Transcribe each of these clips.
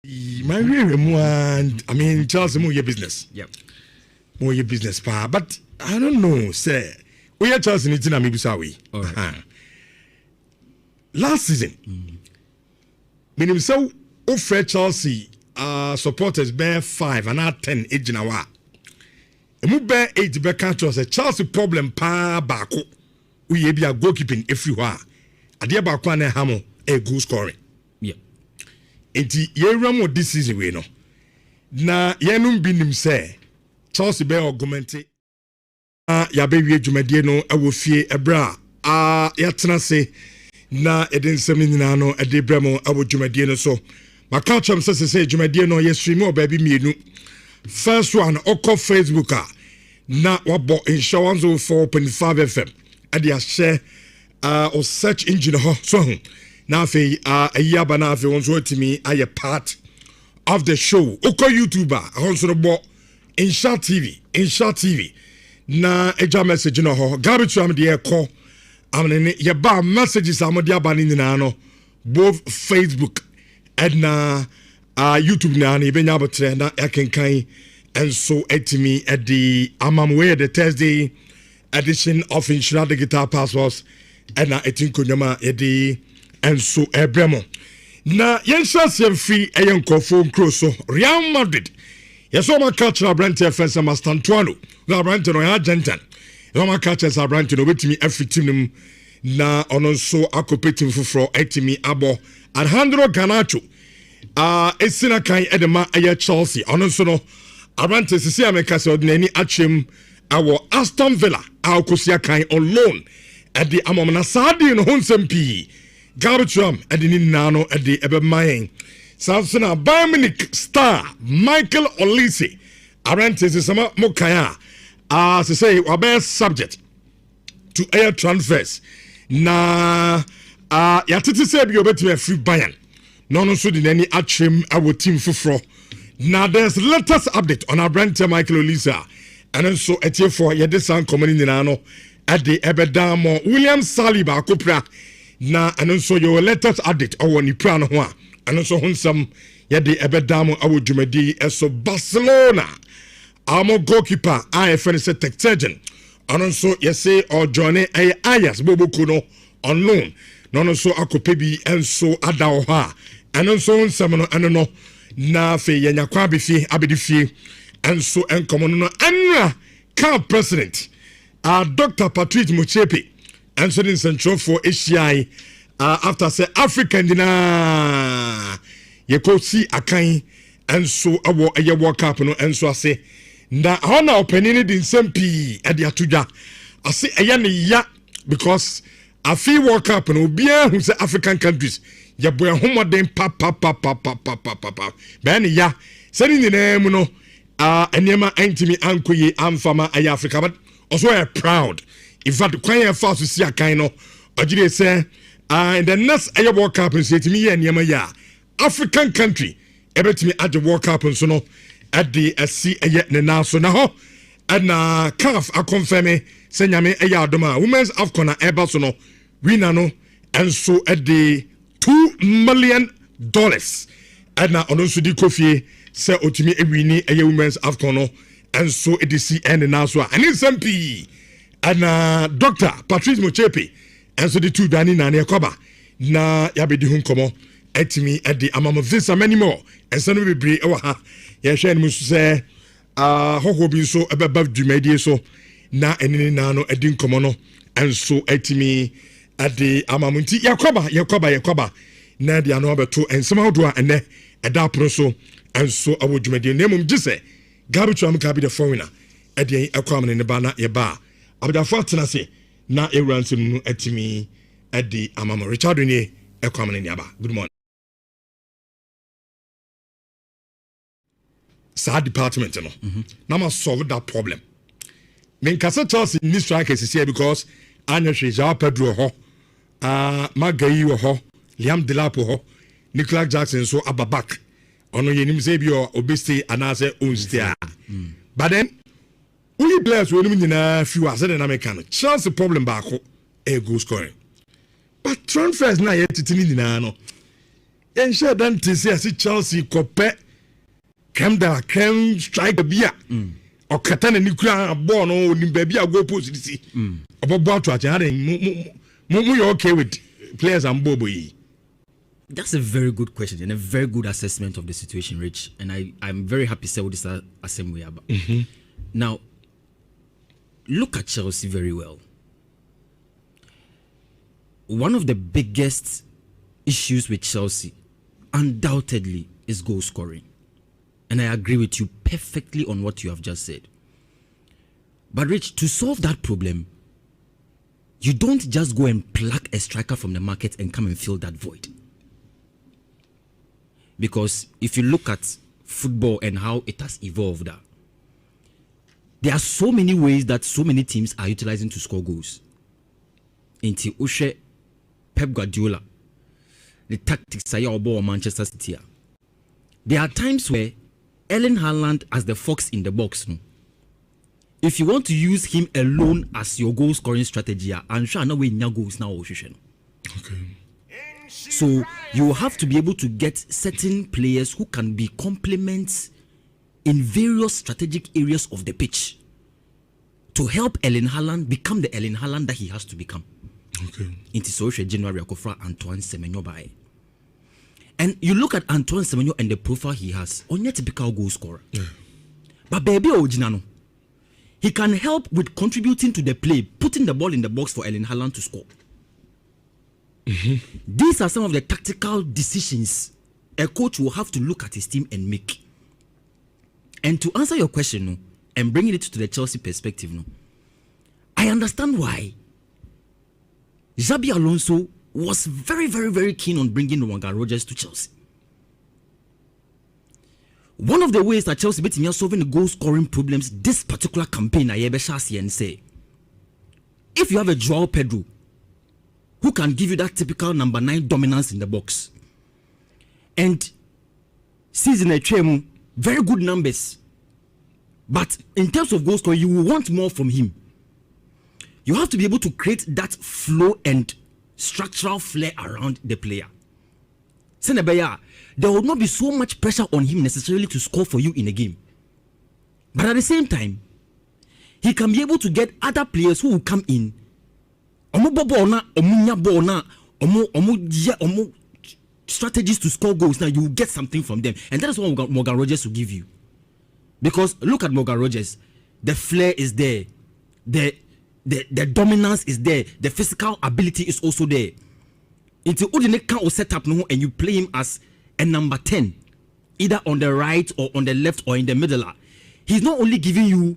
My and I mean Charles more your business. Yep. More your business pa. But I don't know, say we are Charles in it na maybe sawi. Last season. Meaning so offer Chelsea supporters bear 5 and not 10 age na wa. Emu bear 8 be can a Chelsea problem pa baako. We be a goalkeeping everywhere. Adia baako na hamo a goal scoring. Enti yewram what this season we no na yenum binim say Chelsea be augmente ya be wie dwumadie no awo fie ebra yatena se na eden nsem nyina no ede bramo awo dwumadie no so maka chom say dwumadie no ye stream o baby mienu first one oko Facebook na wabo insurance 4.5 FM ade a share o search engine ho so na fe ayaba na fe won so timi aye part of the show oko YouTuber honso bo Nhyira TV na eja message no ho LIVESTREAM de ekọ amene ye ba messages amode abani nyina no both Facebook and na YouTube na na benya botre na yakenkan enso etimi at the amamwe the Thursday edition of Nhyira Digital Passports and na etinkonyama ye and so ebremo na yenshasem free eyenkofo nkroso Real Madrid yeso ma culture brand defense master Antoine na brand no Argentina yeso ma culture brand no betimi afitim na ono so akopetim foforo etimi abo Alejandro Garnacho esina kan edema aye Chelsea ono so no brand sisi ameka se odinani achem awo Aston Villa akosia kan on loan at the amomna sadi no honsempi LIVESTREAM edini nano edi ebe mayen Samsona Bayern Munich star Michael Olise arrantes sama mokaya to say wabe subject to air transfers na yatiti se bi obetime free Bayern no so di nani atrim awo team foforo na there's latest update on our brand Michael Olise and so etie for yede san komani nano edi ebe damo William Saliba akopra na anonso your latest update or ni plan ho a anonso honsam ye de ebedam awo dwumadi eso Barcelona amo goalkeeper IFN se Tektergen anonso ye say or journey Ayas Boboku no on loan no so akope bi enso adawo ha anonso honsam no anono na fe ye nyakwa befie abedifie enso enkomo no anra car president Dr. Patrick Mochepe and so in central for Asia after say African dina ye ko see akan and so awo aye work up no and so say na hona opening din sempi e de atoja ase aye ne ya because afi work up no bia hu say African countries ye boy homoden pa ben ya say ni na mu no enema antimi ankoye amfama aye Africa but also are proud. In fact, quite fast to see a kind of Ajide say, in the next air World Cup and say to me and Yamaya, African country, ever to me at the World Cup and so no at the SC yet now so now and calf a confirm send yame a yardoma women's Afcon ever so no we no and so at the $2 million and now on also the coffee say otimi a winnie a women's Afcon and so it is and now so and it's MP. And Dr. Patrice Mochepe and so the two Dani na Yakoba na yabedi hunkomo etimi at the amamo visa many more and so we be ha ya share musu say ho bi so ababa dwumadi so na enini na no edin komo no and so etimi at the amamo nti Yakoba na dia no abeto and somehow do ene eda pro so and so awo dwumadi nemum gise LIVESTREAM ka bi the foreigner edi akwamne ne ba na ye ba abdafo atena se na ewransem no atimi adi amama Richard ni ekwamne ni aba good morning sa department no na ma solve that problem men kasa Chelsea ni strikers here because anya hweja Pedro ho Magayi wo ho Liam Delap ho Nicholas Jackson so ababak ono yenim se bi obesti anase onzia but then we players we nyina few as na make no chance problem baako e goal scoring but transfers na yet titini nyina no and share then to see Chelsea copet creme strike beer or katana nuclear born or baby go post see about to you okay with players and Boboy. That's a very good question and a very good assessment of the situation, Rich. And I'm very happy to say what this assembly about. Now, look at Chelsea very well. One of the biggest issues with Chelsea, undoubtedly, is goal scoring. And I agree with you perfectly on what you have just said. But Rich, to solve that problem, you don't just go and pluck a striker from the market and come and fill that void. Because if you look at football and how it has evolved, there are so many ways that so many teams are utilizing to score goals. Inti Ushe, Pep Guardiola, the tactics are about Manchester City. There are times where Erling Haaland as the fox in the box. No? If you want to use him alone as your goal scoring strategy, I'm sure no way no goals now. Okay. So you have to be able to get certain players who can be complements in various strategic areas of the pitch to help Erling Haaland become the Erling Haaland that he has to become. Okay. Into social January Akofra Antoine Semenyo by. And you look at Antoine Semenyo and the profile he has, on your typical goal scorer. Yeah. But baby Ojinano, he can help with contributing to the play, putting the ball in the box for Erling Haaland to score. These are some of the tactical decisions a coach will have to look at his team and make. And to answer your question, no, and bringing it to the Chelsea perspective, no, I understand why Xabi Alonso was very, very, very keen on bringing Morgan Rogers to Chelsea. One of the ways that Chelsea beat solving the goal scoring problems this particular campaign, I and say, if you have a Joao Pedro who can give you that typical number 9 dominance in the box, and season a trem, very good numbers, but in terms of goal scoring, you will want more from him. You have to be able to create that flow and structural flair around the player. There will not be so much pressure on him necessarily to score for you in a game. But at the same time, he can be able to get other players who will come in. Strategies to score goals. Now you will get something from them. And that is what Morgan Rogers will give you. Because look at Morgan Rogers. The flair is there. The dominance is there. The physical ability is also there. Into Udine can set up and you play him as a number 10, either on the right or on the left or in the middle. He's not only giving you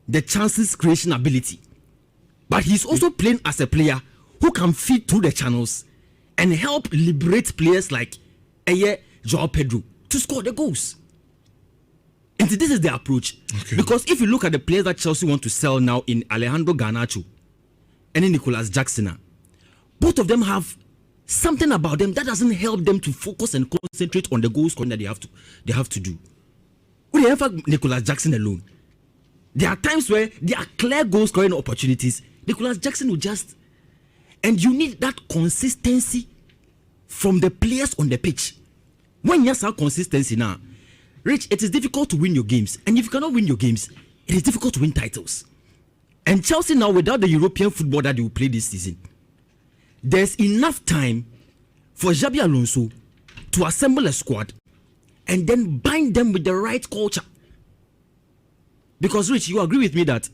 the chances creation ability, but he's also playing as a player who can feed through the channels and help liberate players like Joao Pedro to score the goals. And this is the approach. Okay. Because if you look at the players that Chelsea want to sell now in Alejandro Garnacho and in Nicolas Jackson, both of them have something about them that doesn't help them to focus and concentrate on the goal scoring that they have to do. We have Nicolas Jackson alone. There are times where there are clear goal scoring opportunities. Nicolas Jackson will just, and you need that consistency from the players on the pitch. When you have consistency now, Rich, it is difficult to win your games. And if you cannot win your games, it is difficult to win titles. And Chelsea now, without the European football that they will play this season, there's enough time for Xabi Alonso to assemble a squad and then bind them with the right culture. Because, Rich, you agree with me that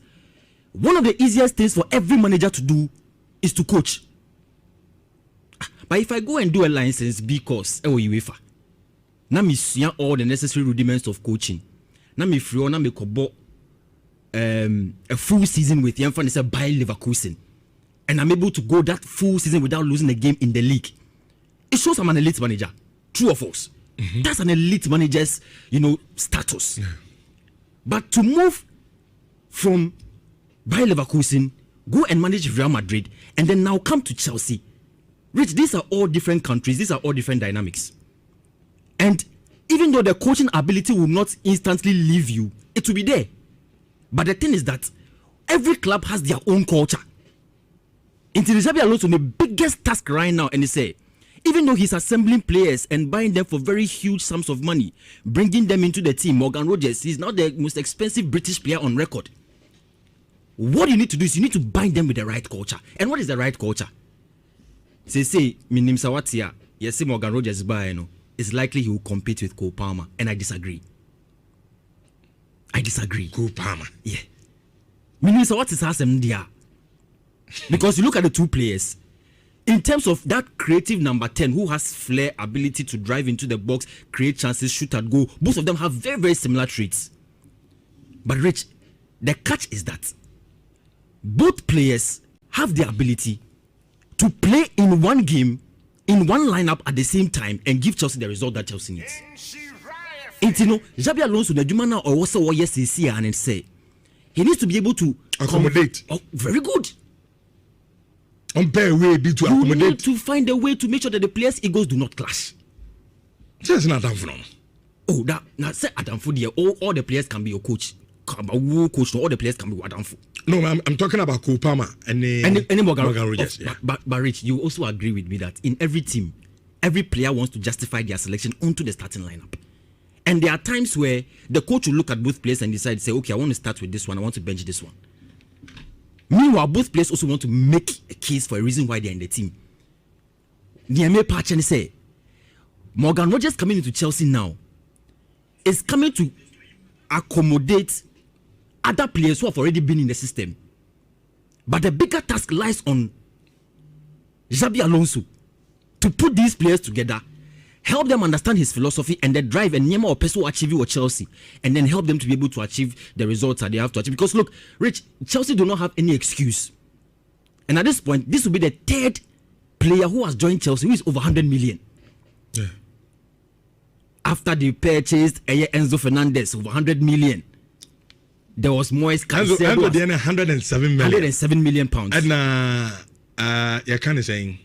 one of the easiest things for every manager to do is to coach. But if I go and do a license B course, UEFA, now me see all the necessary rudiments of coaching. Now me free on me kobo a full season with Jan van der Bayer Leverkusen, and I'm able to go that full season without losing a game in the league. It shows I'm an elite manager. True or false? That's an elite manager's, status. Yeah. But to move from Bayer Leverkusen, go and manage Real Madrid, and then now come to Chelsea. Rich, these are all different countries. These are all different dynamics. And even though the coaching ability will not instantly leave you, it will be there. But the thing is that every club has their own culture. Xabi Alonso, the biggest task right now, and they say, even even though he's assembling players and buying them for very huge sums of money, bringing them into the team, Morgan Rogers, he's now the most expensive British player on record. What you need to do is you need to bind them with the right culture. And what is the right culture? Say, Minim Sawatia, yes, Morgan Rogers buy, it's likely he will compete with Cole Palmer. And I disagree. Cole Palmer. Yeah. Minim Sawatia has them there. Because you look at the two players, in terms of that creative number 10 who has flair, ability to drive into the box, create chances, shoot at goal, both of them have very, very similar traits. But Rich, the catch is that both players have the ability to play in one game, in one lineup at the same time and give Chelsea the result that Chelsea needs. Xabi Alonso, the Jumana or also yes, and say he needs to be able to accommodate. Very good. You need to find a way to make sure that the players' egos do not clash. That's not Adam from. Oh, that now say Adam for there. All the players can be your coach. All the players can be Adam for. No, I'm talking about Cole Palmer and Morgan Rogers. But Rich, you also agree with me that in every team, every player wants to justify their selection onto the starting lineup. And there are times where the coach will look at both players and decide, say, okay, I want to start with this one. I want to bench this one. Meanwhile, both players also want to make a case for a reason why they're in the team. Niame Pachani say, Morgan Rogers coming into Chelsea now is coming to accommodate other players who have already been in the system. But the bigger task lies on Xabi Alonso to put these players together, help them understand his philosophy and the drive and Nyema or Peso achieve with Chelsea, and then help them to be able to achieve the results that they have to achieve. Because look, Rich, Chelsea do not have any excuse. And at this point, this will be the third player who has joined Chelsea who is over 100 million. Yeah. After they purchased Enzo Fernandez, over 100 million. There was Moise Caicedo. Enzo 107 million. 107 million pounds. And you can't say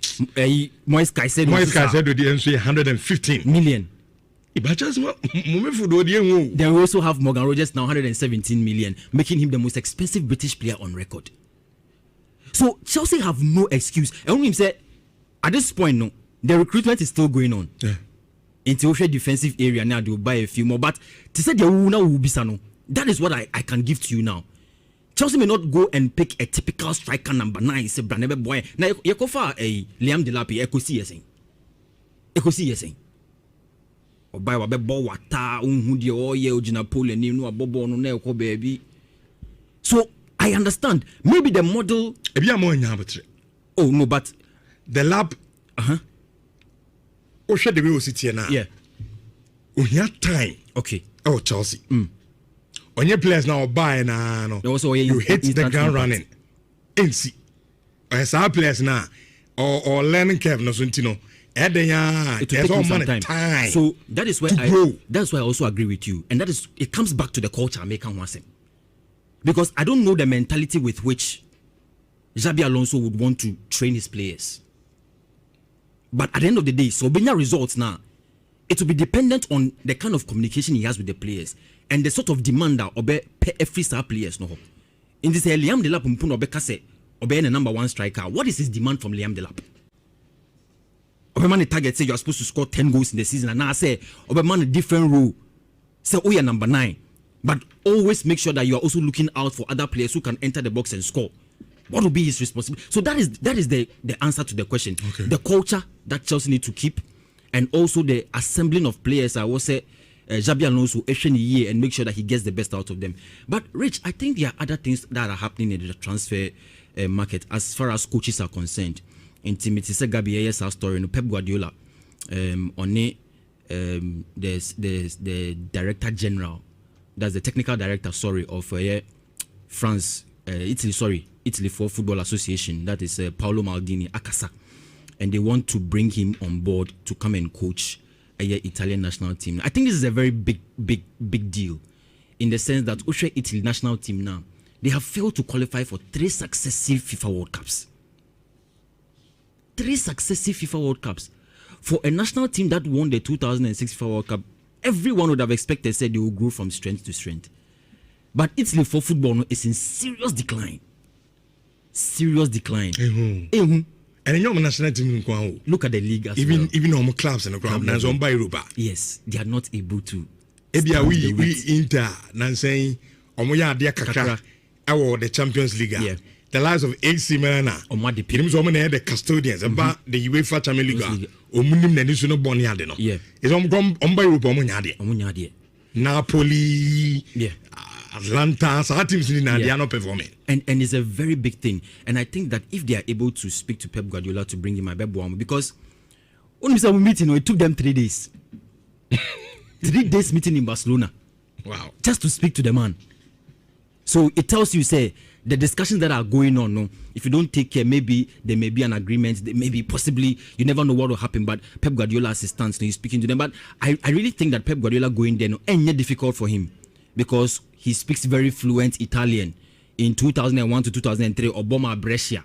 Moise Caicedo the NC 115 million. They also have Morgan Rogers now 117 million, making him the most expensive British player on record. So Chelsea have no excuse. And when he said at this point, no, the recruitment is still going on. Yeah. Into the defensive area now, they will buy a few more. But to say they will be sano, that is what I can give to you now. Chelsea may not go and pick a typical striker number 9. Say Branebe boy. Now you go for a Liam Delap. Ekosi yesing. Obai wabe bo wata unhudi oye ojina pole ni no abobo no na eko baby. So I understand. Maybe the model. Oh no, but the lab. Oh, share the way we sit here now. Yeah. We have time. Okay. Oh, Chelsea. On your players now buy na no. You hit the ground running. NC. As our players now or learning curve no suntino. It will take some time. So that is where I also agree with you. And it comes back to the culture American wants him. Because I don't know the mentality with which Xabi Alonso would want to train his players. But at the end of the day, so being results now, it will be dependent on the kind of communication he has with the players and the sort of demand that obe every star players no. In this Liam Delap mpuno obe kase obe the number 1 striker. What is his demand from Liam Delap? Obe man the target say you are supposed to score 10 goals in the season, and now I say obe man a different role. Say oh you're number 9, but always make sure that you are also looking out for other players who can enter the box and score. What will be his responsibility? So that is the answer to the question. Okay. The culture that Chelsea need to keep, and also the assembling of players. I will say Xabi Alonso year and make sure that he gets the best out of them. But Rich, I think there are other things that are happening in the transfer market as far as coaches are concerned. In Timothy Gabi's story, Pep Guardiola, on the director general, that's the technical director, of France, Italy for Football Association, that is Paolo Maldini Akasa, and they want to bring him on board to come and coach a Italian national team. I think this is a very big deal, in the sense that Italy national team now, they have failed to qualify for 3 successive FIFA World Cups. 3 successive FIFA World Cups. For a national team that won the 2006 FIFA World Cup, everyone would have expected said they will grow from strength to strength. But Italy for football is in serious decline. And in your national team, look at the league as even well. even on clubs and the ground, now on by Europa. Yes, they are not able to. Ebia we Inter now saying Omoya Dia Kakra our the Champions League. Yeah. The lives of AC Milan. Omwa de Pirim so many the custodians about the UEFA Champions League. Omunim na nisu no boni ade no. Yeah. Is on by Europa omunya ade. Napoli. Yeah. Atlanta, so teams they are not performing. And it's a very big thing. And I think that if they are able to speak to Pep Guardiola to bring him a Bebo, because when we meeting, it took them 3 days. 3 days meeting in Barcelona. Wow. Just to speak to the man. So it tells you, say, the discussions that are going on, no, if you don't take care, maybe there may be an agreement, maybe possibly, you never know what will happen, but Pep Guardiola has his stance, he's speaking to them. But I really think that Pep Guardiola going there, no, ain't difficult for him because he speaks very fluent Italian. In 2001 to 2003, Obama Brescia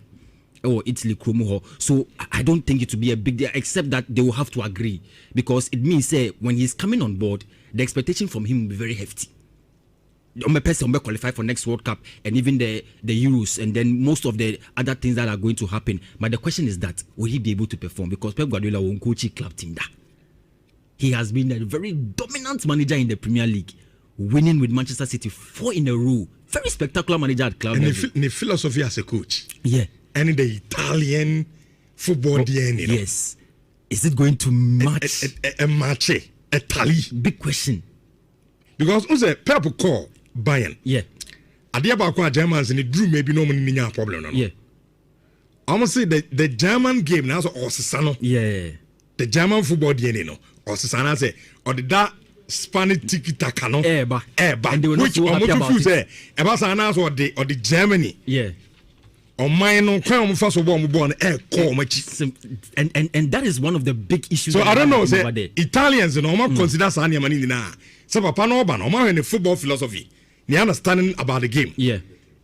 or Italy Kromuho. So I don't think it will be a big deal, except that they will have to agree because it means, say, when he's coming on board, the expectation from him will be very hefty. Qualify for next World Cup and even the Euros and then most of the other things that are going to happen. But the question is that will he be able to perform? Because Pep Guardiola won't coach club team that. He has been a very dominant manager in the Premier League, winning with Manchester City 4 in a row. Very spectacular manager at club level. And the philosophy as a coach. Yeah. And the Italian football DNA. Yes. Is it going to match? A match. A tally. Big question. Because who's a Pep call Bayern? Yeah. Adia Bakwa Germans and the drew maybe no money problem. No? Yeah. I must say the German game now so Osasano. Yeah. The German football DNA no. Osasana say or the that Spanish tiki taka no. Eba. And they were not so happy about it. Eba sana or the Germany. Yeah. On mine no crime first of all born call much. And that is one of the big issues. So I don't know say Italians no more consider Sanya Mani na. So papa no ba no in the football philosophy. They understanding about the game. Yeah.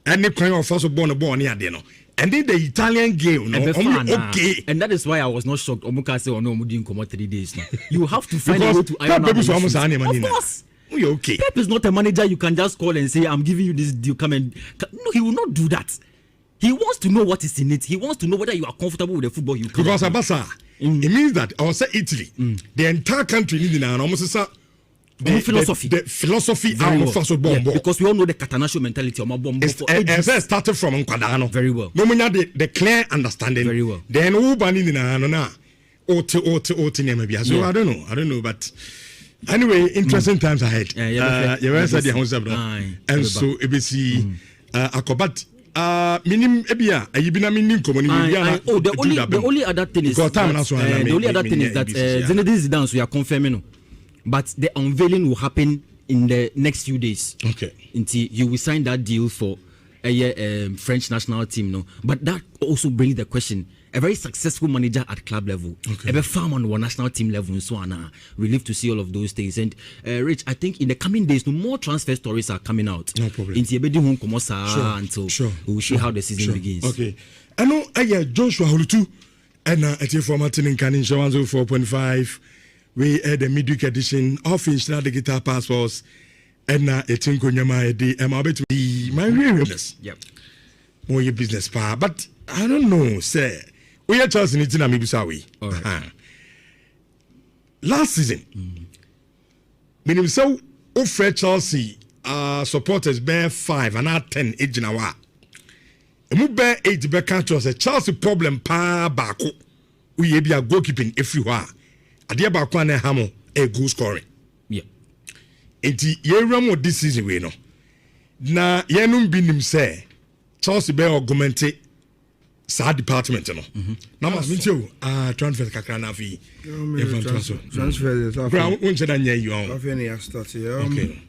And the crime of first of all born near there no. And then the Italian game no okay. And that is why I was not shocked. Omuka say no mudi come 3 days now. You have to find a way to iron out the issues. Of course. You're okay. Pep is not a manager you can just call and say I'm giving you this deal, come and no, he will not do that. He wants to know what is in it. He wants to know whether you are comfortable with the football you come. Because Abasa, it means that I will say Italy, the entire country needs almost the philosophy. The philosophy of first of all. Because we all know the Catanaccio mentality of Mabombo. It started from Nkwadano. Very well. No one had the clear understanding. Very well. Then who bani na maybe. So I don't know, but anyway, interesting times ahead. And so ABC Akobat. Minim ebia ayibina minim komoni the only other thing is that Zinedine Zidane we are confirming no, but the unveiling will happen in the next few days. Okay, until you will sign that deal for a French national team no, but that also brings the question. A very successful manager at club level, a farm on one national team level, and so on. We live to see all of those things. And Rich, I think in the coming days, no more transfer stories are coming out. No problem. Until we will see how the season begins. Okay. I know Joshua Holutu, and at your format in Canin 104.5. We had the midweek edition of Inshna the Guitar Passports, and it's in Konyama, the MRB to be my realness. Yep. More your business power, but I don't know, sir. We are Charles in it in Amibusawi. Last season, meaning so offer Chelsea supporters bear 5 and not 10 age in a while. And we bear 8 back country as a Chelsea problem pa bako. We be a goalkeeping everywhere. Adia bakwane hamo a goal scoring. Yeah. Enti ye ramo this season we no. Na yenum binim say Chelsea bear augmented sad department no. Na mas mintiu transfer kakra na fi. Transfer is after. Ground unche da nya you on. After any start okay.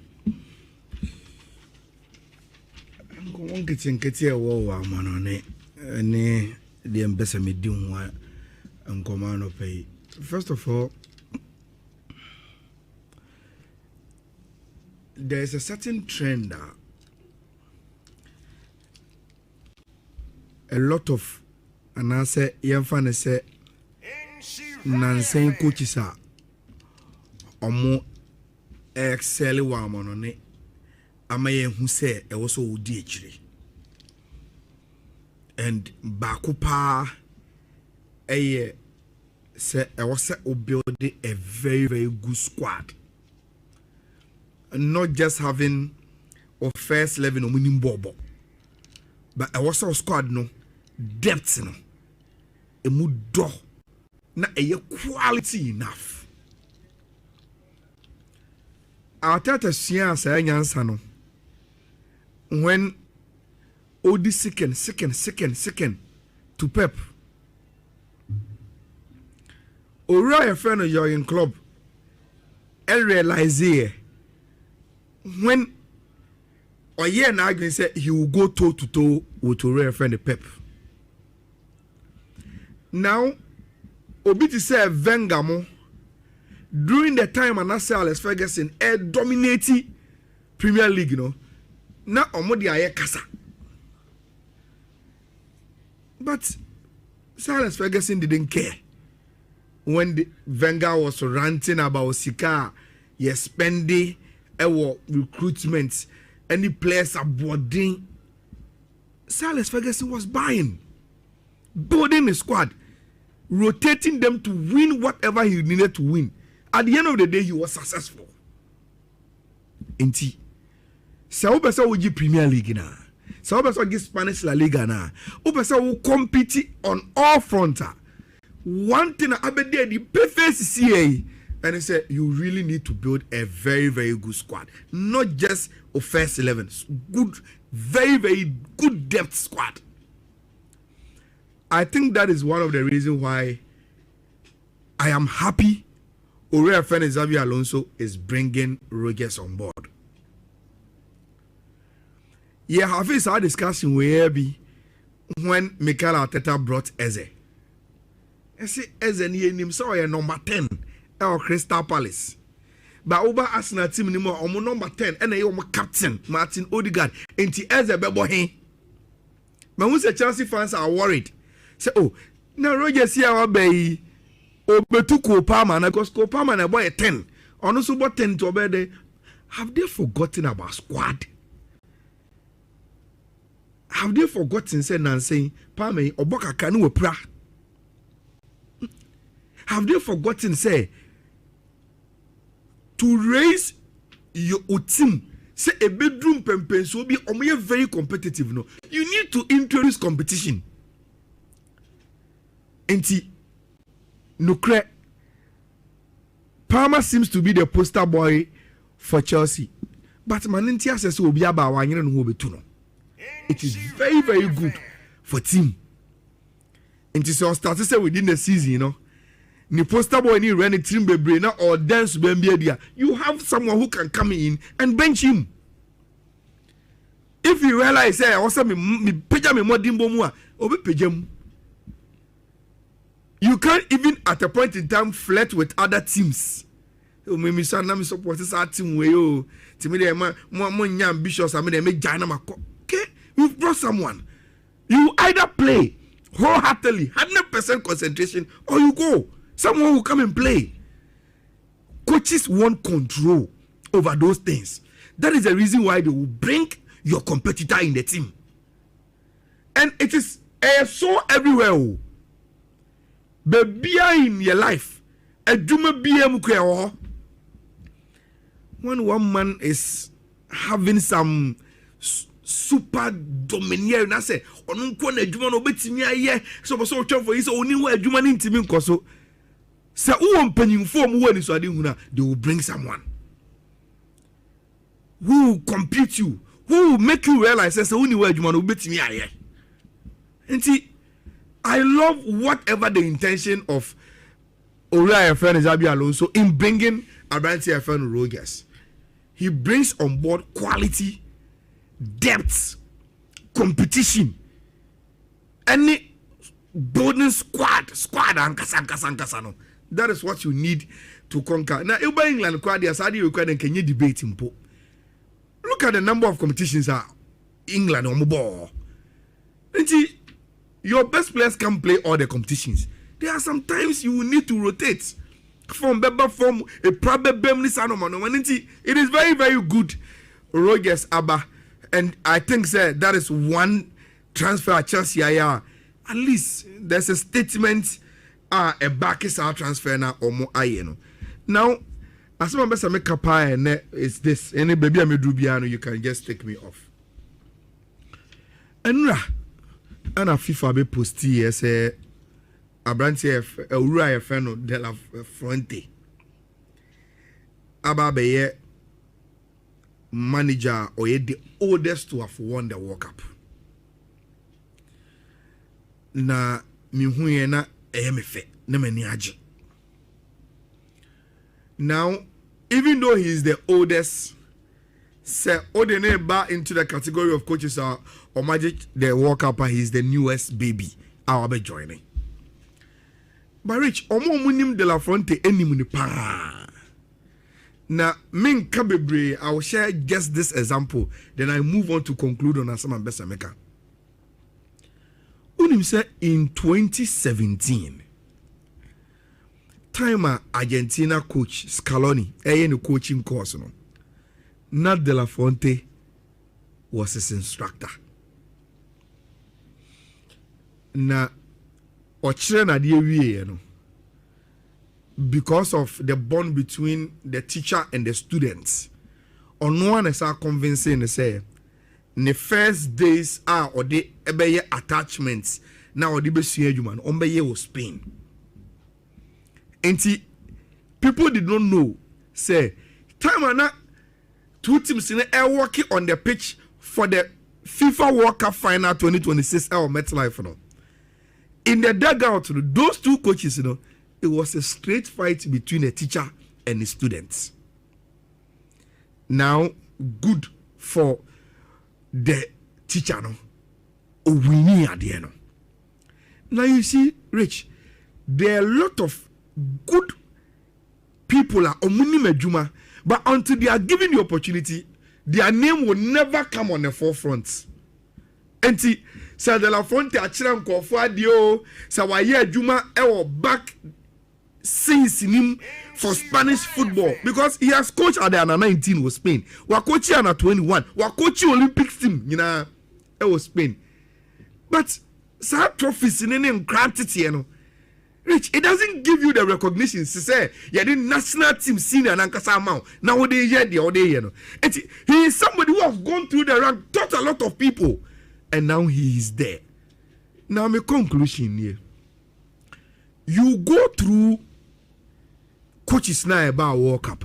One getting wo manone ne the ambassador me di one and command pay. First of all, there is a certain trend that a lot of and I say young fan say Nansen coaches are omo excel wa monone amaye who say e was so udi actually and bakupa say I was building a very, very good squad. Not just having a first 11 or winning bobo. But I was a squad no depth no. A mudo na a quality enough. Our tata share say no. When Odi second to Pep. Ora friend of your club. I realize here when Oye now going say he will go toe to toe with Ora friend the Pep. Now Obi to say Vengamo during the time Anase Alex Ferguson dominating Premier League, you know. Now omodi aye kasa. But Sir Alex Ferguson didn't care when the Wenger was ranting about Sika, yes, spending, recruitment, any players are boarding. Sir Alex Ferguson was buying, building a squad, rotating them to win whatever he needed to win. At the end of the day, he was successful. Inti. So we say Premier League na. So we Spanish La Liga na. We compete on all fronts. One thing I be there the perfect CA, and he said you really need to build a very, very good squad, not just a first 11. Good, very, very good depth squad. I think that is one of the reasons why I am happy Ore friend Xabi Alonso is bringing Rodgers on board. Yeah, have a discussion where be when Mikel Arteta brought Eze. I say Eze ni him so number 10 or Crystal Palace. But over Arsenal team ni mo omo number 10 and omo captain Martin Odegaard enti Eze bebo he. But when the Chelsea fans are worried, say oh, now Rodgers here obey obetu Kopama na because Kopama na boy 10. Ono so boy 10 to obey. Have they forgotten about squad? Have they forgotten say Nancy Pame Oboka Kanu pra? Have they forgotten say to raise your team? Say a bedroom pempens will be very competitive. No, you need to introduce competition. Enti Nukre Palmer seems to be the poster boy for Chelsea, but Manintia says will be about 1 year and will be 2. It is very, very good for team. And it is started say within the season, you know. Ni poster boy ni run a team be na or dance be dia. You have someone who can come in and bench him. If you realize say also me pejam me modimbo mu a obi pejam. You can't even at a point in time flirt with other teams. Oh, me son na me support this team we o. Ti me dey mo nya ambitious am dey me jana mako. Okay? You've brought someone. You either play wholeheartedly, 100% concentration, or you go. Someone will come and play. Coaches want control over those things. That is the reason why they will bring your competitor in the team. And it is so everywhere. But in your life, when one man is having some super domineering, I say, on na adwuma no betimi aye so so twa for is oni wa adwuma ni ntimi nkoso se wo mpanyimfo mu wani so ade huna, they will bring someone who will compete you, who will make you realize say oni wa adwuma no betimi aye. Enti I love whatever the intention of Uriah friend Xabi Alonso in bringing Abranti friend Rodgers. He brings on board quality, depth, competition, any building squad and kasa. That is what you need to conquer. Now, in England, Saudi required and can you debate him? Look at the number of competitions are England on ball. Your best players can play all the competitions. There are some times you will need to rotate from a private Bemni. It is very, very good. Rodgers Abba. And I think that is one transfer at Chelsea. At least there's a statement a back is our transfer now or more ayeno. Now, as my best I make a pie and is this any baby I may do biano, you can just take me off. And a FIFA be posti as a branch of a Uriah Feno de la Fronte. Ababe manager or the oldest to have won the World Cup. Na mihuye na emefe na maniaji. Now, even though he is the oldest, say Odene bar into the category of coaches or magic the World Cup, he is the newest baby. I'll be joining. But Rich, omo munim de la Fronte eni muni pa. Na min kabebre, I will share just this example. Then I move on to conclude on Asama Besameka. Unim say in 2017, time Argentina coach Scaloni, the coaching course, no, Nat de la Fonte was his instructor. Na ochire na die wie no, because of the bond between the teacher and the students, on one is convincing to say the first days are or the ebeye attachments now or the besue human ombeye was Spain. And people did not know say time and two teams in the working on the pitch for the FIFA World Cup final 2026 MetLife, you know. In the dugout, those two coaches, you know, it was a straight fight between the teacher and the students. Now, good for the teacher, no, winning at the end. Now you see, Rich, there are a lot of good people are omuni mejuma, but until they are given the opportunity, their name will never come on the forefront. And see, say de la Fonte achira nkofo adio, say wa ye adwuma e back since him for Spanish football because he has coached at the under 19 with Spain. Wa coach under 21, wa coach Olympics team, you know, it was Spain. But sa trophies in any quantity, you know. Rich, it doesn't give you the recognition. To say, yeah, the national team senior and Ankasa amount. Now they hear the other, you know. And he is somebody who has gone through the rank, taught a lot of people, and now he is there. Now, my conclusion here: you go through coaches now about World Cup.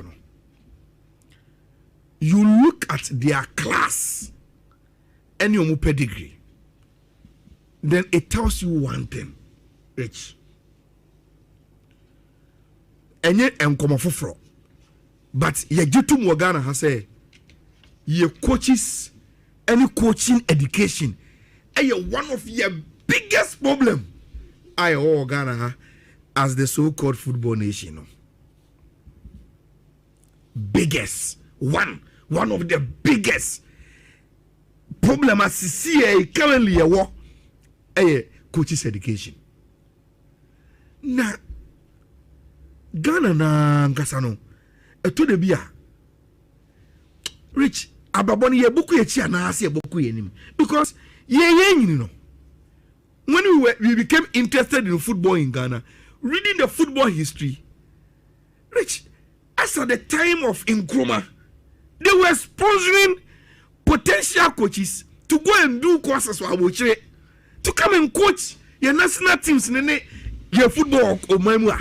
You look at their class and your pedigree. Then it tells you one thing, Rich. Enye enkomo foforo, but ye jitu Morgana has say ye coaches any coaching education one of your biggest problem I Ghana as the so-called football nation. Biggest one of the biggest problem as see currently a coaches education. Now Ghana na nkasano eto de bia Rich ababoni ye boku ye chia na ase boku ye nim because ye nyini no when we became interested in football in Ghana, reading the football history, Rich, as at the time of Nkrumah, they were sponsoring potential coaches to go and do courses for Abochire to come and coach your national teams in your football or Mamua.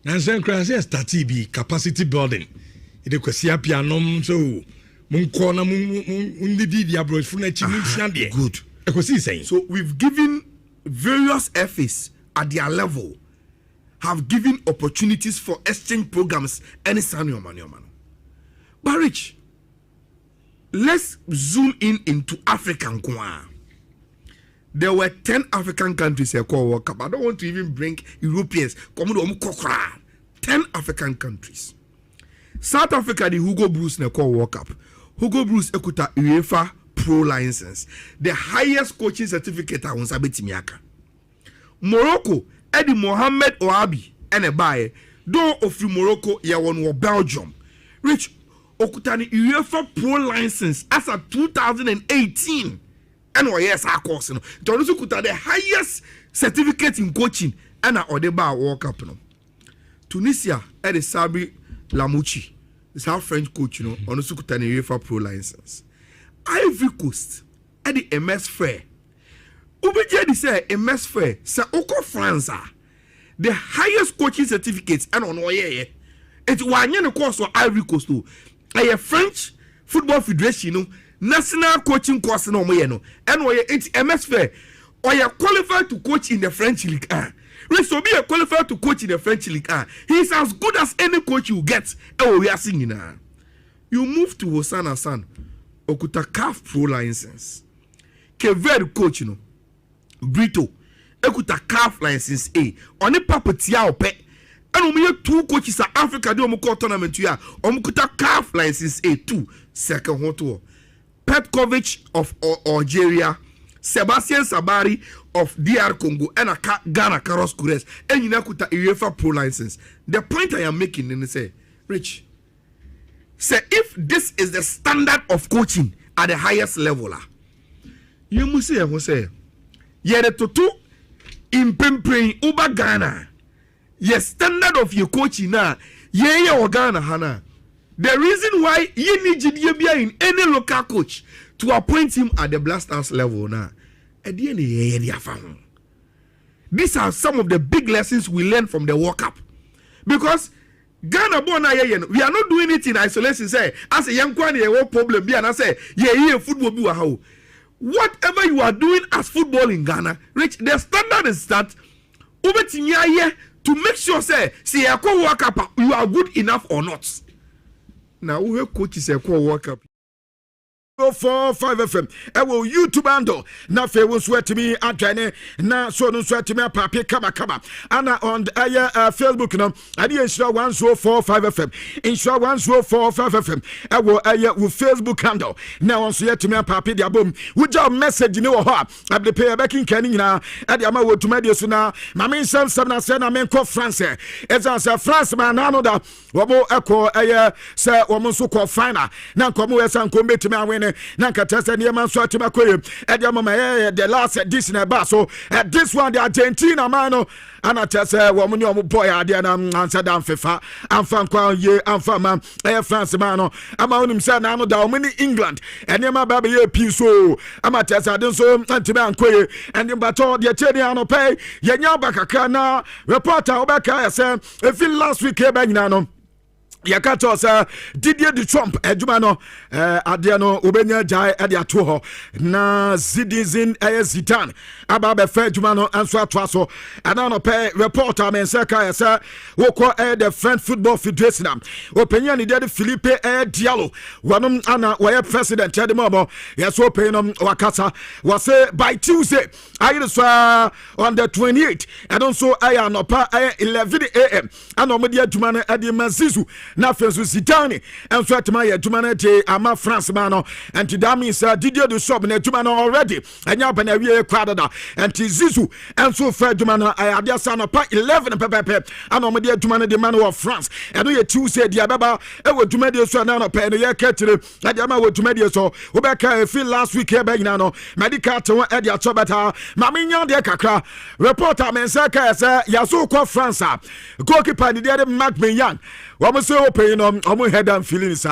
And then Crancy started be capacity building. It was piano, so Munkona Mundi Diablo Funachi. Good. So we've given various FAs at their level have given opportunities for exchange programs any senior man. But Rich, let's zoom into African Kwa. There were 10 African countries here called World Cup. I don't want to even bring Europeans. 10 African countries. South Africa, the Hugo Bruce called World Cup. Hugo Bruce ekuta UEFA Pro license, the highest coaching certificate on Sabetimiaka. Morocco, Eddie Mohamed Ouabi, and a buyer. Though of Morocco, Yawon Belgium. Rich Okutani UEFA Pro license as of 2018. And yes, our course, the highest certificate in coaching ɛna ɔde ba World Cup no Tunisia ɛde Sabri Lamouchi this our French coach ɔno so kuta ne UEFA Pro license Ivory Coast ɛde MS Fair Ubije di say MS Fair say oko France the highest coaching certificates and on oye it wanye ne course of Ivory Coast o a French Football Federation national coaching course no mo ye no and oye it MS Fair oye qualified to coach in the French League 1 so be a qualified to coach in the French League 1 he is as good as any coach you get we are singing you move to Hosan Hassan okuta CAF Pro license Kever coach Brito ekuta CAF license A oni papa tia ope and omo two coaches in Africa do omo call tournament ya omo kuta CAF license A2 second hoto Petkovic of Algeria Sebastian Sabari of DR Congo and Ghana Carlos Kures and you kuta UEFA Pro license. The point I am making is say Rich say if this is the standard of coaching at the highest level you must say yere toto impempren uba Ghana ye standard of your coaching na ye Ghana hana the reason why you need to in any local coach to appoint him at the Blasters level na these are some of the big lessons we learned from the World Cup because Ghana born we are not doing it in isolation say as a young one no problem be and I say yeah football be how whatever you are doing as football in Ghana, Rich, the standard is that to make sure say World Cup you are good enough or not. Now who coach is World Cup 45 FM ewo YouTube handle na fe wo sweat me adwane na so no sweat me papi kaba ana on Facebook no ade insure 1045 FM insure 1045 FM ewo wo Facebook handle na on so yet me papi de abom wo job message ni wo ho abde pay back in kan nyina ade ama wo tuma de so na ma men sam na se na men ko France ezan France man na no da wo bo eko se wo mo so ko final na ko mo esan ko betimi awene nanka tese niema so atima koye ede mama the last edition eba so this one the Argentina man ana tese wo mu ni o boy ade na ansa dan fefa amfa kwa ye amfa man France man no ama onim se na no da o mu ni England enema ba be ye pi so ama tese ade so antibe ankoye ende bato de cheni ano pay ye nya bakaka na reporter obeka say if last week e ba nyina no Yakato sa Didier Deschamps adwuma no ade no obenya jai ade ato ho na Zidane Zidane aba be fa adwuma no anso ato aso ana no pe reporter men say ka say woko the French Football Federation openya ni de Philippe Diallo wanom ana were president ade mo yeso openya no wakasa was by Tuesday I so on the 28th and also I no pa 11 am ana mo de adwuma no ade mazizu na fensu Zidane enso atema ya adwuma na te ama France man no and that means Didier Deschamps na adwuma no already enya ba na wie kwadada and Zizou enso fa adwuma no ade asa no pa 11 pepepe ana mo de adwuma no de man of France and no ye Tuesday dia baba e wo adwuma de so na no pa no ye ketire ade ama wo adwuma de so wo be ka feel last week e ba nyina no medical to e de ato beta ma menya de kakra reporter men say ka say ya so ko France goalkeeper de Mark Menyan we say open omo head and feelings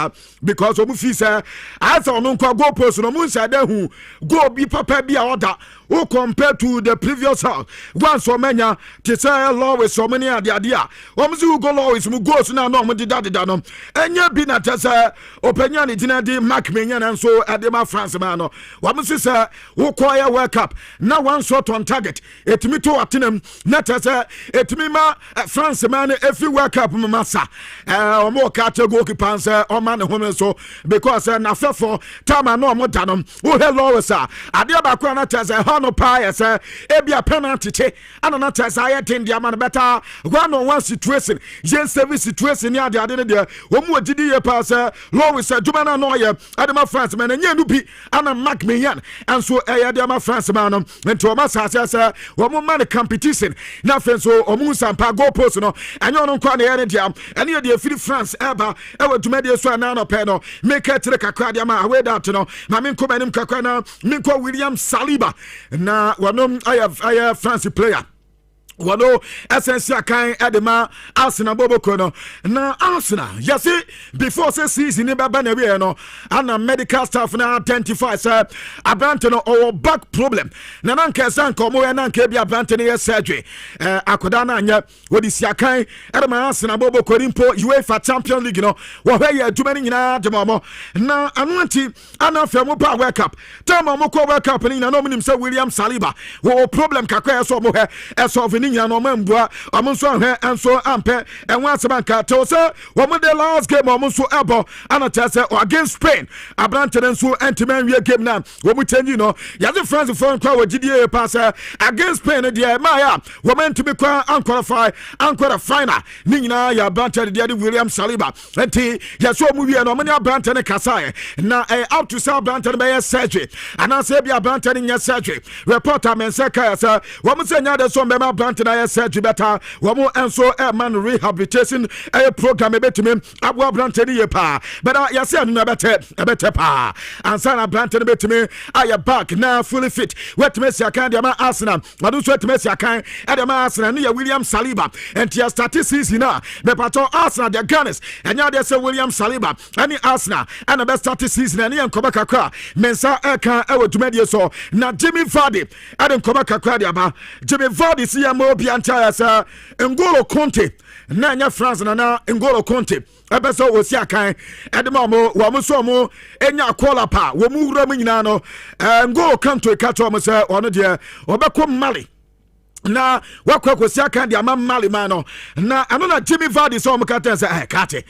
because omo feel say as on go post no mo say da hu go bi papa bi a order who compared to the previous house once so many to say law with so many ade omo say go law with mo go so na no mo dida no enya bi na tese openya ni dina di Mark Menyan and so adema France man no omo say who call World Cup na one shot on target etimi to atenem na tese etimi ma France man every World Cup masa omo kata goalkeeper say o man home so because na fefo time no mo danom wo hello sir ade ba kwa na tese no pa say e bia penalty che ana na tese aye tin dia man better one on one situation yen service situation ya ade ne dia wo mu agidi ye pa say Loris aduma na no ye ade ma France man nya nu bi ana Mark Menyan and so e de ma France man no nti o ma sa say wo mu man competition na fenso o mu sampa goal post no anyo no kwa na ye ne dia ene de firi France eba e wa duma de so na no pe no make it kakra de ma we that no na me nko banim kakra na me nko William Saliba na wanom I have France player wano essence akan edema Arsenal boboko no na Arsenal yes before say season ni baba na we no ana medical staff na identify say Abrante no or back problem na nanka san ko mo na nanka bia Abrante no surgery akoda na anya wodi siakan edema Arsenal boboko rimpo UEFA Champions League no wo hwe ya aduma ni nyina demomo na anwanti ana famo pa World Cup time mo ko World Cup ni na no minim say William Saliba wo problem kakwa so mo he so nyina no mambua amonso hwe enso ampe enwa sebanka to se wo mo the last game amonso ebo anata se against Spain Abrante nso antiman wie game na wo mo change no ya the France for kwa wagidie pass against Spain de maya wo meant to be kwa unqualified final ni nyina ya Abrante de William Saliba enti ya so mo wie no mo ne Abrante ne kasa na out to say Abrante be surgery ana se bia Abrante ne surgery reporter men say ka say wo mo say nya de so be Abrante na surgery better womo enso man rehabilitation program betumi abo Abrante ni pa but yase anu na better pa ansa na Abrante ni betumi aya back na fully fit wetumi si akan de ma Arsenal adu so wetumi si akan de ma Arsenal ni ya William Saliba and ya statistics na me pato Arsenal the Gunners enya de say William Saliba ani Arsenal and best statistics na ni enkoba kakra mensa eka ewodumade so na Jimmy Vardy ade enkoba kakra de aba Jimmy Vardy si ya mo bianta sa N'Golo Conte na nya France na N'Golo Conte ebeso wosi akan edema mo wa mo so mo enya kola pa wo mu wura mo nyina no N'Golo Conte ka to mo se ono de obekọ Mali na wakwakosi aka dia Mali no na ano na Jimmy Vardy so mukata say kate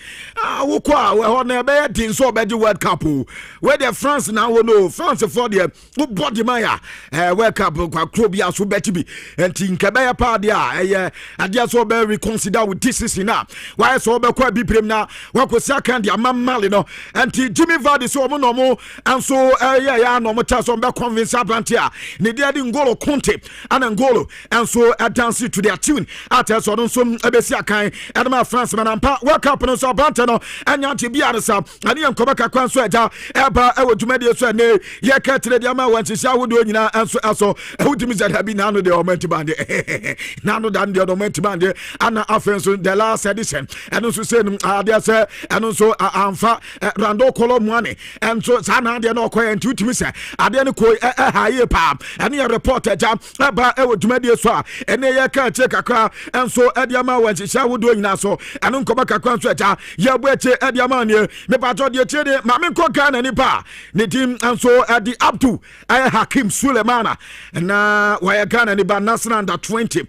wo kwa ho na be din so be di World Cup we the France na wo no France for the body maya World Cup kwa krobia so beti bi enti nkebe ya pa dia adia so be reconsider with this season na why so be kwa bi prem na wakosi aka dia Mali no enti Jimmy Vardy so mo no mo anso ya no mo ta so be convince Abrante a ne dia di N'Golo Conte ana N'Golo and so dance to their tune at so don so ebesi akan edema France manampa World Cup no so Abrante no anya nti bia de sa ani enkoba kakwan so eja eba ewodumade so ne ye ka tire de ama wanchisia wodo nyina enso aso ewudimi zada bi na no de omenti bande na no dan de omenti bande ana afenso the last edition and so say ade say and so amfa rando kolomwane and so sana de no koy enti utimi say ade ne koy haye pa ani reporter ja eba ewodumade so ene ye ka che kakra enso ediama wanchisia wodo nyina so anu nkoba kakra so eja ye bo eche ediama ne me pato de eche de ma me nko Ghana ni pa ne tim enso edi Abdu Hakim Sulemana na wa Ghana ni ba national under 20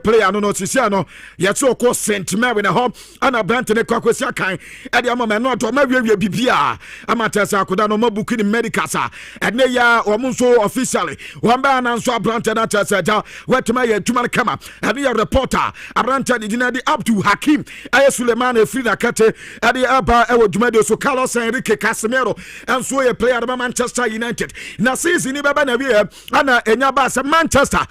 player no sisia no ye so ko St Mary na ho ana Abrante ne kwakosia kan ediama me no to ma wiewia bibia amatesa akoda no mabuku ni medical sa ene ya wo so officially wo ba na so Abrante na tesa eja wetuma ye tuma kama abi a reporter Abrante di dinadi Abdu Hakim Suleiman Frida Kate adi aba ewodumade so Carlos Enrique Casemiro and so a player of Manchester United na season ni baba na we ana enya ba se Manchester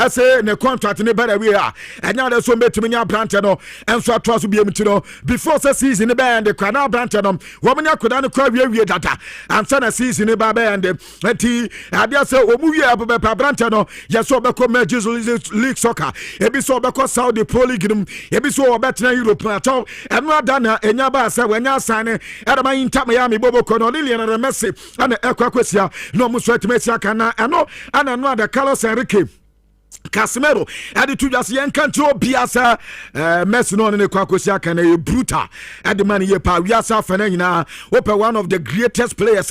say ne contract ni baba we enya de so betumi nya Abrante no enso ato so biem ti no before season ni ba and the kana Abrante no wo menya koda no kwa wie data and na season ni baba and enti adi say omu wie ababa Abrante no yeso obeko Major League Soccer ebi so obeko Saudi Pro League ebi so obetena Europe ato eno adana enya ba se wanya asane edama Inter Miami boboko no Lionel Messi ana ekwakwisia no muso etimesi aka na eno ana no ada Carlos Enrique Casemiro adi tu just yen kanto biasa Messi no ne kwakosia kan e brutal adi man ye pa wiasa fana nyina open one of the greatest players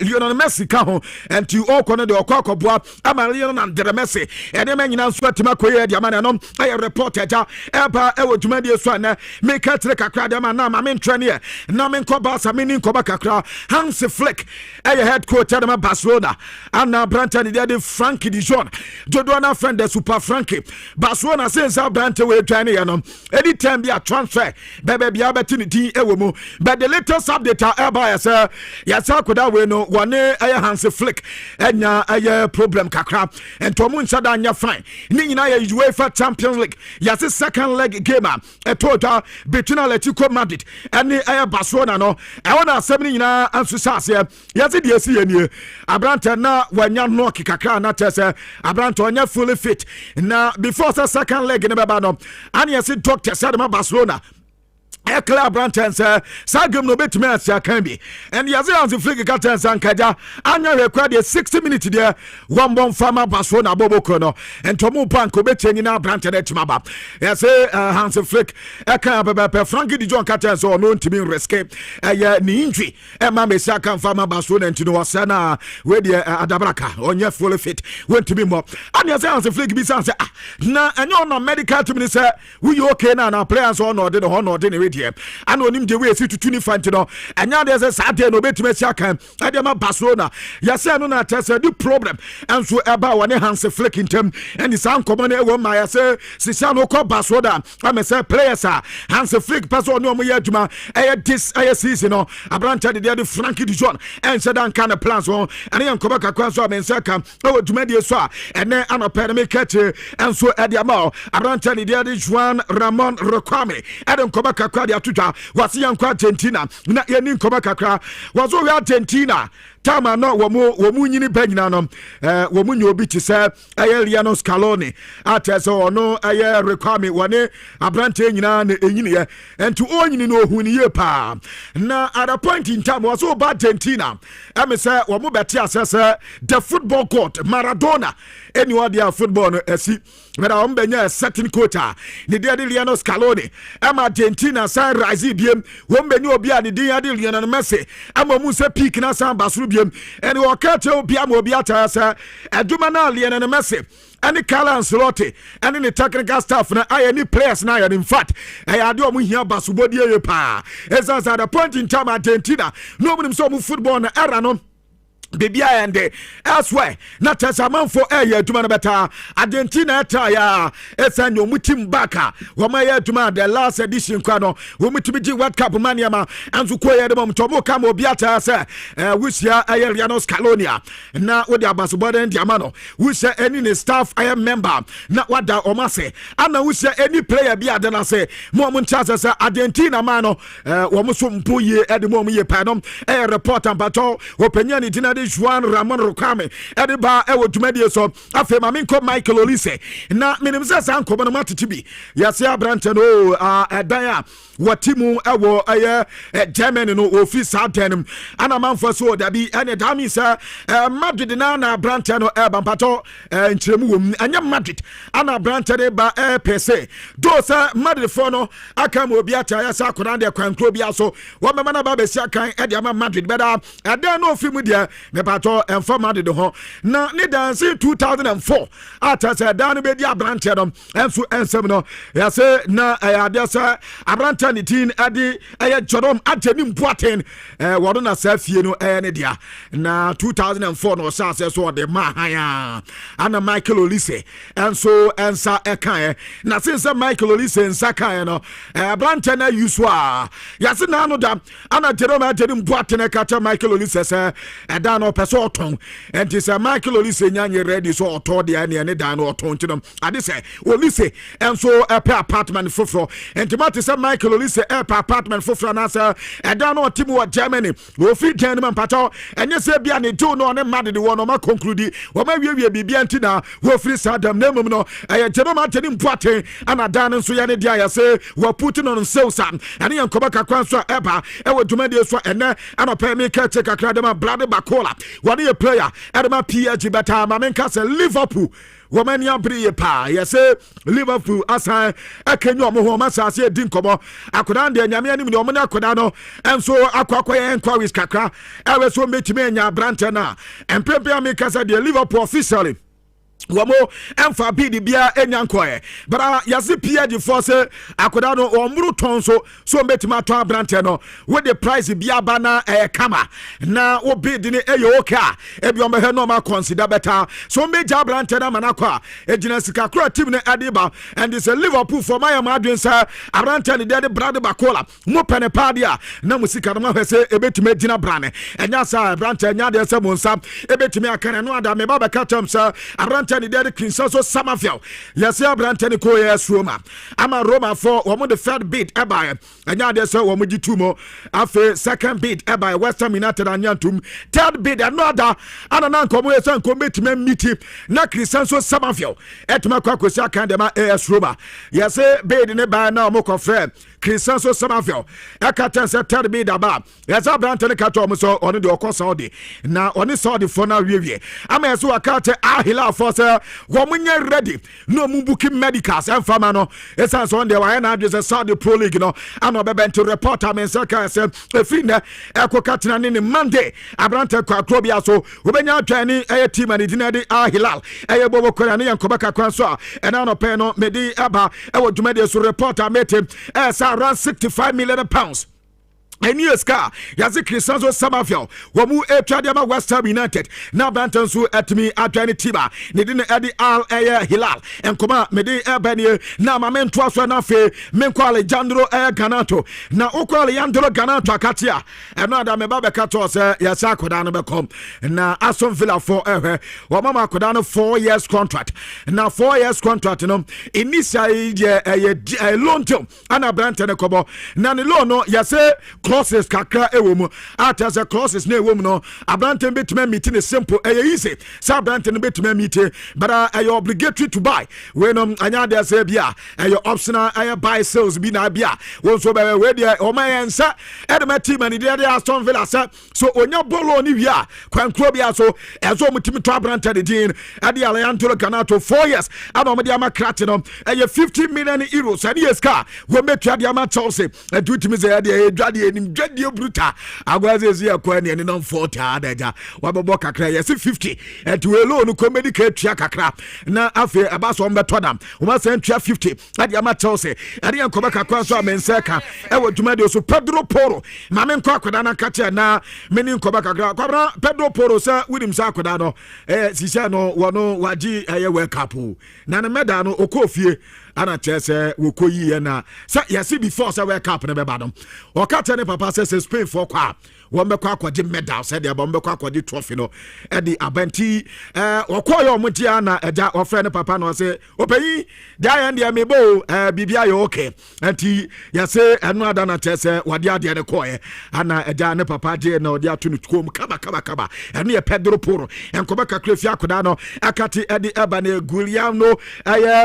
Lionel Messi ka ho and you all kono de okwakoboa ama Lionel and Messi edi man nyina so atima koye edi man no aye reporter ja eba ewodumade so na make atre kakra de man na ma men trene na men ko ba sa men ko ba kakra Hans Flick aye head coach at Barcelona and Abrante de Frankie de Jong dodo na friend the Super Frankie Barcelona says Abrante we training ya no anytime be a transfer bebe be opportunity ewo mu but the latest update eba yes akoda we no one Hans Flick enya aye problem kakra and to mu nsada anya fine ni nyina ya UEFA Champions League yes second leg game a total between Atletico Madrid and aye Barcelona no I wanna asem ni nyina anso sase yes the esi enie Abrante na wanya no kakra na tese Abrante onya fully fit fit now before the second leg in the baba and you see doctor said Barcelona Eclair Branton said, Sagum no bit man, can be. And the other flick curtains and Kaja, and you required 60 minutes there. One bomb farmer Barcelona Bobo Kono, and Tomu Panko betting in our Branton at Maba. Yes, Hans Flick, Eka Frankie de John Curtains or known to be escape. Ni injury, and Mamma Saka farmer Barcelona and to know Sana, where the Adabraka, on your full fit, went to be more. And yes, Hans Flick be saying, na, and you're not medical to me, sir. We okay now, players on or didn't honor dinner. I know him the way to 25 no and now there's a Saturday no bet me can Adama Barcelona yes I know that that's a problem and so about one Hans Flick in term and the sound common my say Sisano call Barcelona I'm a say players Hans Flick pass on no more juma this season no Abranta the Frankie de Jong and said kind of plans on and then come back across so men say come oh Jumedi so and then I'm a pandemic catch and so at the amount Abranta the Juan Ramon Rokwame and come back the atuta wasi yankwa Argentina na yeni nkoma kakra wazo we Argentina tama no womu nyini banyina no womu nyobi ti se Liano Scaloni ateso ono rekwame wane abrante nyina na enyini ye entu onyini no ohuni ye pa na at a point in time wazo ba Argentina ame se womu beti asese the football court Maradona anyone dia football no esi mera ombenya certain quota ni dia de Liano Scaloni ama Argentina san rise biem wombenya obi a ni dia de Lionel Messi ama mu se peak na san basuru biem eni o ka che obi ama obi ata sa aduma na Lionel Messi any Carlo Ancelotti and any technical staff na any players na in fact I ade o mu hia basubodi ye pa as at the point in time Argentina nobody so mu football na era no Bibia and elsewhere, not as a man for a year to man better. Argentina tire, it's a new mutim baka. Wamaya to man, the last edition, Quano, whom to be World Cup Maniama, and to quay the mom Tomo Camo Biata, sir, which ya Lianos Calonia. Now, with the Basubada and Diamano, which any staff I am member, not what the Omase, and I wish any player be than I say, Moment Chas Argentina mano, Wamusum Puye at the moment ye panum, a report and baton, opinion it Juan Ramon Rocame Ediba Ewo Jumedia so afe maminko Michael Olise na minimza san ko bana matitibi yase abrante no edaya watimu ewo Germany no office adenim ana manfo so dabi ene dami sa Madrid na abrante no bampato nchiremu wom anya Madrid ana abrante de ba pese do sa Madrid for no aka mo obi ata yasa akona de kwankro bia so wo mema na ba be sia kan e de ama Madrid beda ade no ofi mu de ne pato informa de ho na ne dance 2004 ata se dan be di abrante no enso ensem no ya se na ade se abrante ni tin ade Jodom atemi mpoaten wodo na sa fie no ne dia na 2004 no sa se so de ma haya ana Michael Olise enso ensa ekan na since Michael Olise ensa kan no abrante na yuswa ya se na no da ana Jodom atemi mpoaten ka Michael Olise se dan no person oton and this Michael Olise nyanye ready so oto de ne dan no oton tinum ade say Olise enso apartment foforo and timati say Michael Olise apartment foforo na say dan no timu wa Germany wo fi den man pato enye say bia ne do no ne mad de wo no ma conclude wo ma wie bibia ntina wo fi sadam na mum no Jero ma tani mpuate ana dan nso ya ne dia ya say wo put on sewsam ane yankoba kakwan so eba e wo dwumade so ene ana pa me ka check akra dem blade bakola one a player edema PSG beta mamenka say Liverpool womani abri pa yes Liverpool asa akenyo mo ho masase edi nkomo akoda de nyame anim ne omone akoda no enso akwakoye enquiries kakra ewe so metime anya brante na empempe ameka say the Liverpool officially wamo emfa bidi bia enyankoe bara yasi pia di force akoda no omru tonso so metima to abrante no with the price bia bana kama na wo bid ni oka ebi ombe no ma consider better so meja abrante na manakwa ejina sika kra team ne adiba and this Liverpool for my adwen sa abrante ni de brade bakola mo pene padia na musika no hwese ebetime dina brane enya sa abrante enya de se monsa ebetime akane no ada me baba katam sa abrante Brantani de Kinsaso Samafiel. Yasia Brantani Koyes Roma. Ama Roma for one the third bid Ebai. And now there's a woman tumo. After second bid Ebai West Ham United and Yantum. Third bid another. And an uncle commitment meeting. Na Kinsaso Samafiel. Etma Kwakosia Kandema AS Roma. Yase bid in a by now Moko Fred. Kinsaso Samafiel. Ekatan said third bid about. Yasa Brantani Katom so on the Oko Saudi. Now on the Saudi for now review. I'm as well Akate Ahila for sir. Woman ready. No Mubuki medicals and Famano. It's as on the Wayana address a Saudi Pro League, no. I'm not been to report. I'm in Saka said a friend Eko Katinan in Monday. Abrante Kwakobia so Ubenya training a team and it didn't Ahilal. A Bobo Korani and Kobaka Kwanso and Ano Peno Medi Abba. I would to media so report I met him as around 65 million pounds. And yes, car, Yazi Crisanzo Samafiel, Wamu Etradiama West Ham United, now Bantansu at me at Johnny Tiba, Nidin Adi Al Air Hilal, and Koma Medi Ebany, now my men twas one of Menquale Jandro Air Ganato, now Okwali Andro Ganato Katia, and now the Mebaba Katos, Yasakodana Becom, and now Aston Villa for Wamama Kodano 4 years contract, now 4 years contract, you know, initially a loan to Anna Branton Kobo, Nani Lono, Yase. Clauses kakra ewomu as a clauses ne ewomu no abranten betime meeting is simple easy sa abranten betime meeting but are obligatory to buy when anya there say bia optional buy sales bi na bia won so be we there o man yansa edema team and there Aston Villa so onya bolo ni wi a kwankro bia so ezo mutimi to abranten de din ade Alejandro Ganato 4 years and o me dia makrate no 50 million euros and yes car we metua dia ma Chelsea do timi say dia Dredio Bruta, I was a coin and non 40 adaja. Wabobo Kakra, yes, 50, and to a loan communicate Chiakakra. Now, after a bass on Betodam, one sent 50 at Yamatose, and the Kobaka Kwaso Menseka, I would to Medio, so Pedro Poro, Mamen Kwakwadana Katia, now, many Kobaka, Pedro Poro, sir, William Sakwadano, Sisano, Wano, Waji, a Wekapu, Nana Medano, Okofi. Ana chese wokoyi na sa yesi before sa we cup ne beba dom o ka tene papa say Spain for kwa wo mbekwa akwaje medal say de bo mbekwa akwaje trophy no e di abanti okoyo omutia na eja ofre ne papa no say opeyi dia yan dia mebo bibia yo okay anti yesi enu ada na chese wade ade ne koye ana eja ne papa je na ode atu no tukom kaba enu ye Pedro Poro enkoba kakra fi akoda no akati edi eba na Guglielmo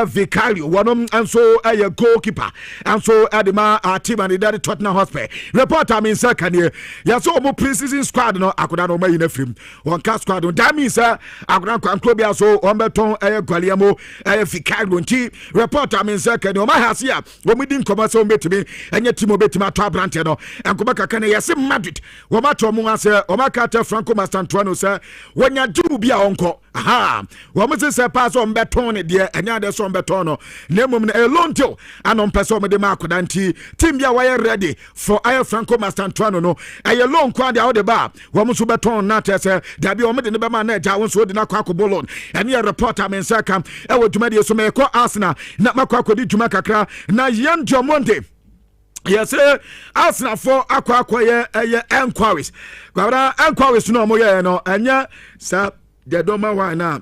Vicario wono and so a goalkeeper and so Adima team and the Tottenham Hotspur report I mean second year yes so mo pre-season squad no akoda no may in film one cast squad that means akoda Klobia so on beton Guglielmo Vicario nti report I mean second o ma hasia wo mi din koma so betimi enye team obetima to abrante no enkoba kaka ne yes Madrid wo ma to mo ase o ma kata Franco Mastantuano say wonya du bia onko aha wo mo se pass on beton ne de enya de so on beton no alone till and on person with the mark danti team bia wire ready for air Franco Mastantuano no a long quad out the bar woman so beton not as there be omid in the bama net won so na kwako bolon and your reporter men saka e wo dwumade so me ko Arsenal na makwako di dwuma kakra na yan Monday. Yes, Arsenal for akwa enquiries. Kwara enquiries no mo ye no anya sa de doma wa na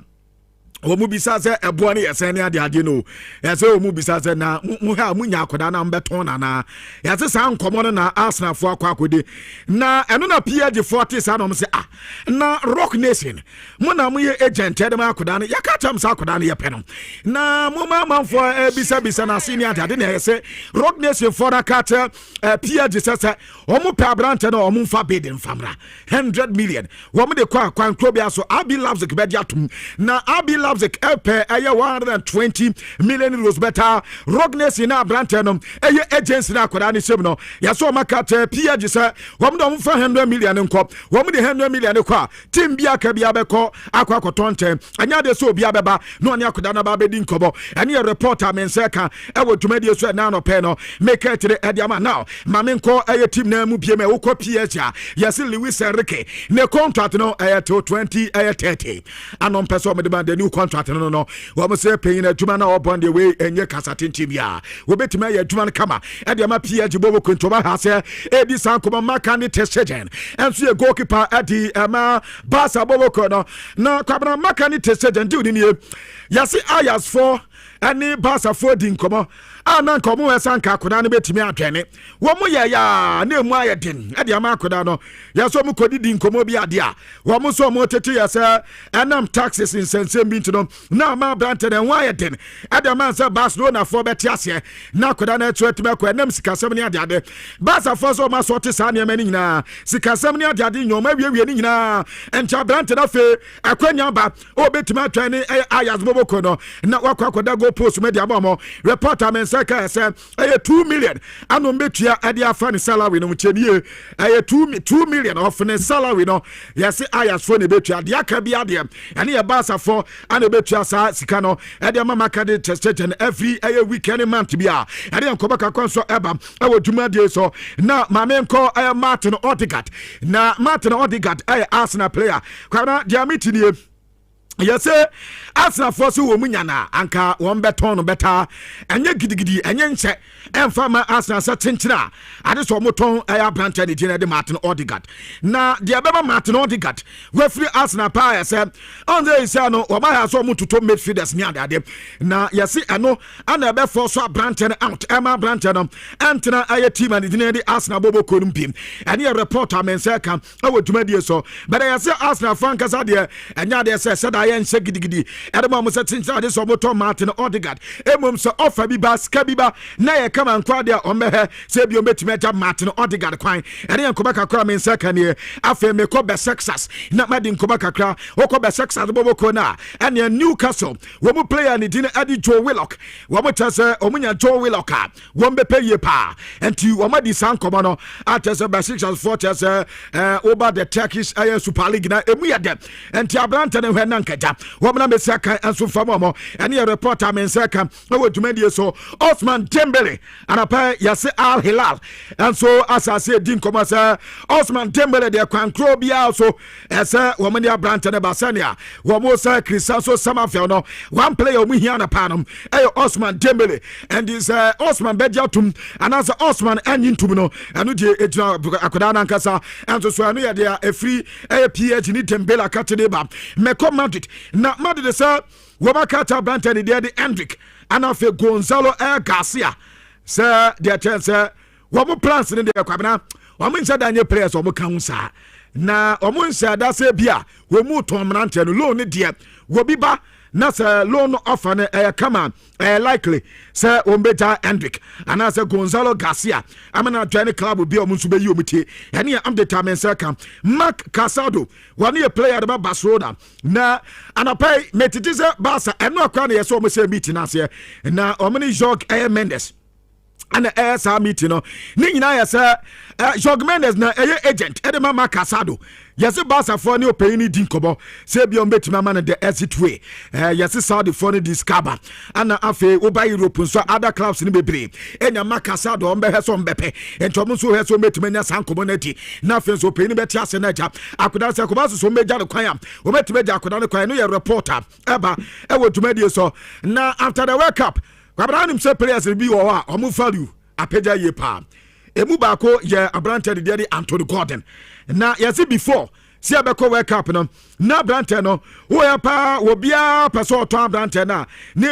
omu bisa se eboa ne yese ne ade no yese omu bisa se na mu ha munya akoda na mbeton na yese sa nkomo no na Arsenal fo akode na eno na PG 40 sa no mo se na Rock Nation mo na mo ye agent de ma akoda no yaka cham sa akoda no ye pe no na mo ma manfo bisa na senior ade na yese Rock Nation for na kata PG se omu pe abrante na omu fa bid in famra 100 million wo mo de kwa Klobia so Abi loves the bediatum na Abi Lovezic Epe 120 million euros better Rogness in our Brantenum agency na Kodani Simno Yaso Makate PG say wom do 100 million nkop wom de 100 million kwa team bia ka bia beko akwa kotonte anya de so bia beba no anya kodana ba be din kobo anya reporter men seka e wo tumadi so na no pe no make it the ediama now mamenko team na mu bia me wo ko PG yesi Lewis Enrique ne contract no to 20 30 anon person me de ba de new contract no wɔn say paying adwuma na ɔbɔ de we enye kasa tenten bia wobetumi ayɛ adwuma no kama ɛde ama PSG bobo kontoba ha sɛ edi sankoma maka ne Testegen enso ye goalkeeper adi ama Barca bobo kono na kwabena maka ne Testegen di ni yasi Ayas for ani Barca for di nkomo ana nkomo esanka akoda no betimi atwene wo mo ya na emu ayedin ade ama akoda no yaso mo kodi di nkomo bi ade a wo mo so mo tete yasa anam taxes in sensem bi ntino na ma brante na wa ayedin ade ama say Barcelona for beti ase na akoda na etu etime ko enam sikasem ne ade Barca for so ma so te sa ne mani nyina sikasem ne ade nyoma wiewie ni nyina encha brante na fe akwanya ba o betimi atwene Ayas boboko no na wakwa akoda go post media bomo reporter men say 2 million ano mbetua ade afa ne salary no mchenie 2 million of ne salary no yes Ayas for ne betua de aka bi ade ene ye Barca for ana betua sa sika no ade mama ka de Testegen every weekend month bia ade nkoba ka konso eba ewo duma de so na mame nko Martin Odegaard na Martin Odegaard Arsenal player kwa dia mitini yes Arsenal force wo munyana anka won beton no beta enye gidigidi enye nche emfa ma Arsenal sa tenchina ade so moton branch de jina de Martin Odegaard na de beba Martin Odegaard we free Arsenal pa yes on the is no o ba ha so mototo midfielders ni ade na yes eno ana be force branch out ema branch no antena team and jina de Arsenal bobo konumpim ene reporter men say kan awo dwumadie so but yes Arsenal fan kasa de enya de say da yen se gidigidi edema mo se tincha de so moto Martin Odegaard emom se offer bi ba ska bi ba na ye kama nkwa de ombe se bi ometime ja Martin Odegaard kwan ene yankoba kakra men se kan ye afa me ko be Texas na madi nkoba kakra woko be Texas boboko na ene Newcastle wo mo player ni din adi Joe Willock wo mo tase omunya Joe Willock wo mbe peye pa enti wo madi sankoba no atase be Texas for tase over the Turkish Super League na emu ya dem enti abrante ne hwe na nkaja womna mesaka anso famomo ene reporter mensaka wo dwumadie so Osman Dembele anapa yase Al Hilal anso asase din komasa Osman Dembele de kwankro bia so ese womne abrante ne basania womo sa Crisanso Samafel no one player omu hia na panom Osman Dembele and is Osman Bediatum anasa Osman anyintum no anu de ejuna akoda na nkasa anso so anu ya de free PH ni Dembele akatede ba meko Madrid na Madrid sa wabakata brantani de Hendrick anafe Gonzalo Garcia sa de chance wabo plans ne de kwabena wamo nsa danye players wamo kan sa na wamo nsa da se bia wamo ton brantani no loan ne de wobiba na se loan offer ne kama likely say ombeja Hendrick and as Gonzalo Garcia amana join club bi omunsu be yi omite ene am determine say kam Mark Casado one a player about Barcelona na anapai metitize Barca eno akwa na yeso omo say meeting ase na omini Jorge Mendes and sa meeting no ni nyina yesa Jorge Mendes na agent edema Mark Casado yes Barca for ni opay ni din kobo say bi on betima man the exit way yes Saudi for ni discover and afa oba Europe so other clubs ni bebre enya Mark Casado on be he so mbepe entom so he so betima nya sankobo na ti na afa so opay ni beti ase na ja akoda se koba so meja de kwan am obetima ja akoda ne kwan no ye reporter eba e wo tumadie so na after the World Cup Abraham say players bi wo a omu value apeja ye pa emu ba ko ye abrante de Anthony Gordon na yesi before si abeko World Cup no na abrante no wo ya pa wo bia person to abrante na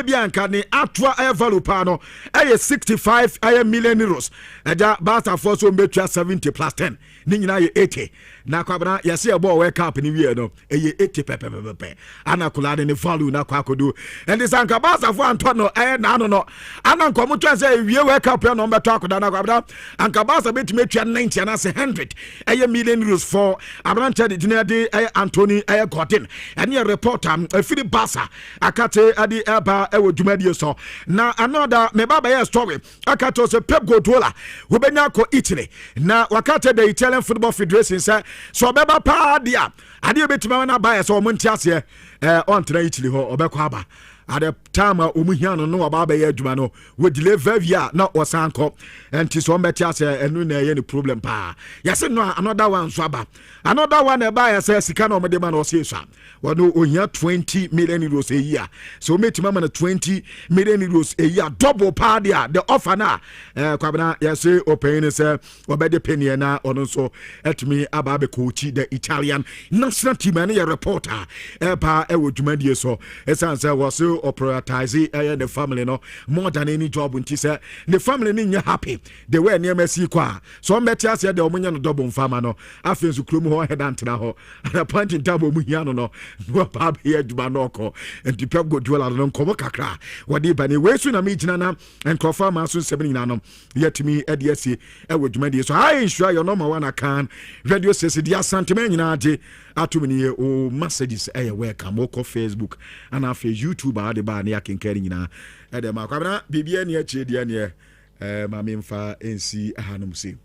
bia nka ne atwa value pa no 65 million euros eja Barca for so metua 70 plus 10 ni nyina ye 80 na kwabana yesi ebo World Cup ni wie no 80 pepe ana kula ne value na kwa kodu and this anka Barca for Antonio na no ana nkomo twa say wie World Cup no beto akoda na kwabana anka Barca betumetua 90 na 100 million euros for abrante de Anthony Gordon and your reporter Philip Barca akate adi eba ewo dwumadie so na another me baba ya story akato se Pep Guardiola wo benya ko Italy na wakate the Italian Football Federation say so beba pa dia ade betima na ba ya so mo ntiase on tra Italy ho obekọ aba at the time umuhiano no aba be adwuma no we delay 5 years na osanko enti so mbeti ase enu na ye ni problem pa yase no another one so aba another one e ba ya say sika na omede ma na ose so wono ohia 20 million euros a year so metima ma na 20 million euros a year double pa there the offer na kwabena yase open say obede penny na ono so etimi aba be coach the Italian national team and a reporter pa e wo dwumadie so esan say was prioritize the family no more than any job unti say the family ni happy the way near Messi kwa so mbeti say the omunya no double farmer no afen su krom ho head antena ho at a point in time omuhia no pa be adwuma no ko enti pep go duala no komo kakra wodi bani we su na me gina na enkofa ma so 7 na no yetimi edese e wo dwumadie so I ensure your number one account radio says dia sentiment nyina ade atumini o messages welcome o Facebook and after YouTube ade ba na yakenkari nyina e dem akwabena bibia ne achi dia ne ma memfa ensi ahanum se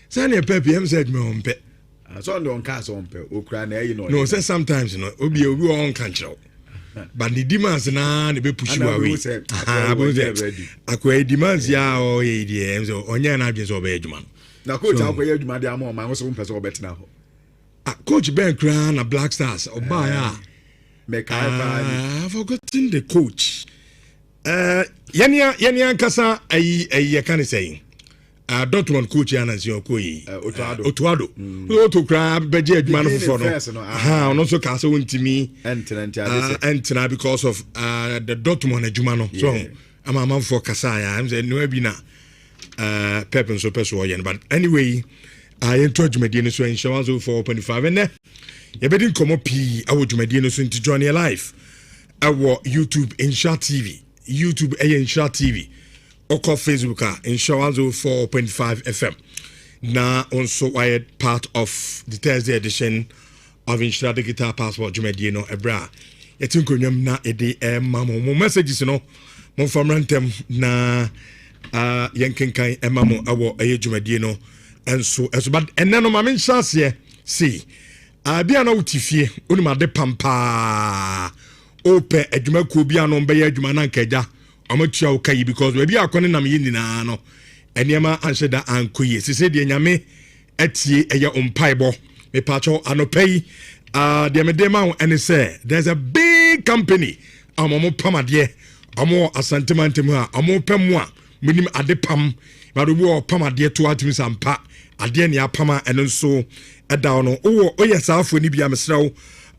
Sani pepe em said me on pe so ndo nka so on pe okura na yi no say sometimes obi on control but the demands na be push you away akwa demands ya o ye die so onya na adwen so be adwuma na coach akwa ye adwuma de ama ma so mpese obetina ho coach Ben Kran na Black Stars oba ya I've forgotten the coach yani ankasa ayi kan say Dortmund coach Anansi Okoyi Otuado to grab beje adwuma no fofo no no so ka so ntimi entina because of the Dortmund adwuma no so am for kasa ya am say no bi na Pep and so person yen but anyway I encourage me so insurance 4.5 and you better come up awo dwumadi no so nti join your life awo YouTube Insha TV YouTube Insha TV Oko Facebook Insurance 4.5 FM. Now also I had part of the Thursday edition of Insha Digital Passport Jumedino Ebra. Yetunkonyam na ede mamo messages no mo famrantem na yenkenkan emamo awo Jumedino and so but and then my chance here see bia na utifie onima de pampa open adwuma ko bia no be adwuma na nkaja amatua ukai because we bia akone nam yi nyina no eniema anheda ankoye sese de nyame atie eye ompaibo me pacho anopai de medema and say there's a big company amomo pamade amo asantemantem ha amo pemu a munim adepam madobu pamade to atimi sampa ade ne apama eno so eda no oye saafo ni bia mesrew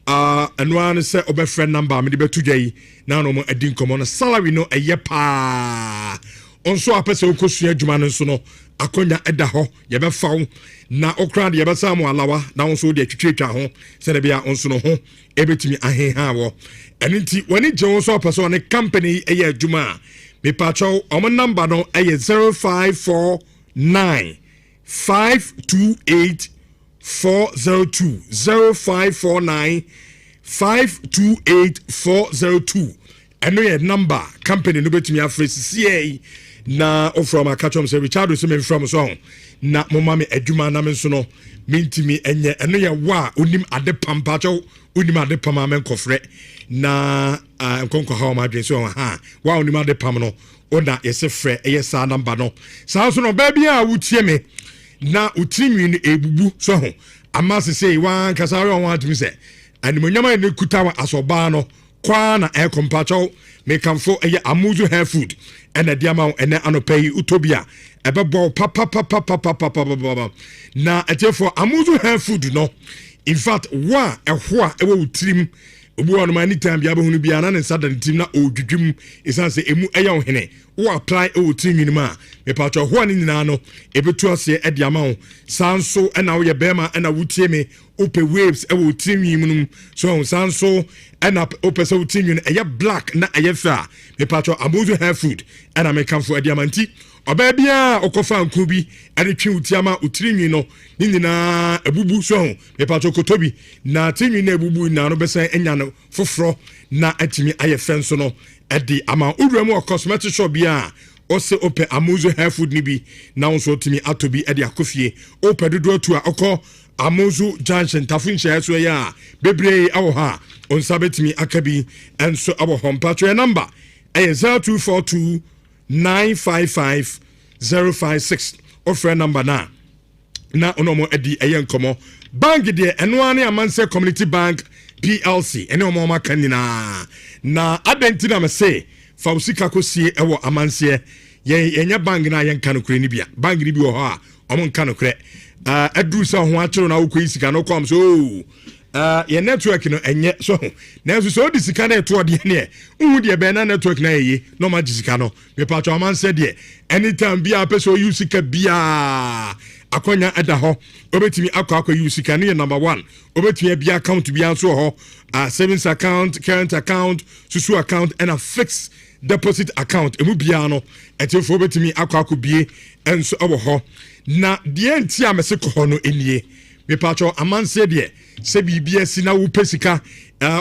anwan se obefriend number me de betudwai na no mo adin komo no salary no eye pa onso apese okosua adwuma no so no akonya eda ho ye be fawo na okra de ye be samu alawa na onso de twetwa ho se de bia onso no ho ebetimi aheha wo enenti wani je onso apese on company eye adwuma me pacho o number no eye 0549 528 402 0549 528 402 eno ye number company no betimi afresi CA na from akachom say Richard so me from so na mama me adwuma na me so no mintimi enye eno ye wa onim ade pampacho onim ade pama men kofre na nkonko ha ma dwen so ha wa onim ade pam no ona yese frɛ eye sa number no sa so no ba bia a wutie me na utirimi ni ebubu so ho amase say wan kasare on want me say animonyama ne kutawa asoba no kwa na e compacho me kamfo eye amuzu hair food ena diama ene anopai utopia ebebo papa na etefo amuzu hair food no in fact wa ehwa ewo utirim obu wonu mani time bia behunu bia na ne sada tim na odwudwum isanse emu eya ohene wo apply o tim ni ma me pacho ho ani nyina no ebetu ase e dia ma ho sanso na wo ye bema na wutie me ope waves e wo tim yimnum so sanso na ope so tim yin eya black na eya fa me pacho abuzu hair food na me kamfo e diamanti oba bia okofa nku bi ade twi utiama utirinwi no ni nyina ebubu so me pacho kotobi na tinwi na ebubu na no besan enya no foforo na atimi aye fenso no edi ama udremu cosmetic shop bia ose ope amuzo hair food ni bi na onso timi atobi edi akofie ope dodo tu a okọ Amozu Junction Tafin Share so ya bebre awo ha on sabetimi akabi enso awo home patro number 0242 955 056 offer number na onomo edi eyenkomo bank de eno ane amanse community bank PLC ene omo maka nyina na adentina me say fausika kosie ewo amanse yenya bank na yenka no kure ni bia bank ni bi wo ho a omo nka no kure aduru sa ho akero na wokɔ isika no kom so ye network no enye so na so di sika na eto de ne hu de be na network na yeye no ma sika no me patcho amanse de anytime bia person use sika bia akonya eda ho obetimi akọ use sika no number 1 obetimi bia account bia so ho savings account current account susu account and a fixed deposit account emu bia no etifo obetimi akọ bie enso obo ho na de enti amese ko no enie me patcho amanse de se bibia si na wo pesika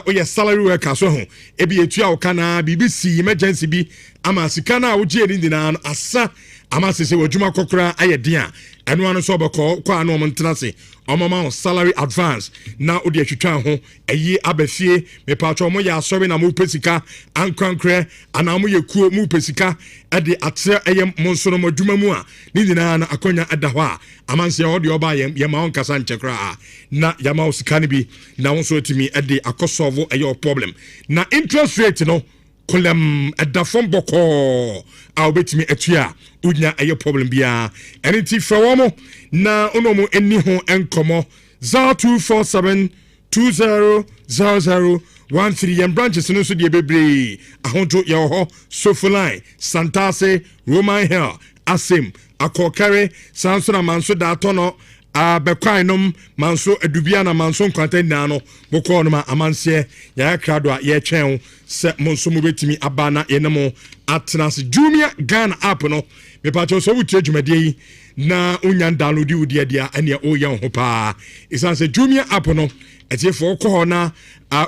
oye salary worker so ho ebi etu a wo kana BBC emergency bi ama sika na wo je ni na asa ama se wajuma kokora ayedin a eno anu so beko kwa anu omntenase omama salary advance na odi atwitwa ho eyi abafie me patcho mo ya asori na mo pesika ankrankre ana mo yekuo mo pesika ade atre eye monso no madwuma mu a ni nyina na akonya adaho a amanse odi oba ye ma on kasa nchekra na yama osika ni bi na won so timi ade akosolve eye problem na interest rate no kolem edafon boko a obetimi atua unya eye problem bia anything from na onomo eni ho enkomo 0247 200013 yam branches no so de bebre ahonto ye ho Sofoline Santase Roman Hill Asem Akokare Sansona Manso da tono bekwanum manso adubia na manso nkwanta na no boko no ma amanse ya krado a ye twen se monso mo betimi abana yenemo atnas Jumia Ghana app no me pacho so wutie dwumade yi na unya download udi dia ene o ye ho pa isanse Jumia app no etiefo ko na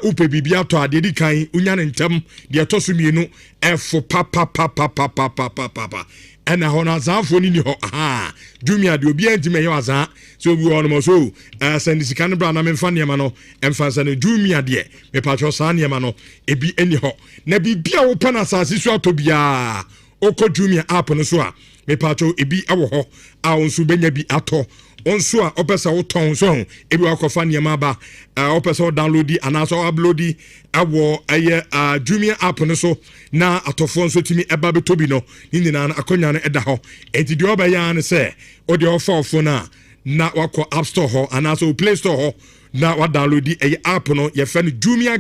upe bibia to ade di kan unya ne ntem de to so mienu efo papa ena hona zanfo ni ho Jumia de obi antime ye waza so obi wono mo so send sika no bra na me mfa niema no emfa sa no Jumia de me patcho sa niema no ebi eni ho na bibia wo pana asase so atobia oko Jumia app no so a me patcho ebi awo ho a onsu benya bi ato onso a opesa wo ton so ebi wakofa niema ba opesa wo download ana so upload awo eye Jumia app no so na atofo nso timi eba betobi no ni nyina na akonya no eda ho enti de oba ne se o de ofo phone na wako app store ho ana so play store ho na wa download eye app no ye fe no Jumia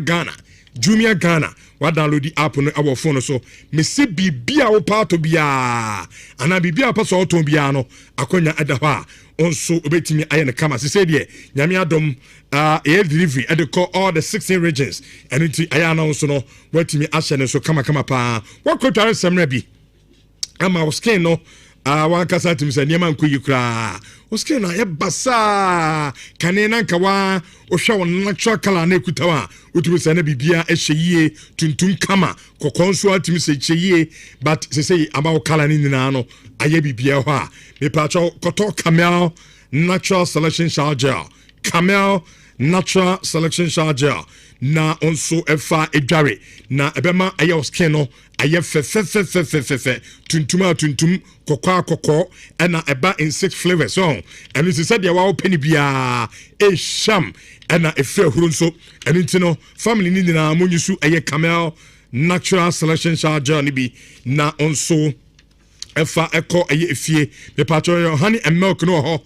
Ghana wa download app no awo phone so me se bibia wo part bia ana bibia pa so ton bia no akonya eda ho a onso obetimi aye ne kama se se de nyame adom air delivery at the call all the 16 regions and it aya na onso no watimi ahye so kama pa wakotare semra bi ama o skin no wan kasa tim se niam anko yikra o skin na ye basa kanena nka wa o hwe won natural color na ekutawa utumi se na bibia ehyeyie tuntum kama kokonso atimi se hyeyie but se say ama o color ni nyina no aye bibia ho a me pacho koto camel natural selection charger camel natural selection charger na onso efa edware na ebema aye skin no aye fe tuntum kokko ena eba in 6 flavors so and it said ya wa penny bia e sham ena efe hurunso and it no family ni na monyisu aye camel natural selection charger ni bi na onso efa eko aye efie me patro honey and milk no ho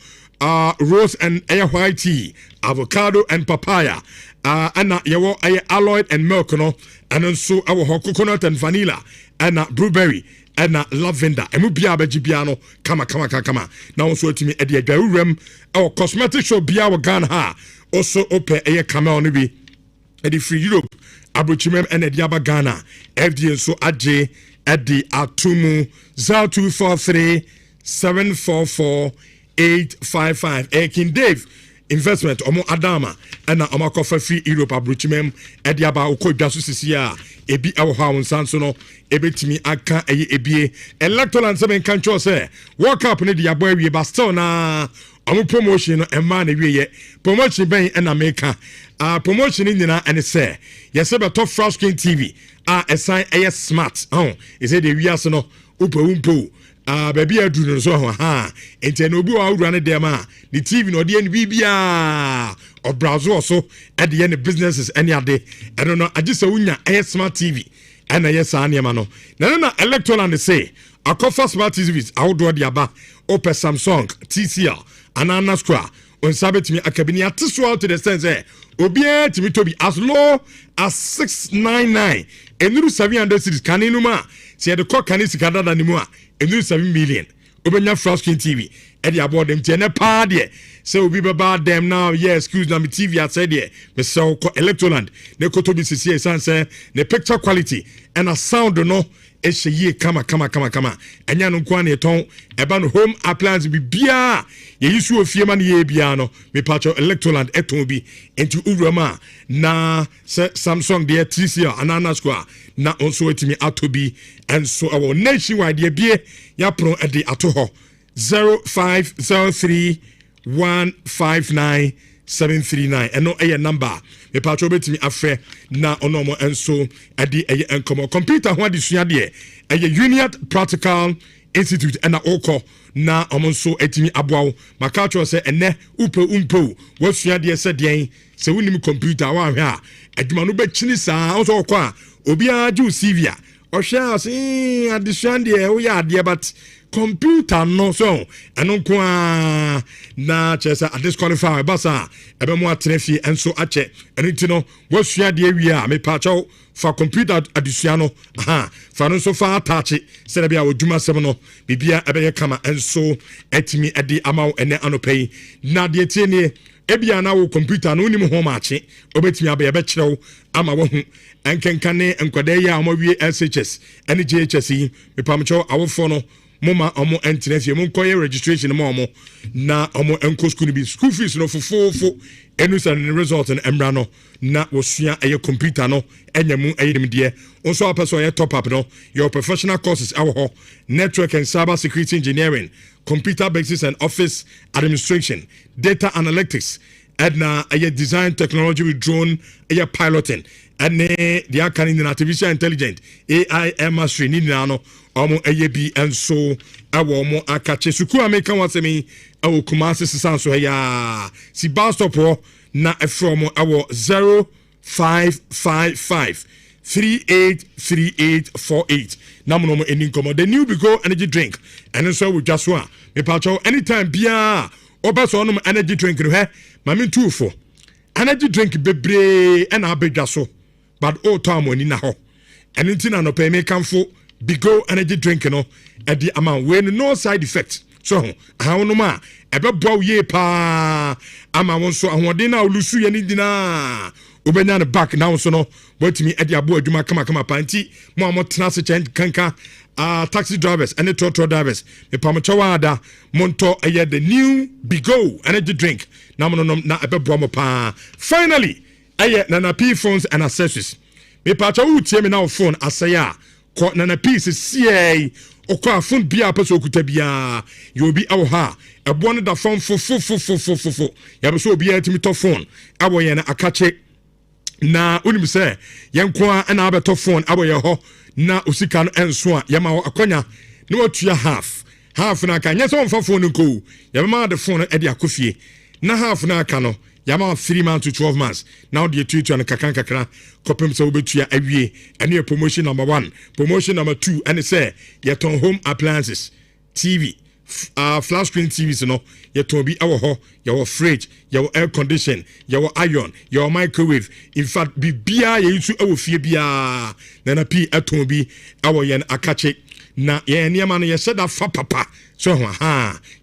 rose and air white tea, avocado and papaya, and yawo air alloyed and milk no, and also our coconut and vanilla, and blueberry and lavender. And mubia bejibiano, kama. Now also to me at the gaurem, our cosmetic shop biawa Ghana, also open air camel nibi, at the free Europe, abruchimem and Ediaba Ghana, FD so adje at the Atumu 0243 744 855 King Dave investment omo adama na omo kofa free Europe abrochimem ediaba okodwa so sisia ebi ewo ha wonsanso no ebetimi aka eye ebie electoral and seven control say world cup ne dia boy we ba still na ɔmo promotion no ɛma na wie promotion bɛn ɛna meka promotion nyina ɛne sɛ yɛsɛ bɛtɔ flat screen TV ɛsan ɛyɛ smart ɛsɛ de wiase no wopɛ baabi adu no so ha enti na obi wa awura ne dem a ne TV no ɔde ne bibia ɔbrazo so ɛde yɛ ne businesses ɛne ade ɛno no agye sɛ wonya ɛyɛ smart TV ɛna yɛ saa nneɛma no na electoral ne say akɔfa smart TVs ahodoɔ de aba opɛ Samsung TCL anana square on sabetimi akabini atiso to the sense obiara timi tobi as low as 699 enuru 700 cities kaninu ma se de kɔ kanisi kadada ni mu a enuru 7 million obenya flat screen TV e de aboard dem tie ne pa de se obi beba dem now excuse na me TV at said there me sell electroland ne kotobi sisi sense ne picture quality and a sound no ye kama enya no kwa ne ton eba no home appliance bi bia ye yisu ofie ma ne ye bia no me patcho electroland eton bi enti uwrama na Samsung de TCL anana square na onso etimi atobi enso our nationwide de bie ya pro e de ato ho 0503159739 eno eye number me patcho betimi afre na onomo enso ade eye enkomo computer ho adesua de eye Union Practical Institute ena oko na omonso etimi aboawo makacho se ene umpo wasua de se den se wonim computer wa hwe a adwuma no bechini saa so okọ a obi aju CV a ohwe ase adesua de wo ya ade but computer no so eno nko a na chesa a disqualify basa ebe mo atrefi enso ache eniti no wasua de awie a me pacho fa computer adesua no fa no so fa atache se na bia odwuma sem no bibia ebe ye kama enso etimi edi amaw ene anopai na de tie ne ebia na wo computer no nim ho maache obetimi aba ebe kirew ama wo hu enkenkane enkwade ya amawie SHS ene JHS yi me pamcho awofo no moma omo entrance mo nkoye registration mo omo na omo enko school bi school fees no fofofo enu san result en emra no na wosua eye computer no enyamu eyedem de onso apeso ye top up no your professional courses awo network and cyber security engineering, computer basics and office administration, data analytics, edna eye design technology with drone eye piloting ene dia kan in artificial intelligence AI mastery ni na no omo eyebi enso awo omo akache suku ameka wasemi awo kumase sisan so ya si bus stop na from awo 0555 383848 namuno eni komo the new Bigo energy drink and so we just one me pacho anytime bia obeso onum energy drink no he mami tufo energy drink bebre and abedwa so but all time oni na ho anything no pay me kamfo Bigo energy drink no at the amount when no side effect so how no ma ebe bow ye pa ama won so ahode na olusu ye ni dina obenya ne back now so no watimi at the abo adwuma kama panti mo amotena se kanka taxi drivers and the total drivers me pamchawa monto eye the new Bigo energy drink na mo no na ebe bow mo pa finally eye na P phones and accessories me pacha wo tie me na phone asaya ko na piece CA okwa phone bia peso okuta bia you be awo ha ebo no da phone fo ya be so obi atimi to phone awo ye na akache na unim se yenko na abeto phone awo ye ho na osika no enso a yema akonya na watua half na aka nyese on fa phone nko ya be ma the phone e de akofie na half na aka no yama 3 months to 12 months now the tweet and kakra kopem so betua awie ene promotion number 1 promotion number 2 and say yeton home appliances TV flat screen TVs no yeton bi awo ho your fridge your air condition your iron your microwave in fact bibia ye use awo fie bia na pi eton bi awo yen akache na ye niam no ye seda fa papa so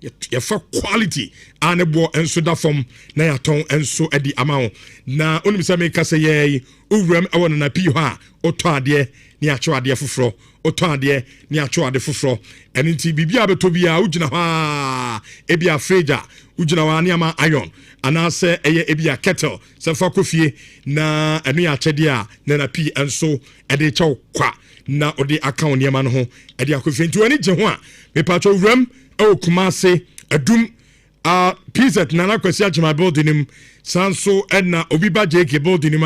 ye fa quality and bo enso da form na ya ton enso edi amawo na onim se me kase ye owuram awo na pi ho a oto ade ni acho ade foforo oto ade ni acho ade foforo enti bibia beto bia ugina ha ebia fridge ugina wa niam iron anase eye ebia kettle se fa kofie na enu ya chede a na pi enso ede chew kwa na odi account niam no ho ede akofie nti wani je ho a me pacho wuram o kumase adum PZ Nana Kwesi Ajima building him Sanso Edna Obiba JK building him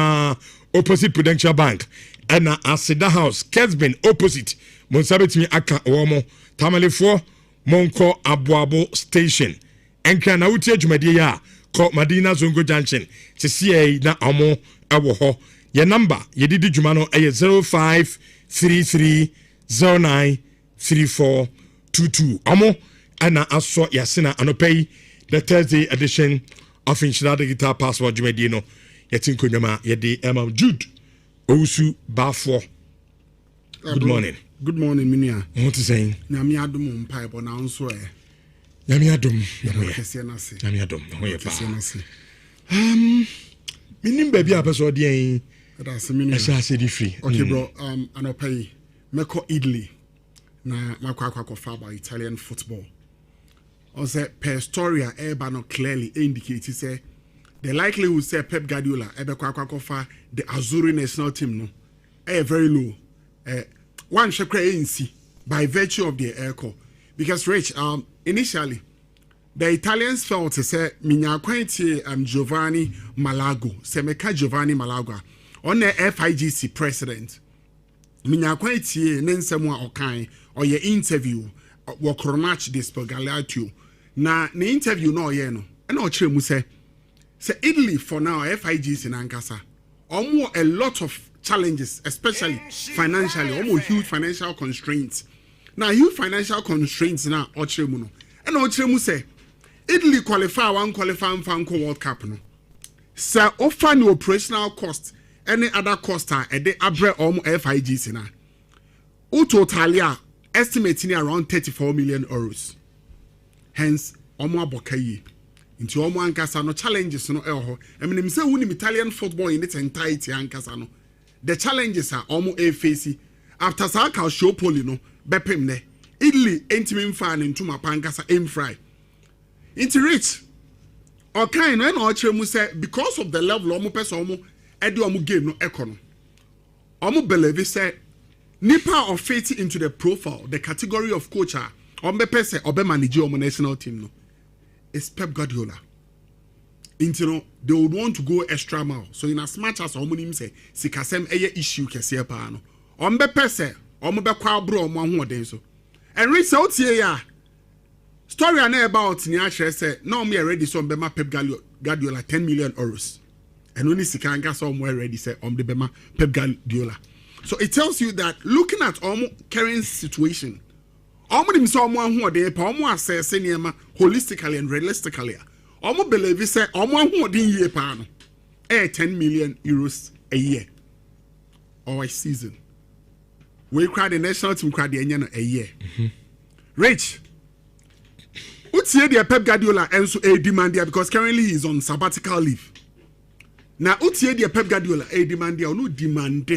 opposite Prudential Bank Edna Asida House Kesbin opposite Monsabetimi Aka Omo Tamalefo Monko Abuabo Station Enkra na utie dwumade ya ko Madina Zongo Junction CCA na omo ewo ho ye number ye didi dwuma no 0533093422 omo ana aso yasena anopay the Thursday edition of Nhyira Digital Passport dwumade no yetin konwama ye de Emma Jude Owusu Bafo. Good morning. Good morning, Minia. What is saying? Nyami adum mpa ebo na nso e. Nyami adum. Nyami adum. Minim baby apeso de en. That's Minia. Esa se di free. Okay, bro. Anopai meko Italy na makwa fa about Italian football. On say per story eba no clearly indicate say the likelihood say Pep Guardiola ebe kwa fa the Azzurri national team no very low. One shakra ANC by virtue of the airco. Because Rich, initially the Italians felt to say minya kwenti Giovanni Malago, semeka Giovanni Malago on the FIGC president. Minya kwenti nensemwa okan or your interview wo match this Galatio. Na the interview no ye no. And no chere mu say Italy for now FIGC na nkasa. Omo a lot of challenges, especially financially, almost huge financial constraints. Now, huge financial constraints now, Ochremuno. And Ochremu say, Italy qualify one qualifying Fanco World Cup. No, sir, offer no operational cost, any other cost are a day abre FIGC na. Utotalia estimating around 34 million euros. Hence, Omo Bokayi. Into Omo Ankasa no challenges no elho. I mean, say winning Italian football in its entirety Ankasa no. The challenges are almost a facey. After Saka show polino, bepem ne. Italy intimate fan into my pancasa aim fry. Into rich. Okay, no no say because of the level omo person omo edu omo game no econo. Omo believe say nipa of faith into the profile, the category of coach omo pese obe manage omo national team no. It's Pep Guardiola. Into they would want to go extra mile. So in as much as omunim say sikasem eye issue kese pa no. Ombe pese ombe kwa bro omo ahoden so. And reach out here ya. Story an about ni ahre say now me ready so ombe ma Pep Guardiola 10 million euros. And only sika anga so omo ready say ombe be ma Pep Guardiola. So it tells you that looking at omo current situation, omo dim so omo ahoden pa omo assess niema holistically and realistically. Omo believe say omo ahodin year pa no 10 million euros a year or a season. We cry the national team cry the enya no a year. Rich, utie the Pep Guardiola enso a demand there because currently he is on sabbatical leave. Now utie the Pep Guardiola a demand there no demand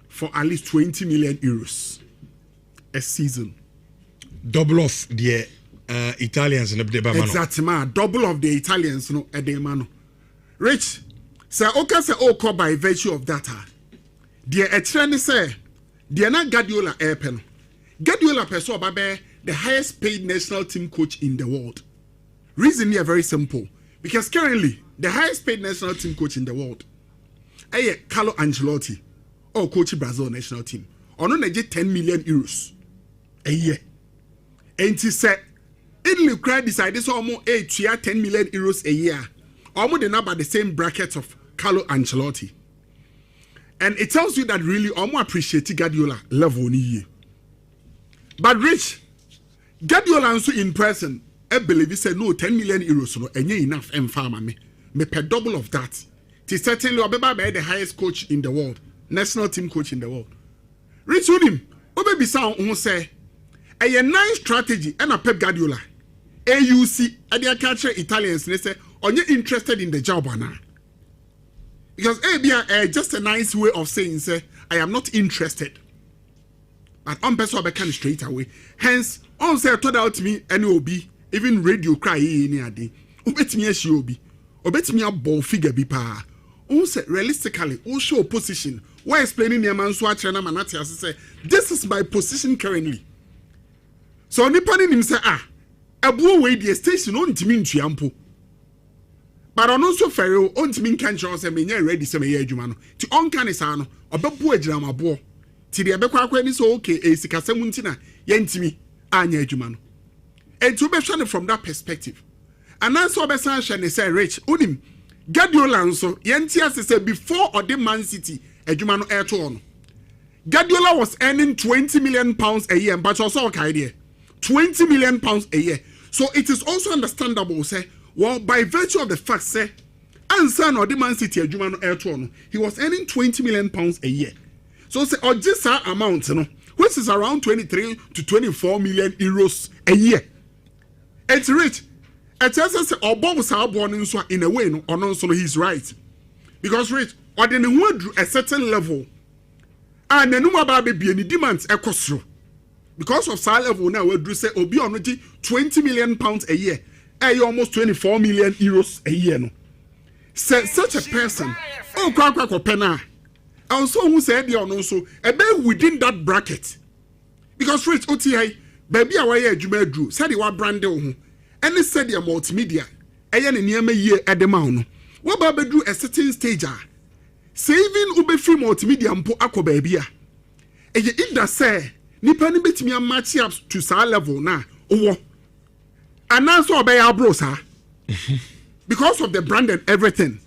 for at least 20 million euros a season. Double of the Italians in the Debamano. Exactly, man. Double of the Italians, no, at the mano. Rich, sir, okay, say, oh, call by virtue of that. Dear Etreni say, dear not Guardiola airpen. Guardiola person babe, the highest paid national team coach in the world. Reason here very simple. Because currently, the highest paid national team coach in the world, Carlo Ancelotti, or coach Brazil national team, on only 10 million euros a year. And he said, Italy credit decided so almost 10 million euros a year. Almost the number the same bracket of Carlo Ancelotti. And it tells you that really almost appreciate Guardiola level ni. But Rich, Guardiola also in person, I believe he said no 10 million euros no enye enough and farmer me per double of that. It's certainly Obeba be the highest coach in the world, national team coach in the world. Rich with him, Obebi sound who say a nice strategy and a Pep Guardiola. AUC, and they catch Italians, they say, are you interested in the job or not? Because just a nice way of saying, say, I am not interested. But on person can straight away. Hence, on say told out to me, NOB, even radio cry any day. Obet me a show obet me a ball figure be pa. On say realistically, on show position. Why explaining your man swatch and manati as say, this is my position currently. So Nippon him say, Abu way the station on Timin Chiampo. But on also ferro on Timin Cancho and Menya ready some year Jumano. To on Canisano, or Babu Drama Bo. Till the Abequa is okay, a Sikasamuntina, Yentimi, Anya Jumano. And to be shown from that perspective. And also Bessan and say, Rich, Unim, Guardiola so Yentias said before or the Man City, a Jumano air to Guardiola was earning £20 million a year, but also okay idea. £20 million a year. So it is also understandable, say, well, by virtue of the fact, say, and son or the Man City, a Jumano air to he was earning £20 million a year. So say, or just that amount, you know, which is around 23 to 24 million euros a year. It's rich. It tells us or bombs are born in a way, no, or no, so he's right. Because rich, or then a certain level. And the number baby any demands a cost through. Because of that level now, we say Obi on £20 million a year. Almost 24 million euros a year. No. Such a person, oh, Kwakwa Pena. Also, who said the also a bit within that bracket. Because rich OTI, baby, away Jume Drew, said you are brand new. And they said your multimedia, ayan in near me year at the mound. What Baba drew a certain stage are saving ube free multimedia and po aqua baby. And you eat that say, Nipani bit me a match up to sa level now. Oh, and now so obey our bros, huh? Because of the brand and everything.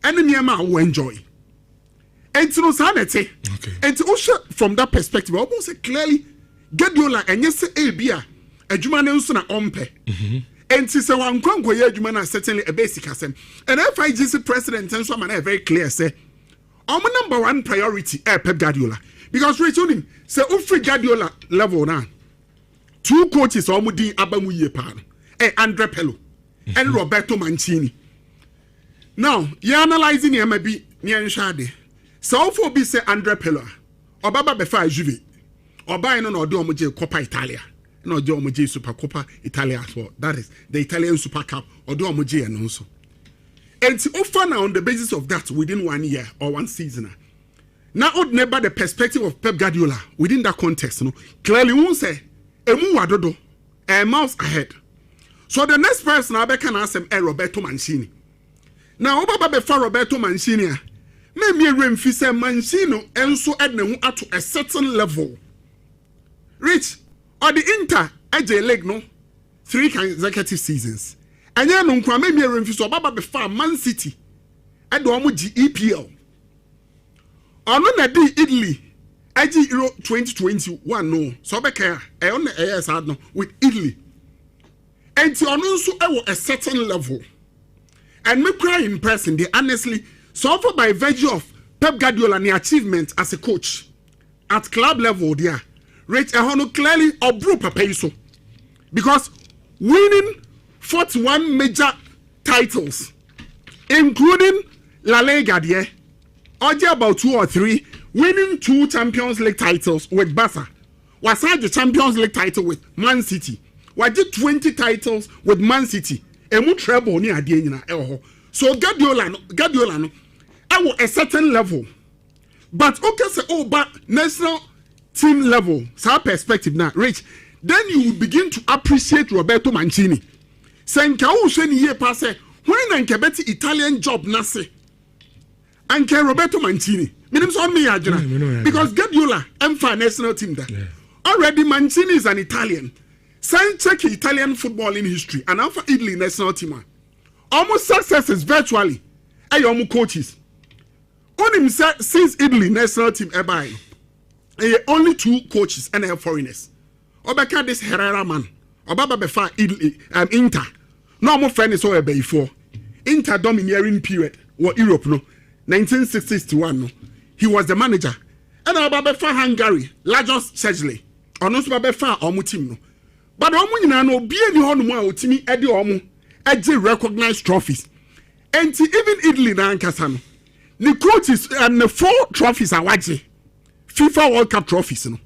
And the Myanmar will enjoy. And to know sanity. And to also from that perspective, almost clearly get you like and yes, a beer, a Jumana ompe. And since one conquer Jumana certainly a basic assem. And FIGC president and someone very clear say, our number one priority Pep Guardiola. Because returning say free Guardiola level now. Two coaches Omudi Abamuye Pan, Andre Pello, and Roberto Mancini. Now, you're analyzing here maybe near Shade. So for be say Andre Pello, or Baba Befa Juve, or buying on or Domoje Coppa Italia. No Domoje Super Coppa Italia as well. That is the Italian Super Cup or Domoje and also. And to offer now on the basis of that within 1 year or one season. Now, never the perspective of Pep Guardiola within that context, no, clearly won't say, Emu Wadodo, a mouse ahead. So the next person I can ask him is Roberto Mancini. Now, Oba before Roberto Mancini, maybe Remfise Mancini and so add to a certain level. Rich, or the Inter, AJ Leg, no, 3 consecutive seasons. And then on Kwame Remfise Oba before Man City, and the Omuji EPL. On the Italy, IG Euro 2021 no, so be care. I on the AS had no with Italy. And to also a certain level. And me cry in person, they honestly suffer by virtue of Pep Guardiola and the achievement as a coach at club level there. Rate a honor clearly or brew so. Because winning 41 major titles, including La Liga there. Or about 2 or 3, winning 2 Champions League titles with Barca. Was had the Champions League title with Man City. Was did 20 titles with Man City. A more treble near the so Guardiola no, at a certain level. But okay, say but national team level, so perspective now, Rich. Then you will begin to appreciate Roberto Mancini. Saying Kaushen ye passe when I get Italian job nase. And Roberto Mancini. Because Guardiola and national team there. Yeah. Already Mancini is an Italian. Sign check Italian football in history and alpha Italy national team. Almost success is virtually. Almost coaches. Only since Italy national team only 2 coaches and foreigners. Obeka this Herrera man. Obaba befa Italy Inter. No more friends so before. Inter domineering period or Europe no. 1961, no, he was the manager. And Ababefa Hungary, Lajos Chedley, or no Babefa or Mutim. No. But no be any honor to me at the Omu, at the recognized trophies. And even Italy, Nankasano. The coaches and the 4 trophies are watching FIFA World Cup trophies. No.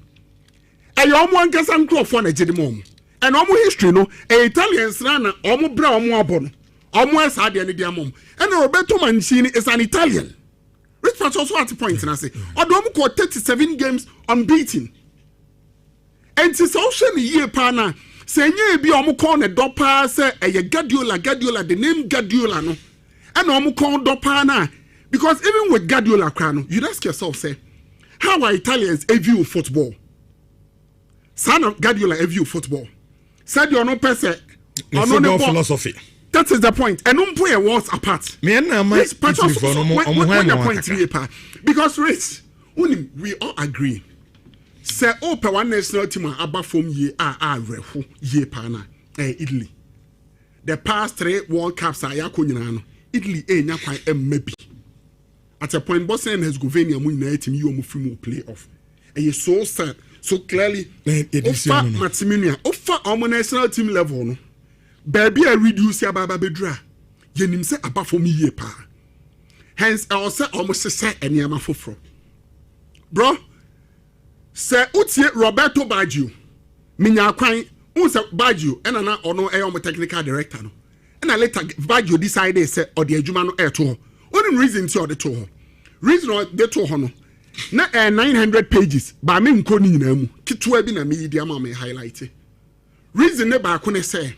And Omu and Kassan Crow for a Jedimom. And Omu history, no, Italians run Omu Bra Omu Abon. Almost had any diamond. And Roberto Mancini is an Italian. Rich was also at the point, and I say, Odomu got 37 games unbeaten. And it's also a year, partner. say nye bi omo call ne dopa say Guardiola the name Guardiola no and omo call dopa na because even with Guardiola crano you ask yourself say how are Italians view football son of Guardiola view football said you no person football philosophy. That is the point. And don't put a words apart. Because Rich, we all agree. Say, oh, per one national team above from ye ye pana Italy. The past 3 World Cups are yakunano. Italy quite maybe. At a point, Bosnia and Herzegovina team you move playoff. And you so sad, so clearly. Offer Maximilian, offer our national team level. No? Baby, I reduce your baba bedra. Yenim say above for me ye pa. Hence, I was almost say any ama fofro. Bro, say utie Roberto Baggio. Minya kwan, unse Baggio, and ana ono technical director no. And I later Baggio decided say or the adwuma no to ho. Only reason to the to ho. Reason they to ho no. Na 900 pages. Ba me nko ni nyina mu. Kitwa bi na media ma me highlight. Reason ne ba ko ne say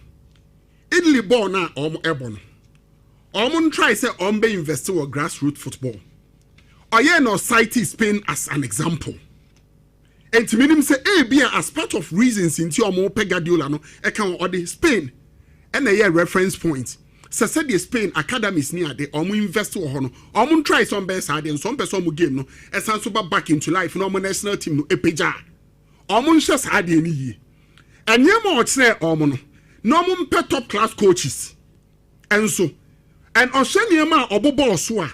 Italy ball na ebono. Try say be invest in grassroots football. Oye no cite Spain as an example. And to me say as part of reasons into pe Guardiola no account or the Spain and a reference point. So said the Spain academies near the invest in no. Try some best side and some person game no. And so back into life no national team no epeja. Just had any year. And ye more say no. No pay top class coaches. And so, and Oshaniama Obobo Swa.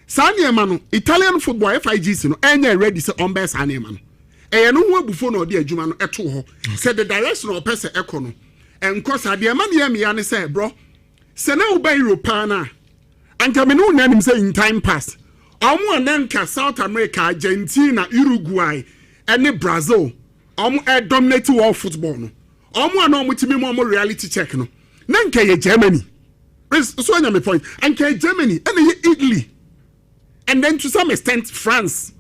Saniamano, Italian football FIGC no, and ready to best Saniamano. And no one before no dear Jumano eto said the direction of Pesa Econo. And cause I dear money and say, bro, Sena by Europana. And Camino name say in time past. Nanka, South America, Argentina, Uruguay, and Brazil. Dominate world football. No. No more reality check no. Nanka Germany. So my point. And Germany and Italy. And then to some extent France.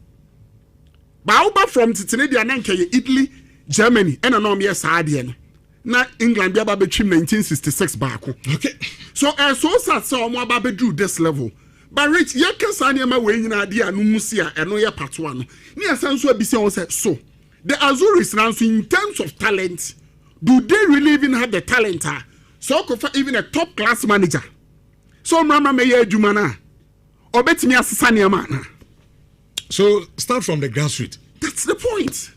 But from Titanidia Nanka Italy, Germany, and an army Sardian. Na England be between 1966 back. Okay. So so sad so more do this level. But rich yakasanya way in idea no musia and no ya part one. Near Sanso Bison said so. The Azuris now in terms of talent. Do they really even have the talent? So even a top class manager. So mama may jumana. Or bet me as Sanya man. So start from the grassroots. That's the point.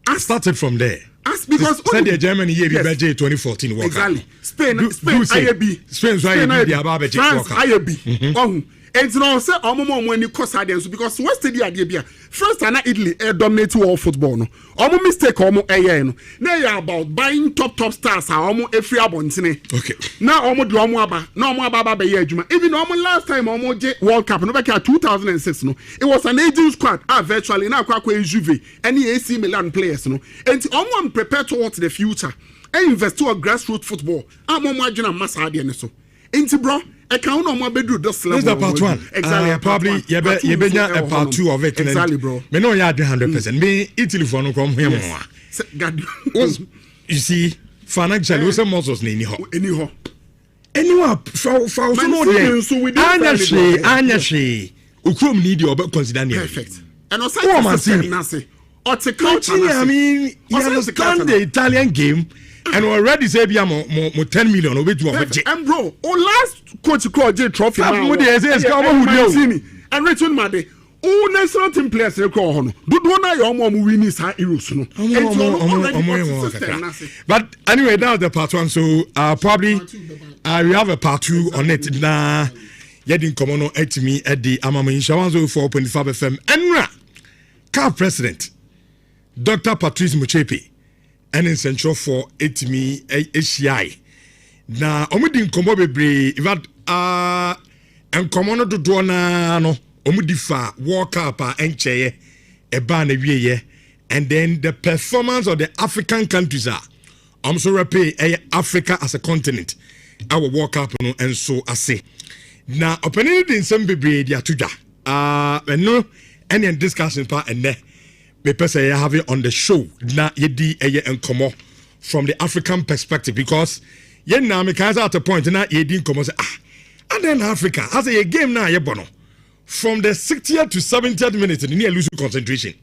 I started from there. Because only Germany year yes. 2014 World Cup. Exactly. Spain IAB. Spain IAB. France IAB. And now say when you cause audience because what's the idea? First and Italy dominate world football no. Mistake no. Now you about buying top stars every abontine. Okay. Now do aba. Now aba be adwuma. Even last time World Cup no back 2006 no. It was an aging squad virtually now kwa Juve any AC Milan players no. And prepare towards the future. And invest to a grassroots football. Adwuna mass audience so. Enti bro I can't know more bedroom this level. This is the part one. Exactly. Probably you be a part two of it. Exactly, bro. Me know you are 100%. Me Italy for no come here more. You see, financially, we some muscles anyhow. Anyhow, for so no there. Anya Ukrom need you but consider me. Perfect. And also, or to coach. I mean, you understand the Italian game. And already say be more 10 million over to and bro, last coach called J trophy. And return Made. National team players they call on. Do na your mom win is high heroes no. But anyway, that was the part one. So probably we have a part two on it. Na yedin komono etimi edi amama inshawanzo 4.5 FM. Enra car president Dr. Patrice Motsepe. And in central for etimi ACI. Na omudi nkomo bebre ivat nkomo no dodo na no omudi fa World Cup encheye eba na wieye and then the performance of the African countries are so repay Africa as a continent our World Cup no and so ase na opening din some bebre dia tuja no any discussion pa enne me pese have it on the show na yedi eye enkomo from the African perspective because now me can at a point now you didn't come and say and then Africa as a game now you bono from the 60th to 70th minute you need lose concentration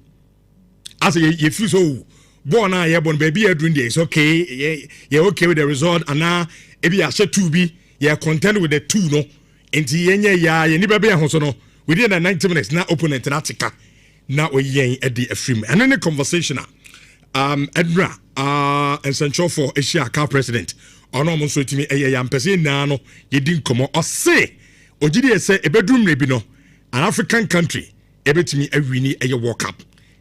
as you feel so born now you born baby you're doing this okay you're okay with the result and now if you are set to be you're content with the two no into you need baby and no within the 90 minutes now opponent na tika now we yen at the frame and then the conversation Edra essential for Asia car president ono mo so timi yam person na no ye din komo o say ogidi say e bedroom rebi no an African country e betimi awini e World Cup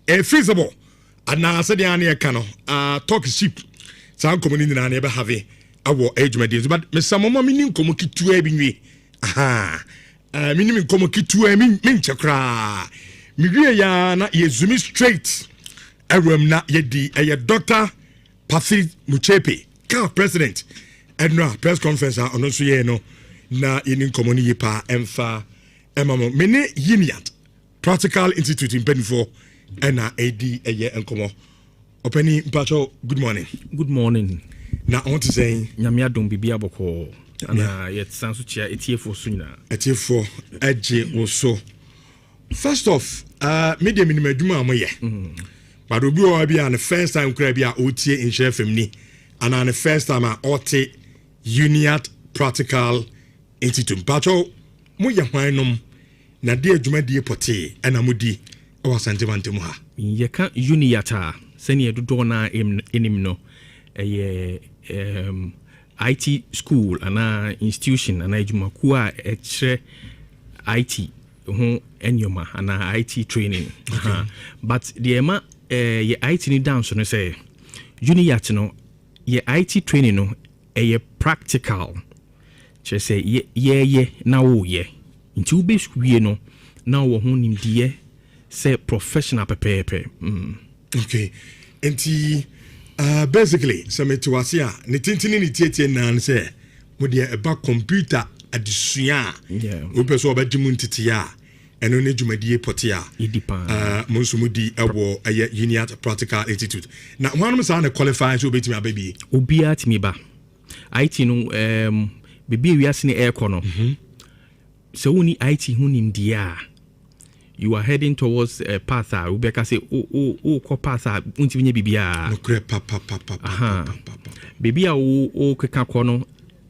e feasible ana say dey na e ka no talk ship san community na e be have awo ejumadi but me samoma mini komo kitu e bi nwi mini komo kitu e min chekra mi wie ya na ye zoom straight awam na ye di e Dr. Pathy Muchepe car president and no press conference on so ye no na in communi pa emfa emamo mene yiniat practical institute in Penfo and na ad a year enkomo openi mpacho good morning na I want to say nyamia dom bibia boko ana yet sanso chia etiefo so nyina etiefo eje wo so first off media minimum aduma amoye but obi o bia the first time kura bia otie in share family and on the first time ote Uniat Practical Institute pacho mo ya hwanom na de adwuma de pote na modi o wasante mantemu ha ye ka Uniata sene dodo na enim no IT school ana institution ana adwuma ku a ekre IT ho enyoma ana IT training but the ema ye IT ni down so no say Uniat no ye IT training no a practical che say ye na wo ye nti ube skuye no na wo ho nimdie say professional pepepe okay nti basically some to asia ne tintini ni tietie nan say mo de eba computer adisua ube so obadimu ntitia eno ne dwumadie potia mo nso mudi ewo eye Uniat Practical Institute na wanum sa na qualify so obetimi ababi obia timi ba IT no bibi wiase ne aircon no so woni IT hu nimdia you are heading towards a path we be ka say o ko path unti nya bibia no kre pa bibi a o keka ko no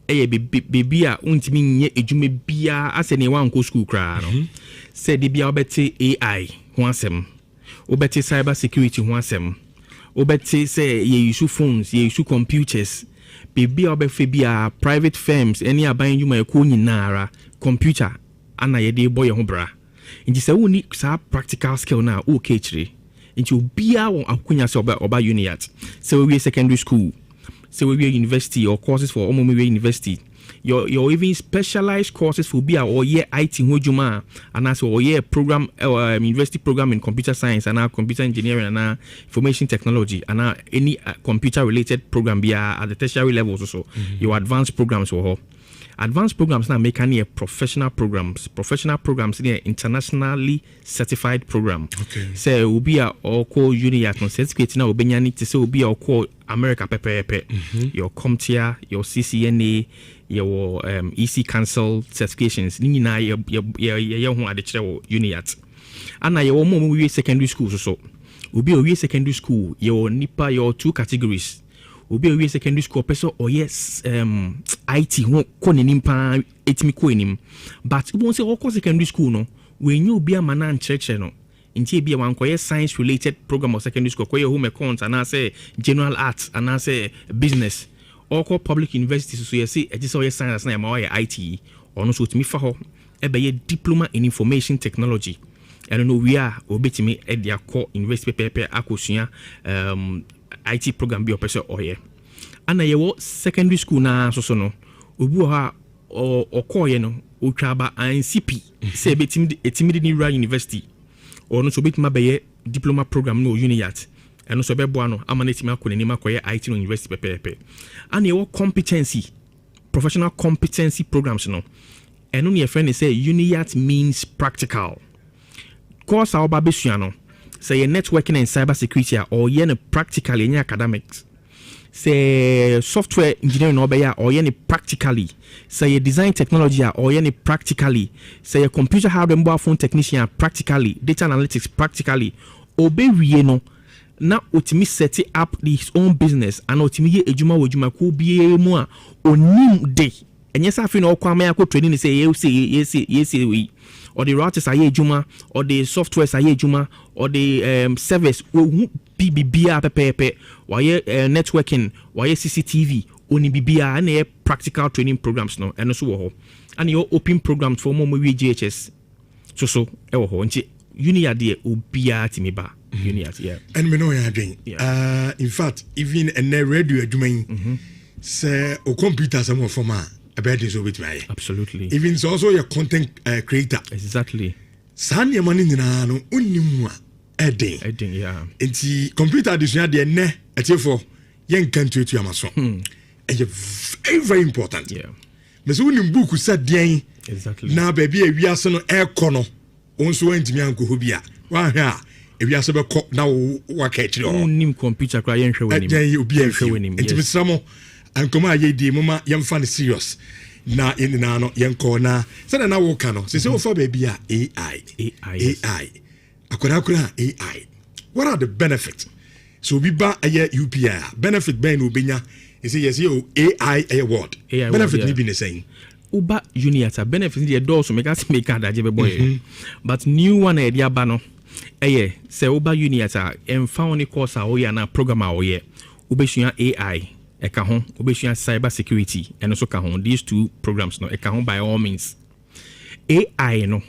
bibi a unti nye edwuma bia ase ne wan ko school kra no said the bia obeti AI ho asem obeti cyber security ho asem obeti say ye use phones ye use computers bibia obefe bia private firms any aban yuma ekwo nyinara computer ana ye de boy ho bra nti se woni sa practical skill na o kechire nti obia won akonya se oba Uniat se we secondary school se we university or courses for we university your even specialized courses for be or year IT hojuma and as or year program university program in computer science and computer engineering and information technology and any computer related program be at the tertiary levels also your advanced programs or advanced programs now make any professional programs in internationally certified program say will be or call Uniat on certificate now be need to say will be or call America pepe your CompTIA your CCNA your EC Council certifications ni na ye ho ade kire Uniat ana ye wo mo we secondary school so obi we secondary school your nipa your two categories obi we secondary school person or yes IT ho ko nenim pa etimi ko enim but we won say o secondary school no we nyu obi amana ncheche no nti bia wan ko science related program of secondary school ko home accounts and say general arts and say business or public universities so you see e say science na ma IT or no so timi fa ho e be diploma in information technology I don't know we are obetimi e dia core university pepe akosua IT program bi opese oye ana ye wo secondary school na so no obu ha okoye no otwaba NCP say betimi ni Nhyira University or no so betima be diploma program no Uniat and so be boa no amanetimi akonani makoye IT no university pepe and your competency professional competency programs no and on your friend say Uniat means practical course our babesua no say networking and cyber security or yen practically in academics say software engineering or any practically, say design technology or any practically, say a computer hardware mobile phone technician practically, data analytics practically, obey no na otimi set up his own business and otimi ye ejuma ko bie mu a onim de enye sa afi na okwama ya ko training say yes we or the routers aye ejuma or the softwares aye ejuma or the service BBA pepe why networking why CCTV oni bibia na practical training programs no eno so wo ho and your open programs for mo GHS so e wo ho nti uni ade obia timi ba uni ade yeah and me know ya doing in fact even a radio adwuma say o computer some format about this with me absolutely even so also your content creator exactly san ye mani nyina no onnimu a Edding, yeah. It's computer addition de ne etefo yen kan tuatu amaso. And very very important. Yeah. Me so nim book said den. Exactly. Na baby e wiase no ekono. Onso antimi anko ho bia. Wa hwa e wiase be ko na wa ka kire ho. Nim computer kra yen hwe wenim. Den obi ahwe wenim. Enti mesramo ankoma ayedi mama yem fan serious. Na in na no yen ko na. Se na wo ka no. Se wo fa baby a AI. Akura AI. What are the benefits? So we buy a UPI. Benefit ben ubenya. You say yes, AI a word. AI benefit word, ni be the same. Uba Uniata benefits the door so make us make that boy. But new one idea bano. Say Uba Uniata and found a course na programmer oye. Ubeshia AI. Ekahon, Ubeshia cyber security and also kahon. These two programs no ekahon by all means. AI no.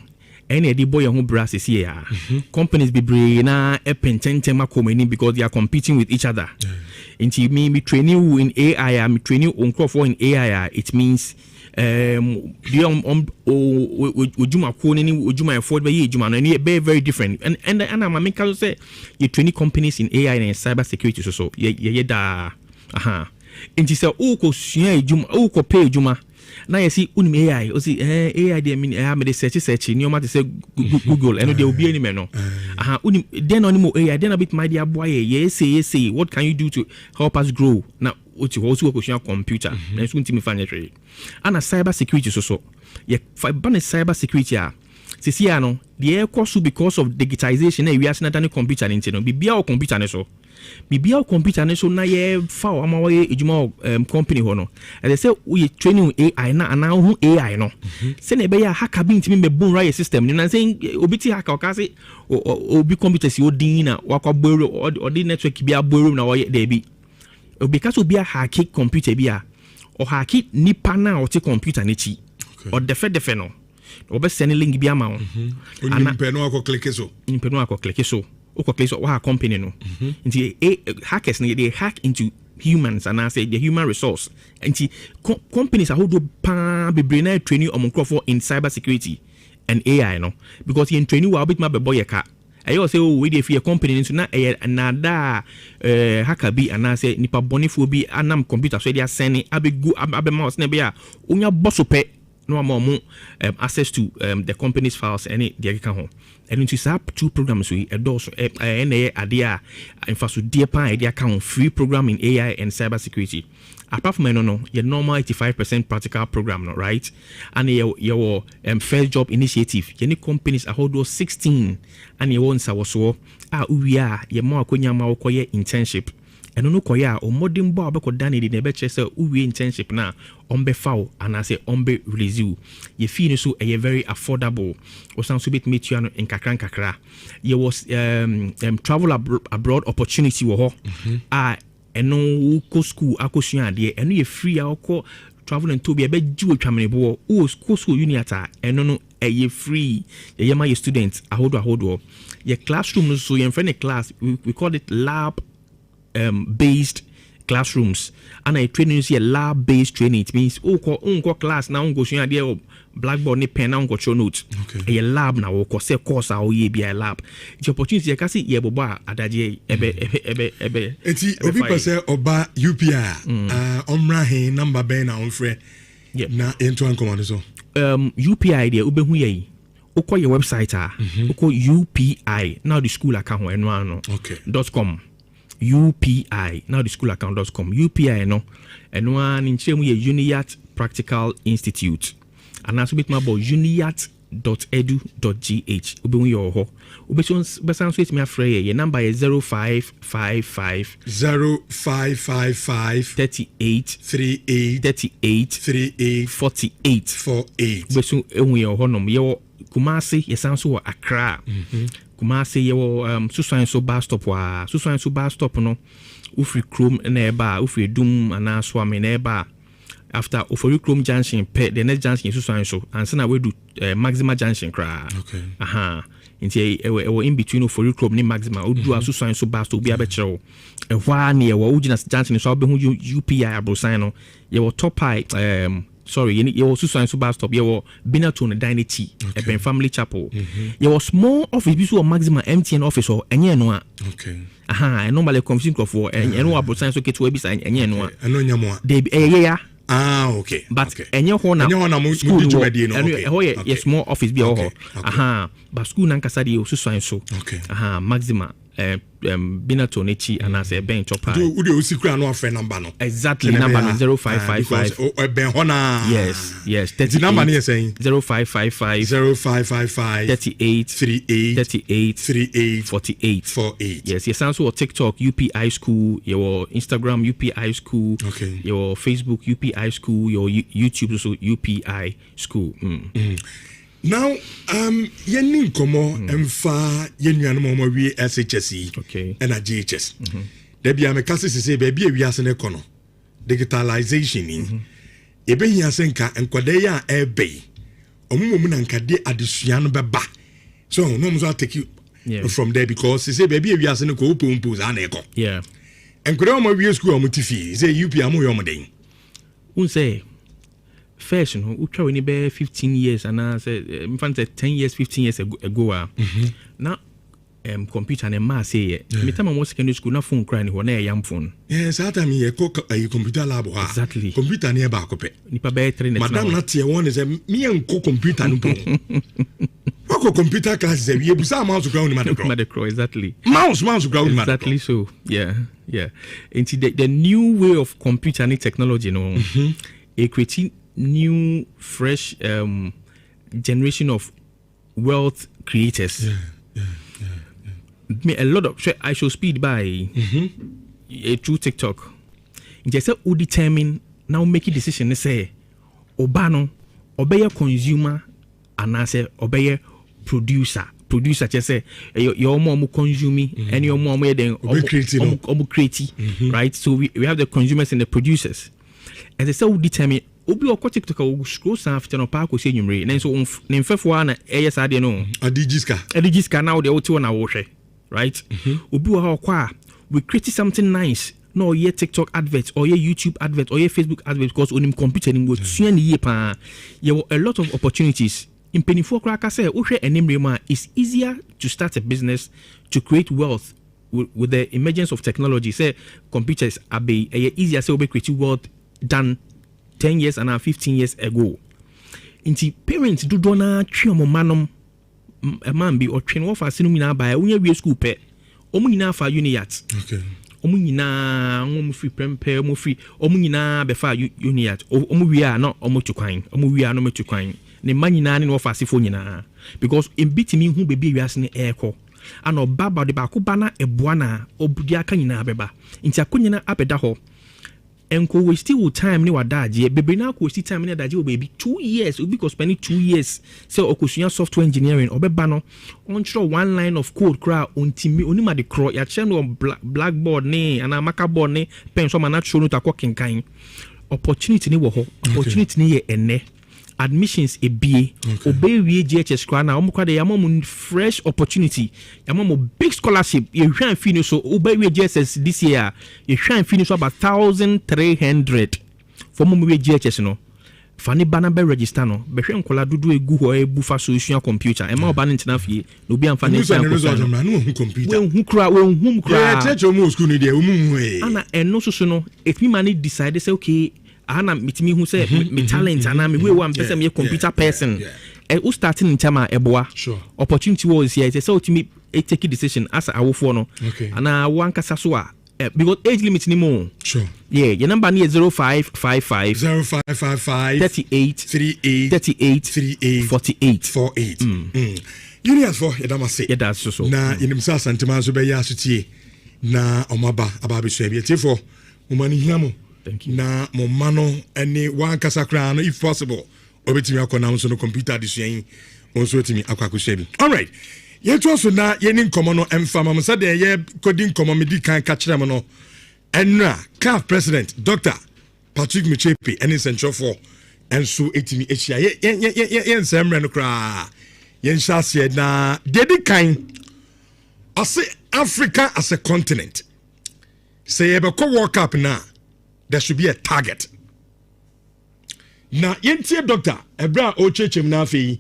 Any the boy who brass is here. Companies be brain na epententema coming because they are competing with each other. Into me training you in AI, I'm training on for in AI. It means ujuma koni ujuma afford by ujuma and very different. And I'm making say you training companies in AI and cyber security so da Into say ko share ujuma ko pay ujuma. Now you see AI, o see AI dey mean I me search ni o ma say Google and there will be any man no. Then on AI then a bit my dear boy yes say what can you do to help us grow? Now what you also question computer. Na so ntimi fa nyetwe. And cyber security so ye ban cyber security a see no the course because of digitization we are not computer into no bibia o computer ne so bibia o computer ne so na ye fa o ama we ejuma company ho no and they say we training AI na hu AI no say na be ya hacker bi ntimi me bun right system ni na say obiti hacker o ka say obi computer si odin na wakwa boru o di network bi aboru na o dey bi because obi a hack computer bi a o hack nipa na o te computer ne chi o defe no obe send link bi ama ana peno akọ click so o click so wa company no nti hackers they hack into humans and I say the human resource nti companies are hold pa be brain training on for in cyber security and AI no because in training wa bit ma be boy ka ayo say we dey fear company nso na another hacker bi and I say nipa bonifo bi anam computer so they send abegu abema na be a onya bosope no more access to the company's files any the account home and into sap two programs we endorse idea in fact dear pan idea account free program in AI and cyber security apart from no your normal 85% practical program no right and your first job initiative any companies are hold 16 and you want so we are your more akonyama okoye internship and no koya o modern boy be ko dani di nebe che say uwe internship na ombe foul and I say ombe release you ye fee so a very affordable o san so bit meet you no in kakra ye was travel abroad opportunity wo ho eno ko school akosua ade eno ye free akọ travel and to be be ji otwamene bo o school uniata eno no ye free ye ma ye students ahodo ye classroom so ye friend class we call it lab based classrooms and I training is a lab based training. It means unko class now unko share there blackboard ni pen now unko show notes a lab now unko say course a ye be a lab the opportunity you can see ye boba adaje ebe eti obi pese oba UPI omra he number ben na onfre na into an command so UPI there ubehu ye ukọ your website ukọ UPI now the school account eno .com UPI now the school account.com UPI no and one in chemu ye Uniat Practical Institute and also bit about uniat.edu.gh ube your ho ube besan switch me afraid your number is 0555 38 48 besun ewu your ho nom your Kumasi yesan so Accra Kumasi your Susan so bus stop wa Susan so bus stop no ufri Chrome na eba ufri Dum ana swami na eba after Ofori Chrome Junction pe the next junction is Susan so and so na we do Maxima Junction kra okay nti e in between Ofori Chrome ni Maxima odu Susan so bus stop bi abekere e hwa na e wo ugina junction so be hu UPI abrosan no ye top high sorry, you also sign so bus stop. You been to the Dynity, a family chapel. You was small office, be maximum MTN office or any no. Okay. I normally confusing for and what percent so get to website and any no. I know you more. They yeah. Okay. But any one school yes small office be all. But school nankasadi also sign so. Okay. Maxima. Binato Nechi and as a bench of you secret no friend number no exactly number 0555 yes the number is saying 0555 38 48 yes yes also TikTok UPI school your Instagram UPI school okay your Facebook UPI school your YouTube also UPI school Now, yenin komo emfa yenuan mo wi SHSE okay and a GHS. There be am kase se baby wiase ne kono. Digitalization in. Ebe hia senka enkwade ya ebe. Omumu na nkade adesua no beba. So no mo so take you from there because say baby wiase ne ko opompo za na eko. Yeah. Enkwade mo wi school mo tifi say UP am yo mo den. Un say first, we try when be 15 years and I said, in fact, 10 years, 15 years ago. Now, computer and mass say, me time I was secondary school, na phone crying when I young phone. Yes, that time you computer lab. Exactly. Computer near back up. Nipa better. Madam not here one is me and computer no. What computer class is we busa mouse ground Madecro exactly. Mouse ground exactly so. Yeah. Into the new way of computer and technology, a creating new fresh generation of wealth creators. Me a lot of I should speed by through TikTok. Just say who determine now make a decision say obano obey consumer and I say obey producer just say your mom consuming and your mom then creating right. So we have the consumers and the producers. And they say who determine obi o TikTok o scroll after no park o say nwumre na so ne mfefo na eyes ade no adigiska now the otu na wo hwe right obi o kwa we create something nice no ye TikTok advert or ye YouTube advert or ye Facebook advert because on him computer ni go tua ni ye pa ye a lot of opportunities in penifo kra ka say wo hwe enimre ma it's easier to start a business to create wealth with the emergence of technology. Say computers are be easier say we create wealth than 10 years and 15 years ago. Inti parents do dona twemo manom a man be or train off as na by we school pe omu nyina fa uniat okay omu nyina omu free prempe omu free omu nyina be fa uniat omu wi no omu tukwan omu wi no metukwan ne man nyina ne ofa asefo nyina because in bitimi hu be wiase ne eko ana baba de ba ko bana eboa na obudi aka nyina beba inti akonyina abeda ho enko we still time ni wadaje bebe na ko still time ni wadaje o baby 2 years we because spending 2 years so okosuya software engineering obeba no on throw one line of code cra ontimi onima de cro ya che no blackboard ni ana marker board ni pen so mana show no ta kenkan opportunity ni wo ho opportunity ni ye ene admissions ebie obey we GHS cra na omukwa de yamom fresh opportunity yamom big scholarship you hwan finish so obey we GHS this year you hwan finish about 1300 for mom we GHS no fani bana be register no be hwe nkola dudu egu ho ebu fa solution computer e ma oba ntina fie no bi amfa ne computer we hu kra yeah teacher mo school ni de omu ana eno so no if me man decide say okay ana mitimi hu say me talent ana me we am person me computer person e o starting in time eboa opportunity was here say ultimate take decision as awofo no ana wankasa so a because age limit ni more. Sure. Yeah, your number is 0555 0555 38 38 38 38 48 48. Unions for Yadamase. Yeah, that's so. Na inimsa santima so be ya sutie na omaba ababe so be tiefo umani hiamo. Thank you. Na mo mano any one kasakra no if possible obetimi akona so no computer disuan onso etimi akwakohwe bi. All right. Yeto so na yeni nkomo no emfama mo say de ye kodi nkomo medi kan ka kire mo no enra CAF president Dr. Patrick Muchepe any central for enso etimi echia ye nsemre no kra yen shase na dedi kan ase Africa as a continent say ye be ko World Cup na there should be a target na yentie doctor ebra o chechem na afei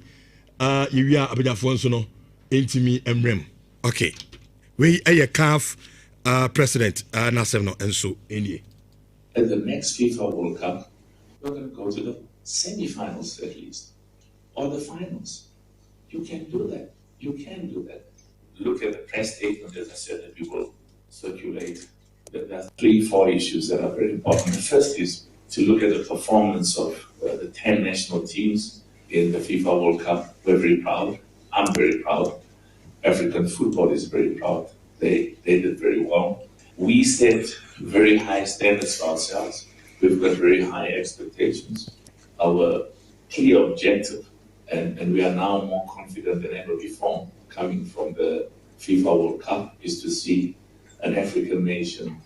yewia abajafo nso no intimi emrem. Okay. We a CAF president Nasem no enso enie. At the next FIFA World Cup, we're going to go to the semi-finals at least, or the finals. You can do that. You can do that. Look at the press statement, as I said, that we will circulate. There are 3-4 issues that are very important. The first is to look at the performance of the 10 national teams in the FIFA World Cup. We're very proud. I'm very proud. African football is very proud. They did very well. We set very high standards for ourselves. We've got very high expectations. Our clear objective, and we are now more confident than ever before, coming from the FIFA World Cup, is to see an African nation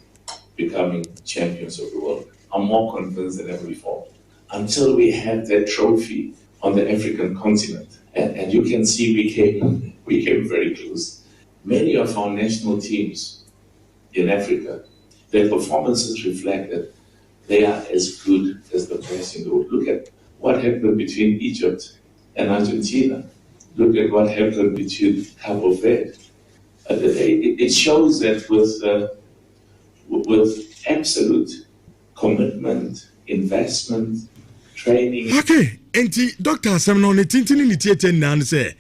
becoming champions of the world. I'm more convinced than ever before. Until we have that trophy on the African continent, and you can see we came very close. Many of our national teams in Africa, their performances reflect that they are as good as the best in the world. Look at what happened between Egypt and Argentina. Look at what happened between Cabo Verde. It shows that with absolute commitment, investment, training. Okay, enti Dr. Asem no ne tintini ni tietie nan se.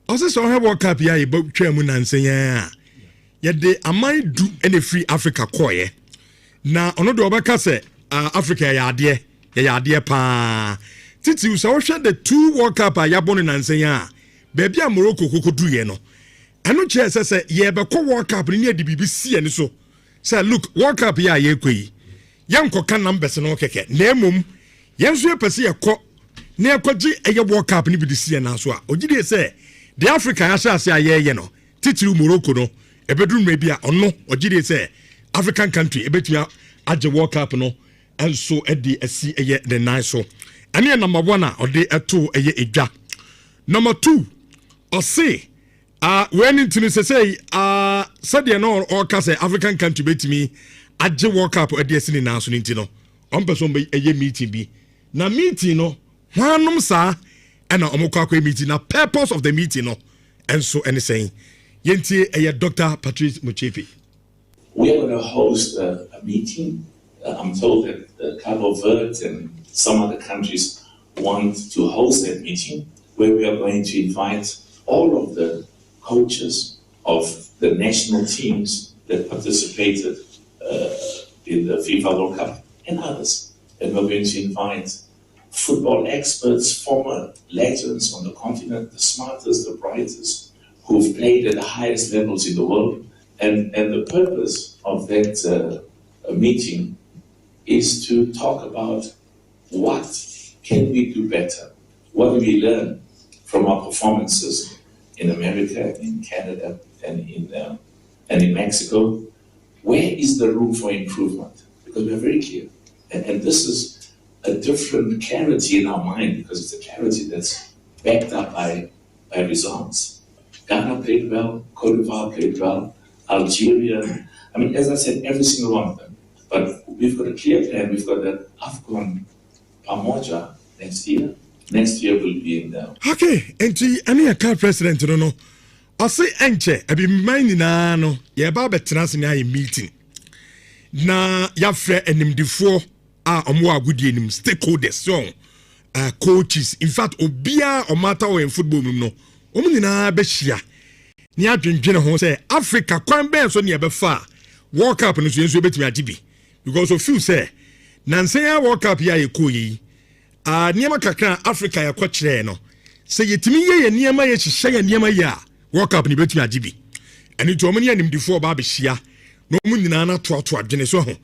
Ose so he World Cup ya e ba twa mu nan se ya. Ye de amai du ene free Africa koye. Na ono de obeka se Africa ya ade pa. Titi usa wo hwe the 2 World Cup ya bonu nan se ya. Baby a Morocco kokodu ye no. Eno che se ye be ko World Cup ni ade bibi sie ni so. Say look, World Cup ya ye koyi. Yanko kan numbers no keke. Na emom yenso ye pese ye ko na ekogi eye World Cup ni bi de sie na so a. Ogide se the Africa ya sha se aye no. Titiri Morocco no. Ebedru me bia ono ogide se African country ebetua age World Cup no enso edi asi eye the nice so. Ane number 1 a ode eto eye edwa. Number 2 or say when into say said no or ka say African country betimi age World Cup edi asi ni na so nti no on person be eye meeting bi na meeting no hwanom sa and omokwa meeting na purpose of the meeting no enso any saying yentie Dr. Patrick Muchepe. We are going to host a meeting. I'm told that Cabo Verde and some other countries want to host that meeting where we are going to invite all of the coaches of the national teams that participated in the FIFA World Cup and others. And we're going to invite football experts, former legends on the continent, the smartest, the brightest, who've played at the highest levels in the world. And the purpose of that meeting is to talk about what can we do better? What do we learn from our performances in America, in Canada, and in Mexico? Where is the room for improvement? Because we're very clear. And this is a different clarity in our mind because it's a clarity that's backed up by results. Ghana played well, Cote d'Ivoire played well, Algeria, I mean, as I said, every single one of them. But we've got a clear plan. We've got that AFCON Pamoja next year. Next year will be in there. Okay, and any CAF president no. I say enche, I be minding na no. Ye ba betrans na meeting. Na ya fre enimdifo omo agudi enim stakeholders so coaches. In fact, obia o matter o in football no. Omo nyina be hia. Ni adwendwene ho say Africa kwan ben so ne be fa World Cup no so yenso betimi agye bi because of few say nansen World Cup ya yeko yi niema kakra Africa ya kwakire no say yetimi ye niema ye hihye ye niema ya World Cup ni betimi agye bi eni to omni animdifo ba be hia no mu nyina na to adwene so ho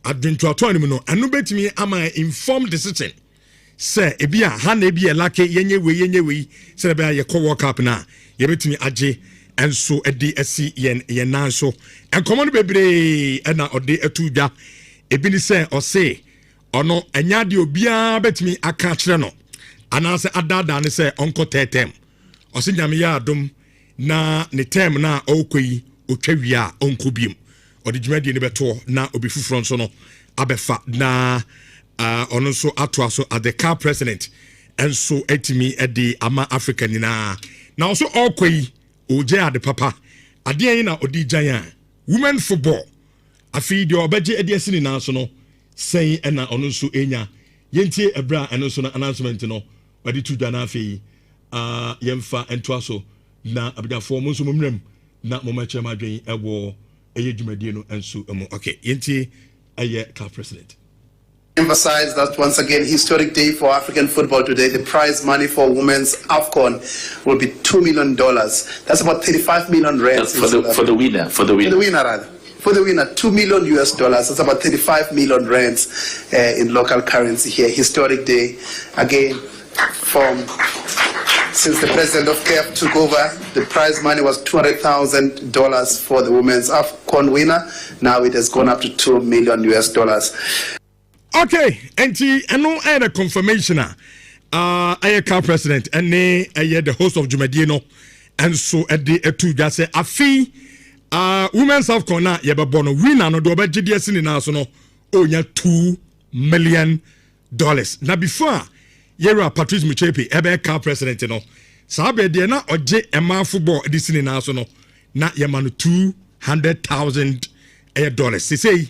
adwento ato anim no anu betimi ama informed decision say ebia ha na ebia lake yenye we say be ye ko World Cup na ye betimi agye enso edi esi yen nan so enkomo no bebre na ode atudwa ebi ni say o say ono enya de obia betimi aka kire no anase adada ne say onko tetem o se nyame ya adom na ne term na okoi otwawia onko biem ode dwumadi ne beto na obi fufuro nso no abefa na ono so ato so at the car president enso etimi edi ama Africa nina na also okoi oje ade papa ade yin na odi giant women football afi de obaje ade asini na so no sei na ono so enya yentie ebra eno so na announcement no wadi tudwa na afi yemfa ento aso na abidafo mo so momrem na mo ma chema adwen ewo eye dwumadie no enso emu okay yentie aye car president emphasize that once again, historic day for African football today. The prize money for women's AFCON will be $2 million. That's about 35 million rands. That's for the winner. For the winner, rather. For the winner, $2 million. That's about 35 million rands in local currency here. Historic day again. Since the president of CAF took over, the prize money was $200,000 for the women's AFCON winner. Now it has gone up to $2 million. Okay, and no other confirmation. I car president and the host of Jumadino, and so at the two just say a fee. Women's South Corner, Yababono winner no do about GDS in national. Oh, yeah, $2 million. Now before Yera Patrice Muchepe, ebe car president, you know, Sabe Diana or J. Emma football this in national. Not Yamano $200,000. They say.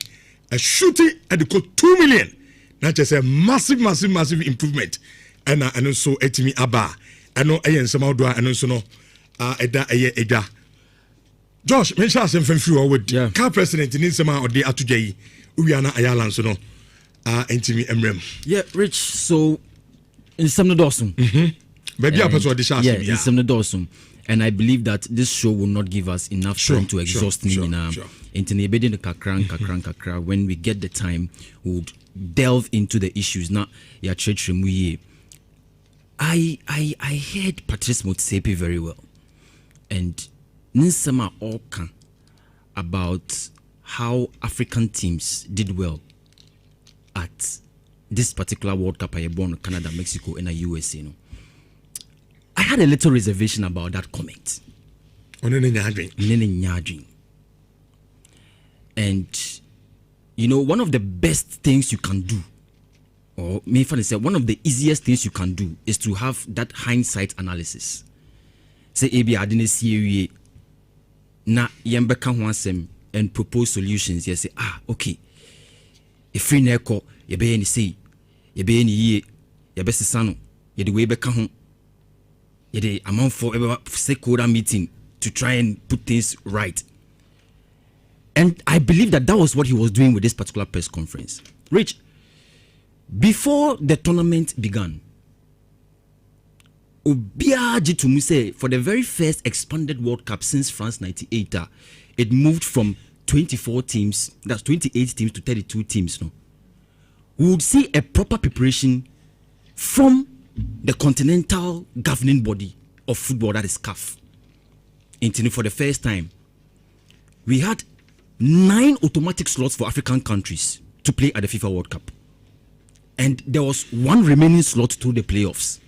A shooting at the code 2 million. Not just a massive improvement. And also etimi aba. And no ayen some outdoor and also no eda. Josh, mention something few with car president in some or the atujay. Uyana ayalan so no etimi emrem. Yeah, Rich. So in some dosum. Maybe I pass what the yeah, in some dosum. And I believe that this show will not give us enough time to exhaust me in kakra. When we get the time, we'll delve into the issues. Now, I heard Patrice Motsepe very well, and Ninsama Oka about how African teams did well at this particular World Cup. I born Canada, Mexico, and the USA. I had a little reservation about that comment. And you know, one of the best things you can do, or maybe say one of the easiest things you can do, is to have that hindsight analysis. Say, "Ebi, I didn't see you na yembeka wansem and propose solutions." You say, okay. If free neko, you be any say, you be any ye, you be sano, you the way beka home. The amount for a stakeholder meeting to try and put things right. And I believe that was what he was doing with this particular press conference. Rich, before the tournament began, Obiaji to say for the very first expanded World Cup since France 98, it moved from 24 teams, that's 28 teams to 32 teams. No, we would see a proper preparation from the continental governing body of football, that is CAF. For the first time, we had 9 automatic slots for African countries to play at the FIFA World Cup. And there was 1 remaining slot through the playoffs.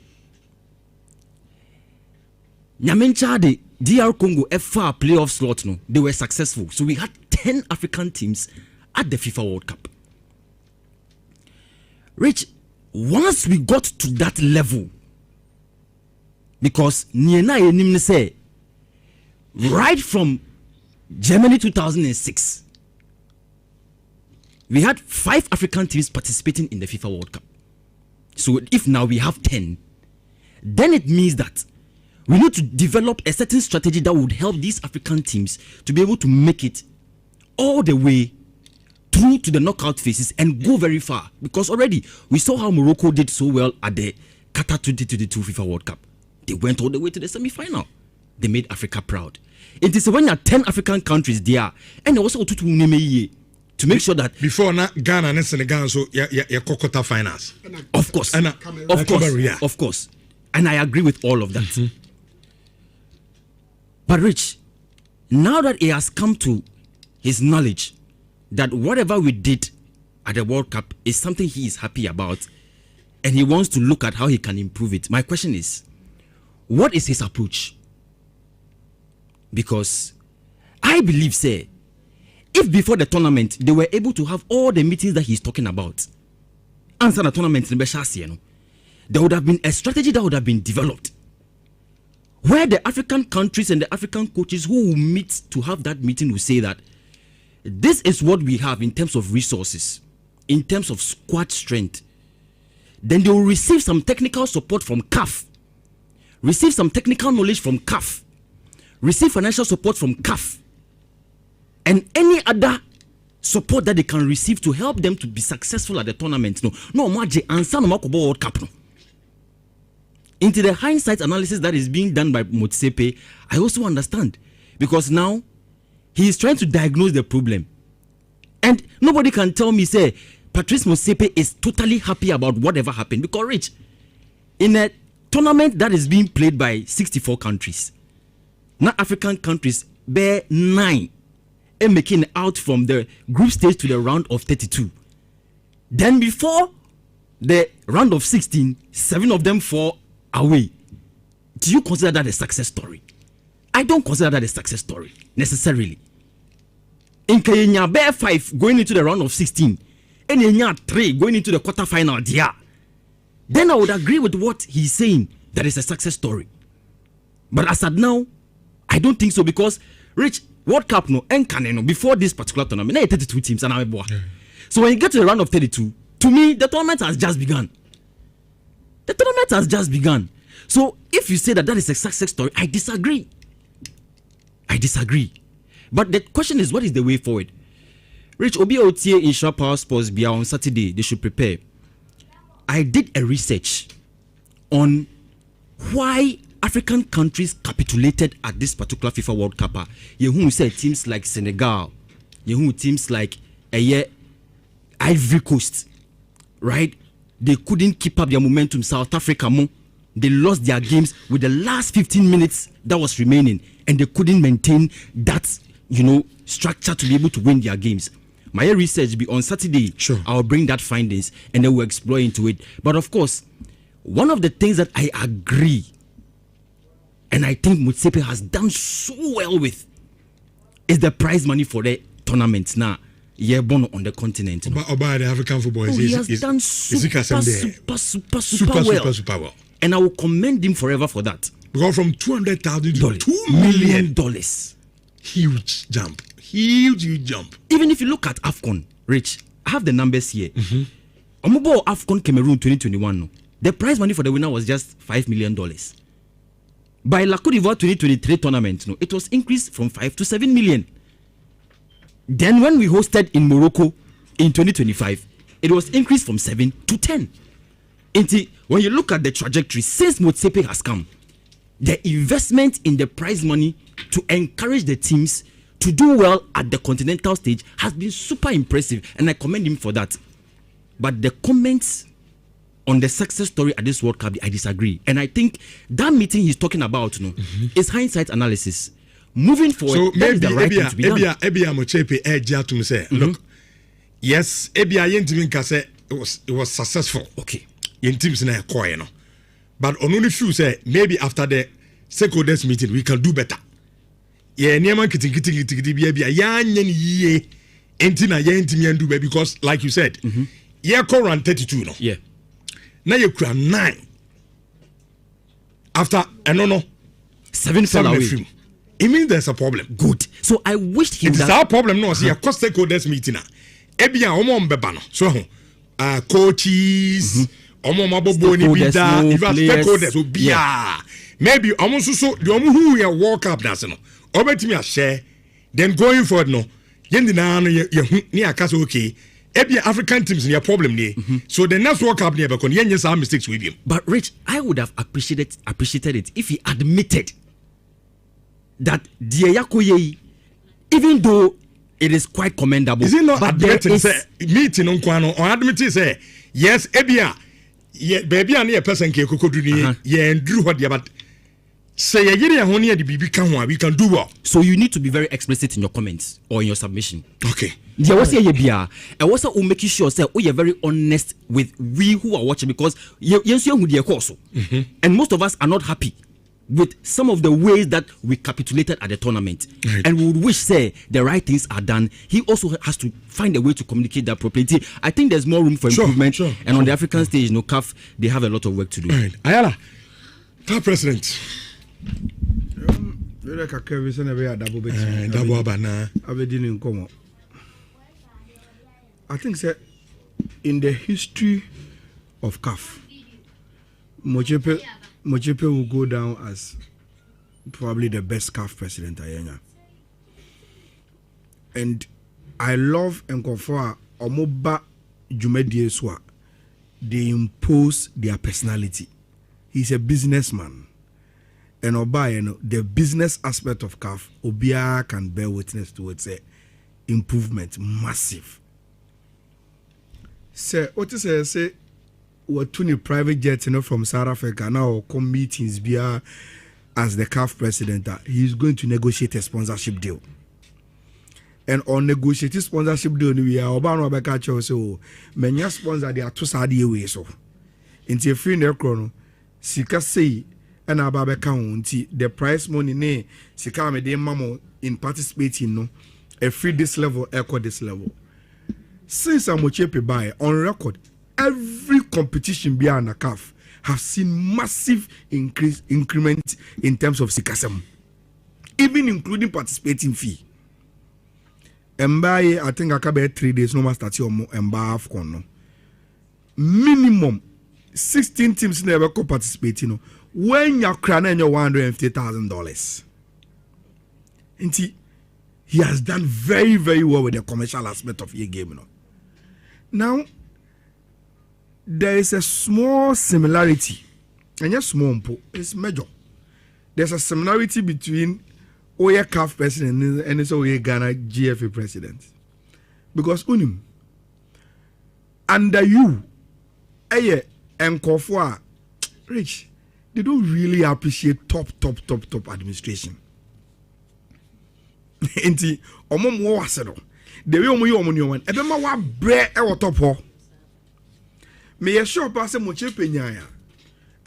Nyamencha, the DR Congo FA playoff slot, no, they were successful. So we had 10 African teams at the FIFA World Cup. Rich, once we got to that level, because Nhyira say right from Germany 2006, we had 5 African teams participating in the FIFA World Cup. So if now we have 10, then it means that we need to develop a certain strategy that would help these African teams to be able to make it all the way through to the knockout phases and go very far, because already we saw how Morocco did so well at the Qatar 2022 FIFA World Cup. They went all the way to the semi-final. They made Africa proud. It is when you are 10 African countries there, and also to make sure that before Ghana and Senegal, so quarter finals. Of course, of course, and I agree with all of that. But Rich, now that he has come to his knowledge that whatever we did at the World Cup is something he is happy about, and he wants to look at how he can improve it. My question is, what is his approach? Because I believe, say, if before the tournament they were able to have all the meetings that he's talking about, answer the tournament, there would have been a strategy that would have been developed, where the African countries and the African coaches who will meet to have that meeting will say that this is what we have in terms of resources, in terms of squad strength. Then they will receive some technical support from CAF, receive some technical knowledge from CAF, receive financial support from CAF, and any other support that they can receive to help them to be successful at the tournament. World Cup. Into the hindsight analysis that is being done by Motsepe, I also understand, because now he is trying to diagnose the problem, and nobody can tell me, say, Patrice Motsepe is totally happy about whatever happened, because Rich, in a tournament that is being played by 64 countries, now African countries bear 9 and making out from the group stage to the round of 32. Then before the round of 16, 7 of them fall away. Do you consider that a success story? I don't consider that a success story necessarily. In Kenya, bear 5 going into the round of 16, and Kenya 3 going into the quarterfinal. Then I would agree with what he's saying, that is a success story. But as at now, I don't think so, because Rich, World Cup before this particular tournament, 32 teams and I'm So when you get to the round of 32, to me the tournament has just begun. The tournament has just begun. So if you say that is a success story, I disagree. But the question is, what is the way forward? Rich, Obi Otie in Power Sports Bia on Saturday, they should prepare. I did a research on why African countries capitulated at this particular FIFA World Cup. You said teams like Senegal, teams like Ivory Coast, right? They couldn't keep up their momentum. South Africa, they lost their games with the last 15 minutes that was remaining, and they couldn't maintain that, structure to be able to win their games. My research be on Saturday. Sure. I'll bring that findings and then we'll explore into it. But of course, one of the things that I agree, and I think Motsepe has done so well with, is the prize money for the tournament now. Born on the continent. About the African football, he has done super well. And I will commend him forever for that. Because from $200,000 to $2 million. Huge jump. Huge jump. Even if you look at AFCON, Rich, I have the numbers here. Omobo AFCON Cameroon 2021, the prize money for the winner was just $5 million. By La Côte d'Ivoire 2023 tournament, it was increased from 5 to 7 million. Then when we hosted in Morocco in 2025, it was increased from 7 to 10. When you look at the trajectory, since Motsepe has come, the investment in the prize money to encourage the teams to do well at the continental stage has been super impressive, and I commend him for that. But the comments on the success story at this World Cup, I disagree. And I think that meeting he's talking about is hindsight analysis. Moving forward, so maybe the right thing to be done. Motsepe say, look, yes, it was successful. Okay. In teams na koye no. But on only few say maybe after the stakeholders meeting we can do better. Yeah, niema kitikiti bia ya nyen yie enti na ya ntimi andu be, because like you said, yeah, run 32 no. Yeah. Now you cry 9. After no 7 fell away. It means there's a problem. Good. So I wished he would. It's our problem no. See, cost stakeholders meeting na. Ebia omo mbeba no. So coaches, omo mabobo ni bida, even stakeholders obia. Maybe omo so the omo who ya World Cup that's no. Obetimi a share. Then going forward no. yendi na no ye ni aka so okay ebia African teams near problem ni so the next World Cup near because yenye some mistakes with him. But Rich, I would have appreciated it if he admitted that Diayakoye, even though it is quite commendable, is it not but there admitting is say meeting on kwano or admitting say yes ebia ye baby and a person ke kokodu ni ye ndru ho dia but say ye yiri ho ne de bibi ka ho we can do well. So you need to be very explicit in your comments or in your submission. Okay. There was a bia and also making sure say we are very honest with we who are watching because and most of us are not happy with some of the ways that we capitulated at the tournament. Right. And we would wish say the right things are done. He also has to find a way to communicate that properly. I think there's more room for improvement. And on the African stage, CAF, they have a lot of work to do. Right. Ayala, top president. I think that in the history of CAF, Mochepe will go down as probably the best CAF president Ayenya. And I love Nkofoa Omoba Jumedie Swa. They impose their personality. He's a businessman. And Oba, the business aspect of CAF, Obia can bear witness to it. Say improvement, massive. Say what is say what to private jets from South Africa now come meetings via as the CAF president. He's going to negotiate a sponsorship deal. And on negotiating sponsorship deal, we are Obama Bekacho so many sponsor they are too sad away so. Into a free necrono, Sika say and Ababa County, the price money ne Sika me de mamo in participating no a free this level, echo this level. Since I'm buy on record, every competition beyond the CAF have seen massive increment in terms of Sikasem, even including participating fee. Mbaye, I think I can be 3 days no more start your Mba AFCON. Minimum 16 teams never co participating. When you're crying your $150,000. And he has done very, very well with the commercial aspect of your game. Now, there is a small similarity, and yes, small, it's major. There's a similarity between Oye CAF president and it's Oye Ghana GFA president. Because unim, under you, and Kofua, Rich, they don't really appreciate top administration. Enti omom wo wasero de we omoyi one ebe ma wa bre e wo top ho me ye sure pass mo chepe nyaya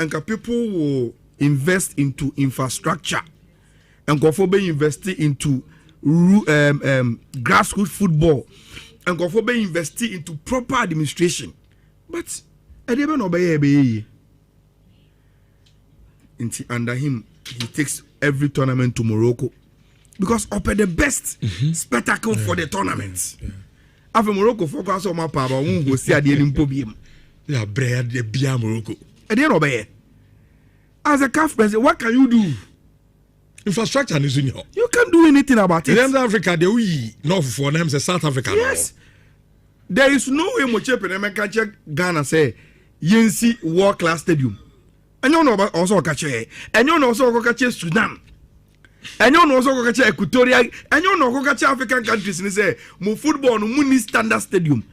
and people will invest into infrastructure and go for be investing into grassroots football and go for be investing into proper administration but edebe no be enti under him he takes every tournament to Morocco. Because open the best spectacle for the tournament. After Morocco focus on my power, we go see at the Olympic. Yeah, bread the beer Morocco. At the end as a CAF president, what can you do? Infrastructure is in your. You can't do anything about it. In Africa, they we not for them say South Africa. Yes. There is no way Mochepe America check Ghana say Yensi World Class Stadium. And you know also catch and you know also catch Sudan. And you know also catch Equatorial and you know catch African countries and say mo football no money standard stadium.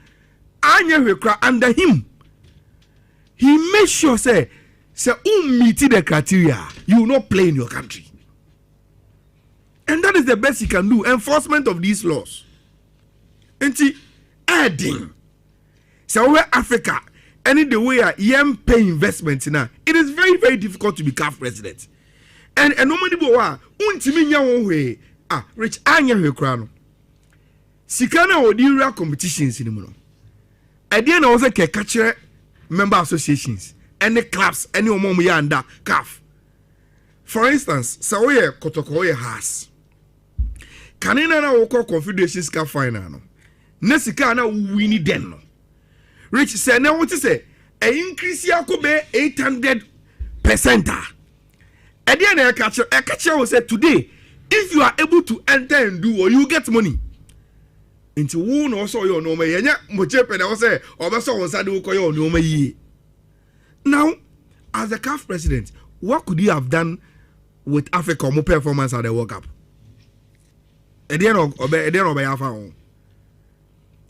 Anya we cry under him. He made sure say meet the criteria, you will not play in your country. And that is the best he can do. Enforcement of these laws. And adding. So where Africa, any the way I pay investments now, it is very, very difficult to be CAF president. And nobody go way. Rich anya crown. Sikana or the competitions in the mono. I didn't also catch member associations, any clubs, any omomuya and CAF. For instance, Sawoye Kotokoye has. Kanina na woko Confederations Cup final no. Nesika na winni den no. Rich say na what say e increase yakobe 800%. And then a catcher will say today, if you are able to enter and do or you get money. Into who also your no may yet Mochepe na say obeso won sade wo koyo no ma yi. Now as the CAF president, what could you have done with Africa more performance at the World Cup?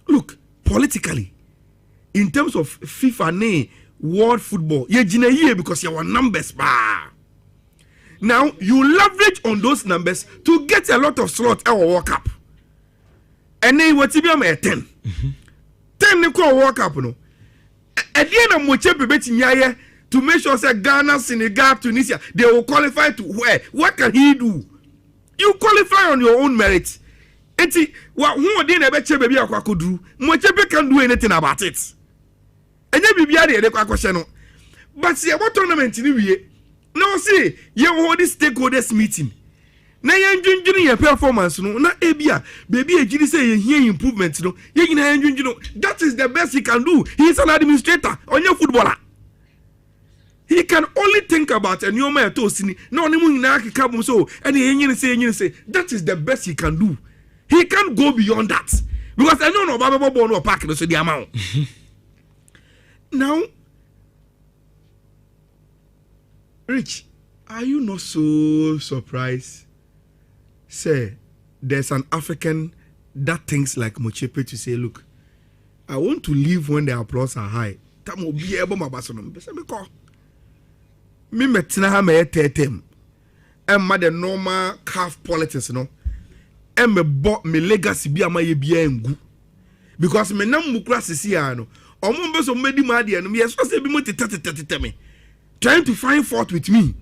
Look, politically, in terms of FIFA world football, you're because you have numbers. Now you leverage on those numbers to get a lot of slots at World Cup. And then what you be 10. 10 they call World Cup no. At the end of Mochepe betting to make sure that Ghana, Senegal, Tunisia, they will qualify to where? What can he do? You qualify on your own merit. Eti what who dey na beche baby akwakodu. Mochepe can do anything about it. Enye bibia dey kwakoshe no. But see about tournament ni wie. Now see, you hold this stakeholders meeting. Na ye ndwundwunu your performance no na ebia baby ejiri say ye here improvement no. Ye gina ndwundwunu. That is the best he can do. He is an administrator on your footballer. He can only think about a new man to see no one so and he say that is the best he can do. He can't go beyond that because I don't know Baba Bono Park so the amount. Now, Rich, are you not so surprised? Say there's an African that thinks like Mochepe to say, look, I want to leave when the applause are high. That will be able to me metina ha me tetem emma the normal CAF politics no me bo me legacy bi amaye bia ngu because me nam mukura sisi ya no omo mbe so medi ma de no me so say bi mo tete me trying to find fault with me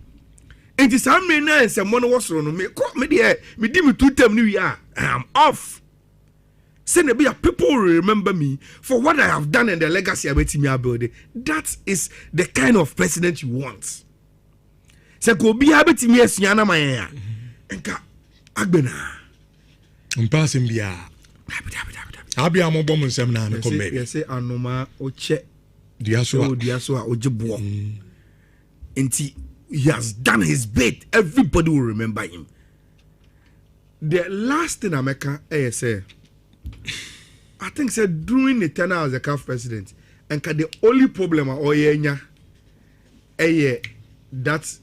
it is how me na ensem no wosoro no me ko me de me di me two term ni wi I am off. Say be people will remember me for what I have done and the legacy I bet me building. That is the kind of president you want. Say go be habit me asuana man enka agbena mpasim bia abia mo bom nsem na me come you say anoma oche diaso a ojebo enti he has done his bit. Everybody will remember him. The last thing America say I think said during the tenure as a CAF president and the only problem that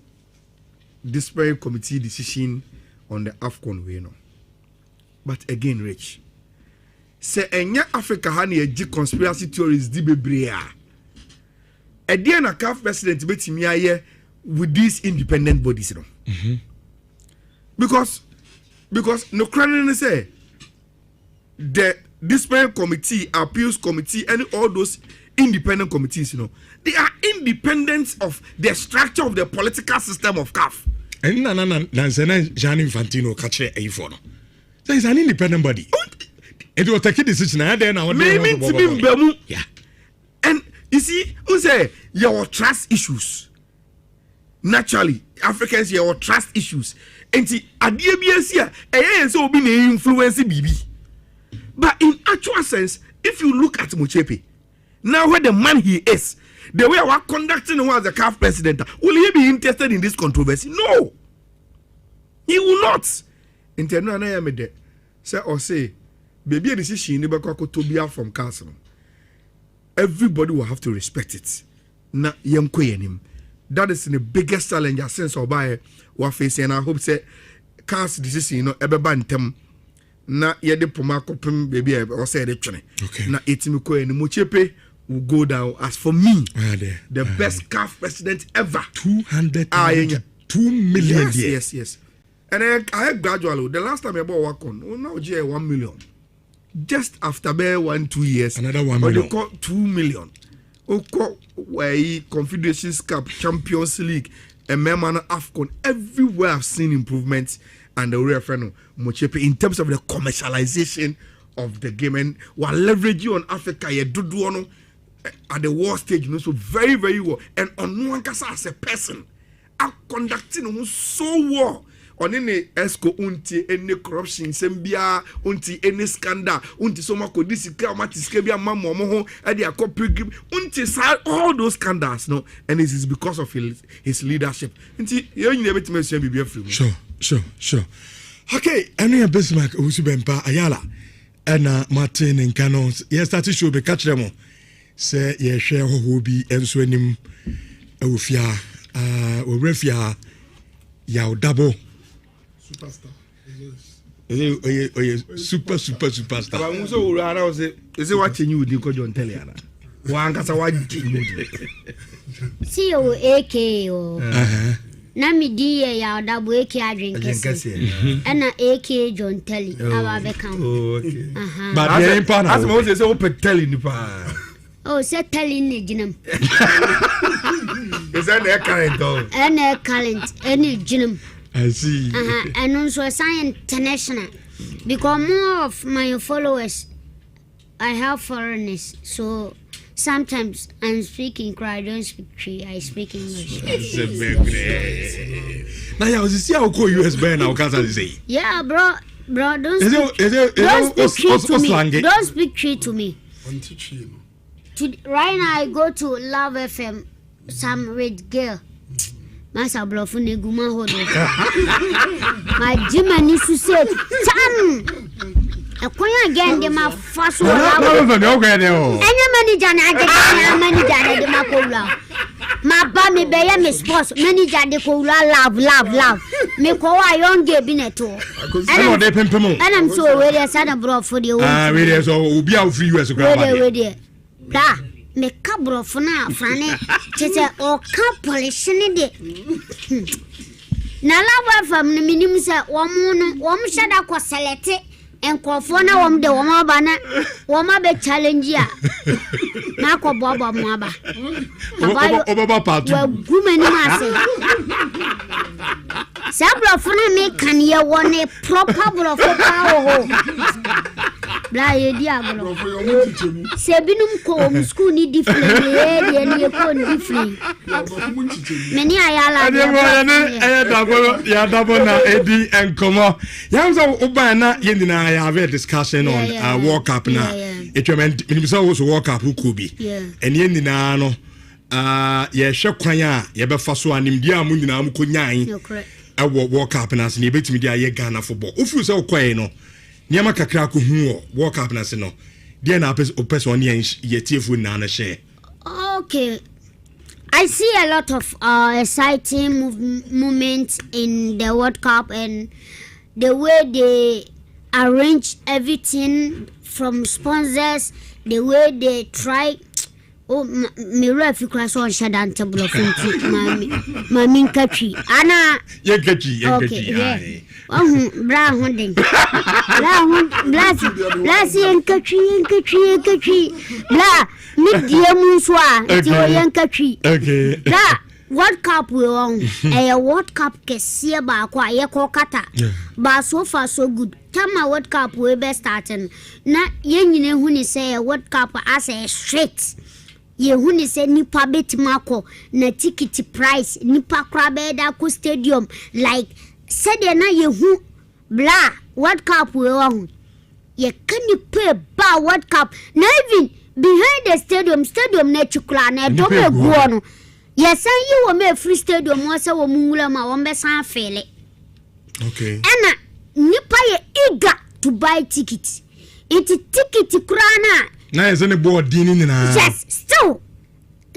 disparate committee decision on the AFCON way no. But again, Rich, say enya Africa hani a conspiracy theories di bebrea. Again, a CAF president betimi aye with these independent bodies, no. Because no crane say the disparate committee, appeals committee, and all those independent committees, they are independent of the structure of the political system of CAF. And Gianni Infantino catch a phone. So it's an independent body. It will take a decision. Maybe yeah. And you see, who say your trust issues? Naturally, Africans your trust issues. And see, at the ABS so be influence BB. But in actual sense, if you look at Mochepe, now where the man he is, the way we are conducting him as the CAF president, will he be interested in this controversy? No, he will not. Say, baby, decision never to from council. Everybody will have to respect it. Na him. That is the biggest challenge since or by what facing. And I hope say council decision, ever bantem. Na yede pomako pim baby or say the chene. Okay. Na etimiko and Mochepe will go down as for me the best CAF president ever. 202 million. Yes. And I gradually the last time I bought work on now 1 million. Just after 1-2 years, another 1 million. They call 2 million. Where Confederations Cup, Champions League, and Memana AFCON, everywhere I've seen improvements. And the real friend Mochepe in terms of the commercialization of the game and while leveraging on Africa, you do at the world stage, so very, very well. And on one case as a person, I'm conducting so well. On any esco unti any corruption, sembia unti any scandal, unti so much this skebia mamo and they are unti all those scandals, no, and this is because of his leadership. Unti you never to mention be free. Sure. Okay, any Bismarck Usubempa Ayala. ɛna Martin and Canons. Yes, that is show be catch them. Say ye share who be enso anim awufia orefia ya double Superstar. Superstar. But I'm so around. Say watching you with John Telliana. One cast watching. See you, AK. Na me die ya double AK adrenkese. And AK John Telly. Our become. Okay. But they ain't partner. As Moses say open telling the Oh, say telling the jinum. Is that their current though? And a current, any jinum. I see. And also Science International. Because more of my followers, I have foreigners. So sometimes I'm speaking, I don't speak Cree, I speak English. Now, I was see how call US Ben now, can't I say? Yeah, bro, don't speak Cree to me. Don't speak Cree to me. Right now, I go to Love FM, some red girl. Masa bluff ne guma hodo. My Jimmy to say, Tam! A queen again, the ma first one. Any manager, I manager, the Macola. My bammy bear, Miss Boss, manager, the Cola, love. Me call I don't get in at all. And I'm so ready as I brought for the old. Really, so we'll be out for you as a grandmother. Da. Me kabro funa frane tete o ka polish ne de na lawa fam ne minim se wo shada ko select enkofo na wo de wo ma ba na wo ma be challenge ya na ko bobo mo aba Obaba patu wa gumeni ma se sabro funa me kan ye woni proper bro fo pa ho bla ye di aglo se binum ko school ni different ye ni ko different many ayala ya dabo na edi enkomo yamza uba na yendina ya have a discussion on World Cup na etwemen minimisa wo so World Cup ku bi ene yendina no ye hwe kwan a ye be fa so animdi a mu nyina mu ko nyan e World Cup na se ne betimi dia ye Ghana football ofu se okwae no Niama kakra ko hu World Cup na se no dia na person ye tiefu na na share. Okay, I see a lot of exciting movements in the World Cup and the way they arrange everything from sponsors, the way they try. Oh, me refi class on shadan table of mami kachi ana ye kachi okay bra hunding bla yen kachi bla mid dia muswa ti yen kachi okay bla World Cup we on a World Cup kese ba kwa ye kokata ba so far so good tama World Cup we be starting na yen nyine hu ni say World Cup as a straight ye huni se nipa betimako na ticket price nipa krabe da ko stadium like said na ye hu bla World Cup we won ye can pay ba World Cup na even behind the stadium na chukula na do me guo no ye san yi wo me free stadium wo se wo mungula ma wo be san fele okay ana nipa ye eager to buy ticket it ticket krana na is any board dini na yes still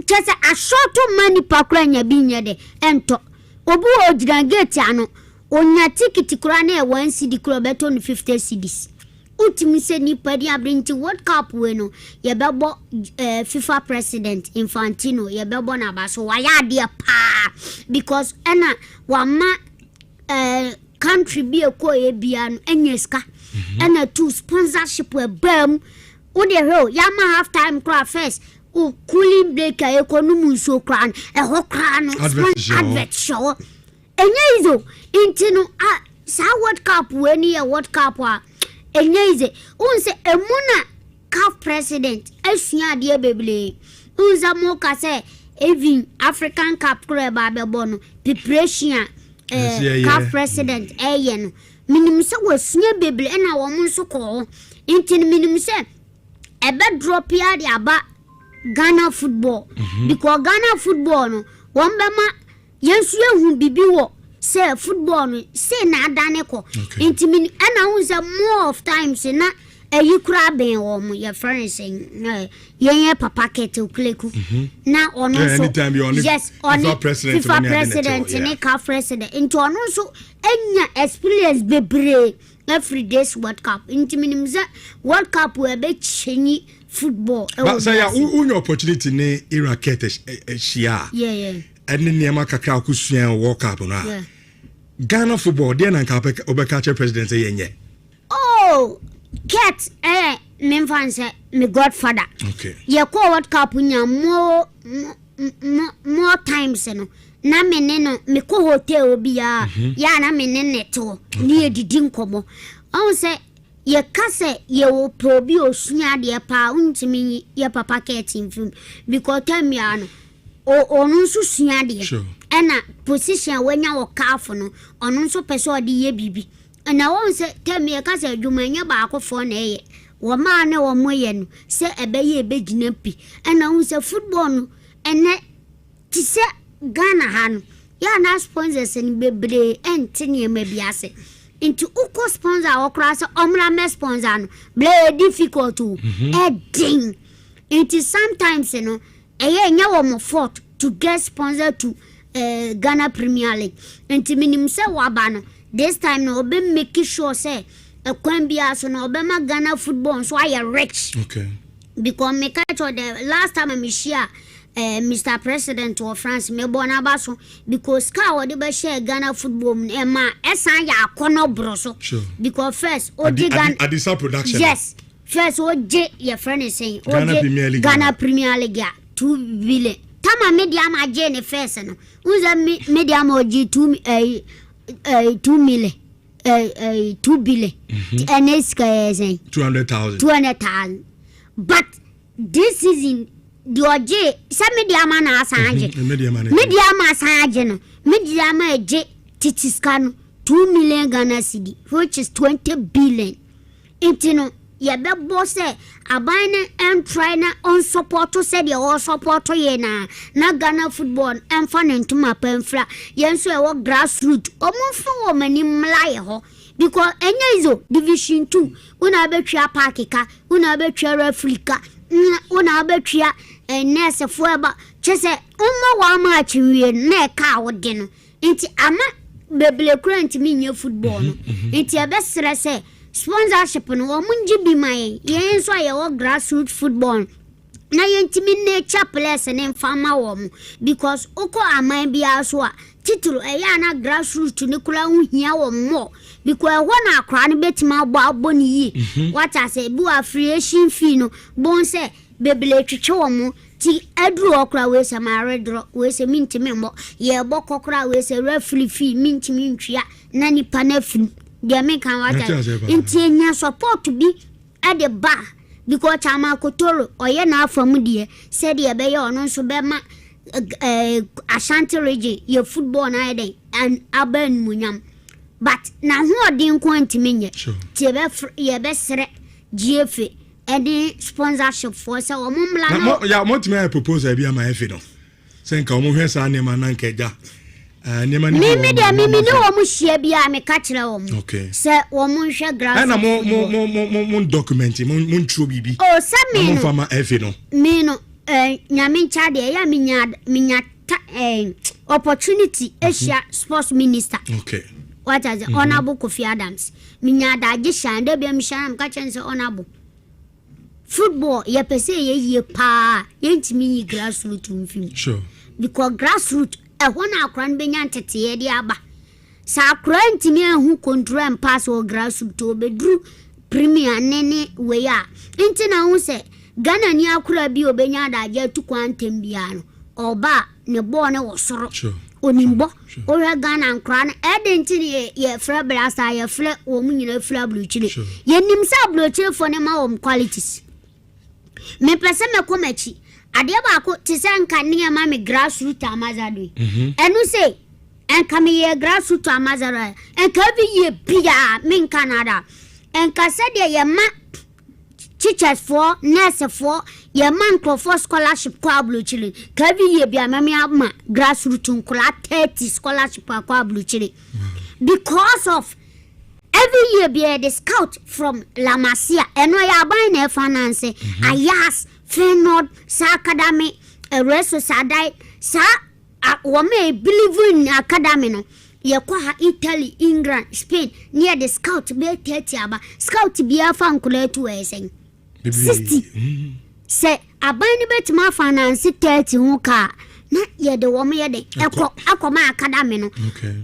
just a short money pakranya binya de ento obu ojiran gate ano onya ticket kura na 1 cedi kura beto no 50 cedis utimi se ni padi abrinti World Cup we no ye bebo FIFA president Infantino ye bebo na baso waya de pa because ena wama country bi ekoye bia no enyeska ena to sponsorship we bam o de ho yama half time crowd first o cooling break e konumu so kran e ho kran advert show enye izo intino sa World Cup we ni World Cup a enye ize unse emuna CAF president esua de beble unza mo ka se even African Cup club abebo no preparation CAF president no minim se wasua beble na wo nso ko intino minim se ebe drop ya de aba Ghana football because Ghana football no won be ma yensu ehu bibi wo say football no say na adane ko intimi na unza more of times na you crab and your friends saying, yeah, papa keto kleku. Now on anytime you on yes, on FIFA president, and president, into on also any experience be brave every day's World Cup. Into minimum World Cup will be chenny football. But say your opportunity ne Iraq shia. Yeah. And then Yama Kakao Kusian World Cup na. Ghana football, then and Obekache president say oh, cat, me fancy me godfather. Okay. You call World Cup more times, you know. Na me neno me ko hotel bi ya na me nene to ni edidi nkomo on say ye kase ye wo probi osua de pa untimi ye papa ketin film because time ya no onu nso sua de ena position wanya wo kafo no onu nso pese ode ye bibi na won say time ye kase adwumanya ba akofo na ye wo ma na wo moye no se ebeye ebegina pi ena won say football no ene ti se Ghana han ya na sponsors ni bebre entini mebiase into uko sponsor okra se omra me sponsor no ble difficult to ding it is sometimes you know nya wo mo fort to get sponsor to Ghana Premier League enti minim se waba no this time no be make sure say kwan bia so no be ma Ghana football so I rich okay because me catch the last time I share Mr. President of France me bona baso because ka we dey share Ghana football e ma esan ya akono broso because first oji Adisa production yes first oji your friend is saying Ghana Premier League 2 billion tama media ma je ne first no unza media ma oji 2 million 2 billion and it's saying 200,000 but this season the oje some media man asanje media man asanje no media man je titiskan 2 million Ghana cedi which is 20 billion intino ye be boss abane and trainer on support to say the all support ye na Ghana football and fan ntuma pamfra yenso e wo grassroots omonfo wo mani mlaye ho because enya izo division 2 una betwa parkika una betwa Africa una betwa nurse forever chese umma wa ma chiwie na ka wode no nti ama beble kurant mi nye football no nti e be sere se sponsorship no wo munji bi mai yen so ye wo grassroots football na yentimi nature players ne mfama wo mu because uko aman bia so a titulu ya na grassroots ni kula hu hia wo mo because wo na akra ne betima bo ni yi what I say bu affiliation fee no bon say beble twetwe wo mu ti adru okra we se mare dro we se mintimi mo ye bokokra we se referee fee mintimi ntwia na nipa na fim de me kan wata inti nya support bi at the bar because chama kotoro oye na afamu de said ye be ye ono so be ma Ashanti region ye football na eden and aban munyam but na ho odin ko ntimi nye ti be ye be sere GFA any sponsorship for say o mumla no ya mo timi I propose e bia ma efe no say nka o mo hwe sa ne ma na nka ja mimi ni wo mu hie bia me ka kire wo mu okay say wo mu hwe grass na mo document mo ntro bibi o say me no fama efe no me no nyame ncha de ya minya opportunity Asia sports minister okay what is honorable Kofi Adams minya da je shande bia mi shan ka chen say honorable football ye pese ye pa ye ntimi grassroots mfim sure because grassroots e hona akran benya ntete ye de aba sa akran ntimi ahu control and pass o grassroots to bedru premier nene we ya ntina hu se Ghana ni akura bi obenya da je tu kwantem bia no oba ne bo ne wo soro onimbo o ya Ghana nkran e ntini ye fra blasta ye fra wo munyina fra bluchire ye nim sa bluchire for ne ma wo qualities me pese me komachi ade ba ko tisanka ne ma me grassroots amazado enu say enka me ye grassroots amazado enka bi ye bia me Canada enka se de ye ma teachers for nurse for ye man for scholarship kwa bluchile ka bi ye bia ma me ama grassroots nkola 30 scholarship kwa bluchile because of every year be the scout from La Masia and we are buying a finance Ayas Fenord Sa Academy a reso Sadai Sa Wame believe in academy no Yakwa Italy England Spain near the scout be 30 aba scout be a fan to a saying 60 say abani bet ma finance 30 ho ka na ye de wo me ye de akoma academy no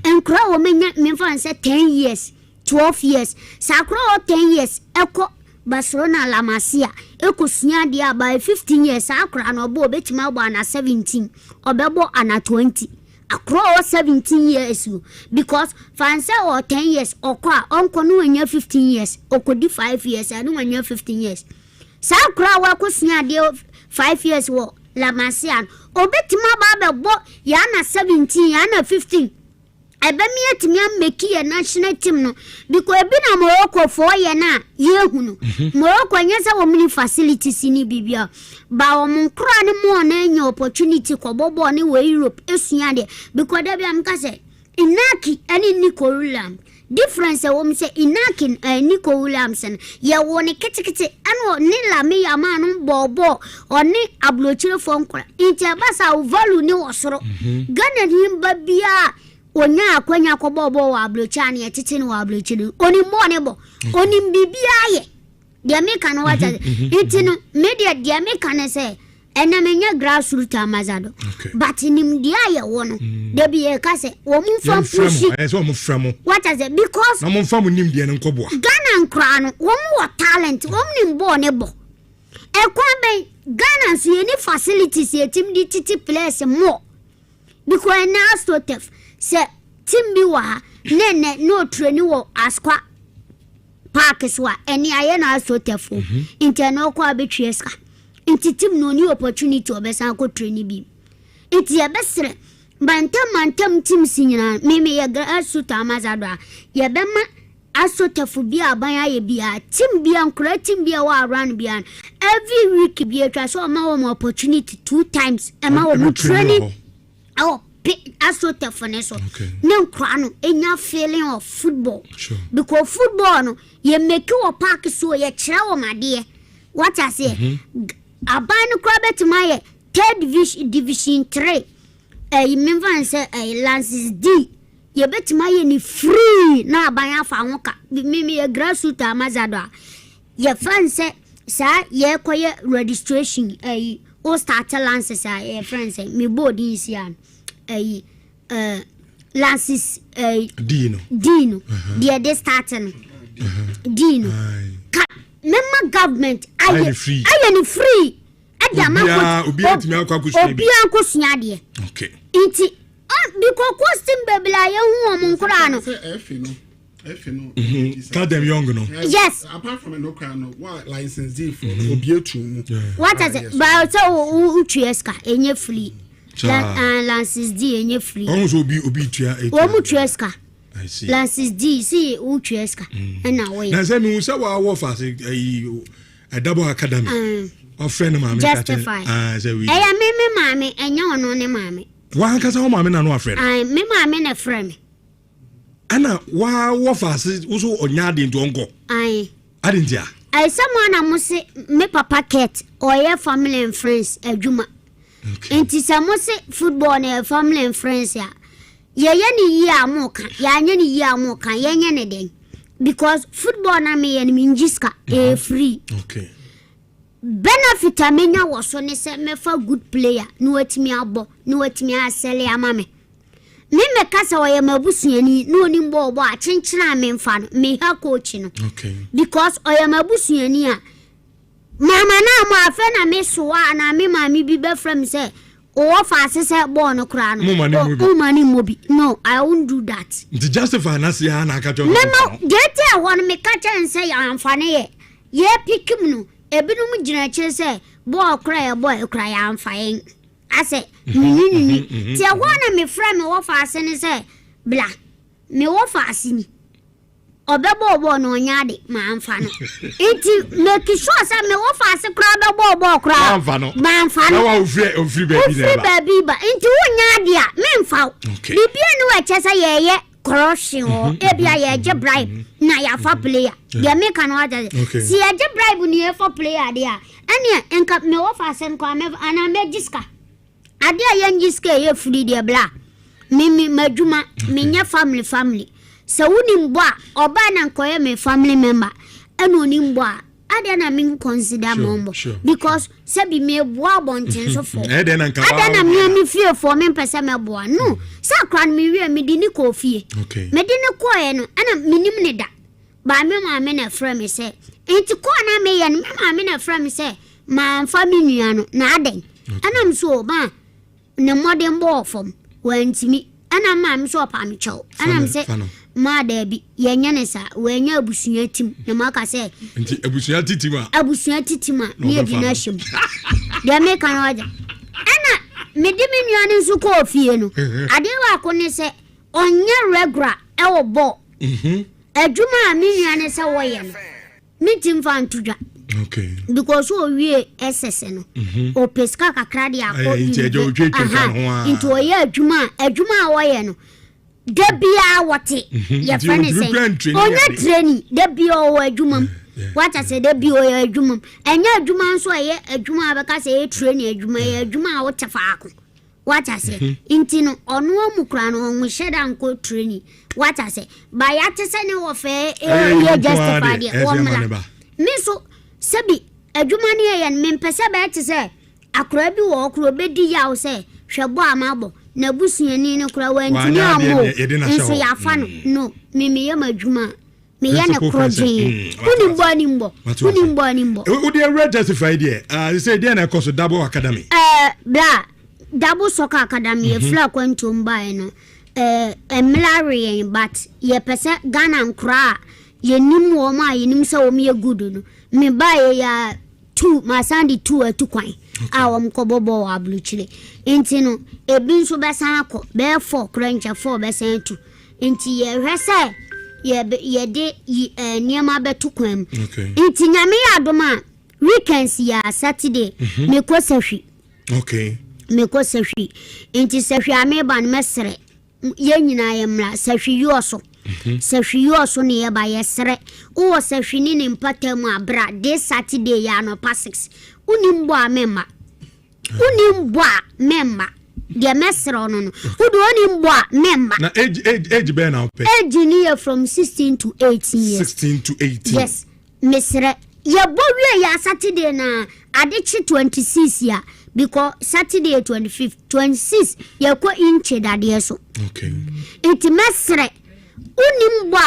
enkra wo me me finance 10 years 12 years sakro 10 years eko Barcelona La Masia ekusunya dia by 15 years akra no bo betima bo na 17 obebo ana 20 akro 17 years because fancy or 10 years okwa onko no anya 15 years okodi 5 years anu anya 15 years sakra wa kusunya dia 5 years wo La Masia obetima ba bebo ya na 17 ya na 15 ebemi etimi ameki ye national team no because ebi na Morocco for ye na yehu no Morocco nyesa wo mini facilities ni bibia ba wo nkura ne mo na anya opportunity ko bobo ne we Europe esua de because da bia mka se Inaki ani Nico Williams difference wo me se Inaki Nico Williams ye wo ne kitikiti ano ne la me ya ma no bobo oni ablochire fo nkura inti abasa wo value ni wo soro Ghana himba bia onya akwanya ko bobo wa ablocha ne tete ne wa ablochire oni mo ne bo oni bibia ye de me kan wa ta inti no media de me kan se ena menya grassroots amazado but nim dia ye wo no de bi e ka se wo mu fam pushi so mo framo what is it because na mo fam nim dia ne nkoboa Ghana nkra no wo mu talent wo nim bo ne bo e kwa ben Ghana so ye ni facilities ye team di titi place more because na stotef se team bi wa ne no training wo askwa park swa eni aye na stotef internal kwa betweska inti team no ni opportunity obesa ko training bi inti ya besre bantam team sinyina meme ye asuta amazado ye bema asotefu bi aban aye bia team bia nkura team bia wa run bia every week bia twa so ma wo opportunity 2 times e ma wo training asotefu ne so ne nkura no enya feeling of football because football no ye make wo park so ye kire wo made what I say aban nkura betima ye third division 3 you remember say Lances D ye betima ye ni free na aban afa ho ka mimi ye grassroots amazado ye fan say sa ye koye registration o start Lances ye friend say me board is yan Lances Dino they starting Dino member government aye ni free obia timi akwa kusua de okay inti because question bebla ye hu om nkura no F no tell them young no yes apart from no crown no what license D for obia tu what is it but so utieska enye free Lances D enye free almost obi tua wo mu tueska I see Lances D see utieska na we na say me hu say wa wo fa say a double academy of friend mama justify say we me mama enye ono ne mama wa kasa ho mama na no afred me mama na friend ana wa wo fa say wo onya de ndongo adintia someone amuse me papa ket or family and friends adwuma enti samuse football na family and friends ya ye ni yi amoka ya nya ni yi amoka ye nya ne den because football na me ye ni minjiska free okay benefit amenya wo so ne se me fa good player no watimi abo no watimi asele amame me kasa wo ye mabusuani no ni mbo a chenchena me mfa no me ha coach no okay because o ye mabusuani a mama na mo afa na me so na me mami bi be from say o fa asese ball no kra no mani mobi no I won't do that to justify na say na aka jo no get e won me ka chen say amfane ye pikim no ebinum gina che say ball kra ya boy kra ya amfayen ase ni ti agwana me frame me wo fa ase ni say bla me wo fa ase ni obebo bo no nyade ma amfa no enti make sure say me wo fa ase kra be bo kra ma amfa no wa ofri baby ba enti wo nyade a me mfa bibia ni wa che say ye corruption or ebia ye bribe na ya fa player they make an order see ye bribe ni ye for player there anya enka me offer sen kwa me ana me jiska ade ye jiska ye free there bla me maduma me nya family so woni mbo a oba na nkoye me family member eno ni mbo a ade na me consider mombo because sabi me boa bonten so for ade na me fie for me pese me boa no sa kran me wie me di ni ko fie me di ni ko ye no ana minim ne da ba me ma me na fra me se enti ko na me ye no me ma me na fra me se ma family nua no na aden ana m so ba ne modern boy from wantimi ana ma me so pa me chow ana me se ma da bi yenya ne sa wenya abusua tim na maka se nti abusua titima ne di na shim de me kan waja ana me di me nua ne su ko fie no ade wa ko ne se onye regular e wo bo adwuma me nua ne se wo ye no me tim fan tudwa because we SS no o peska kakra dia ko into ye adwuma wo ye no debia wote ye friend say onya training debia o adwuma what I say debia o adwuma enya adwuma nso ye adwuma abeka say training adwuma ye adwuma wo tefaako what I say intino ono omukra no onwo sheda nko training what I say by atese ne wo fe ye justify dia wo mla me so sabi adwuma ne ye me mpese ba ate say akora bi wo okro bedi ya wo say hwebo amabo na busuani ne kura wanti ya mo nso ya fa no me ya madwuma me ya ne kroje uni mbo we dey register there you say there na course double academy bla double soccer academy fla kwanto mbae no emlare but ye pese Ghana nkra ye nim wo ma ye nim se wo me good no me bae ya 2 masandi 2 atukwan awam kobobo wa bluchile enti no ebi nso besan akọ be 4 krancha 4 besan 2 enti ye hwese ye de niema betukwan enti nyame ya adoma weekends ya Saturday me ko sahwi me ko sahwi enti sahwi ameban mesre ye nyina ye mra sahwi yoso sahwi yoso ne ye ba ye sre wo sahwi ni ne mpatam abra de Saturday ya no pa 6 unimbo amema de mesro no udo onimbo amema na age be na ope age ni from 16 to 18 years 16 to 18 yes mesre ye bowie ya Saturday na adechi 26 ya because Saturday 25th 26 ye ko inche dade so it mesre unimbo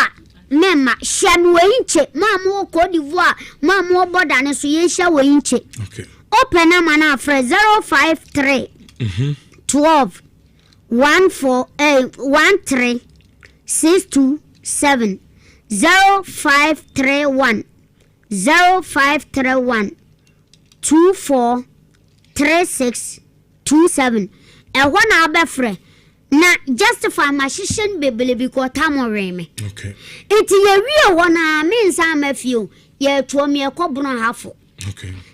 mema shanwe inche mamu ko divoa mamu boda ne so ye sha we inche open amana fra 053 12 14 13 627 0531 0531 24 36 27 e wana abefre na justify my shishin bebele because tamoreme iti ye wie wona me nsa mafio ye tuo me ekobro hafo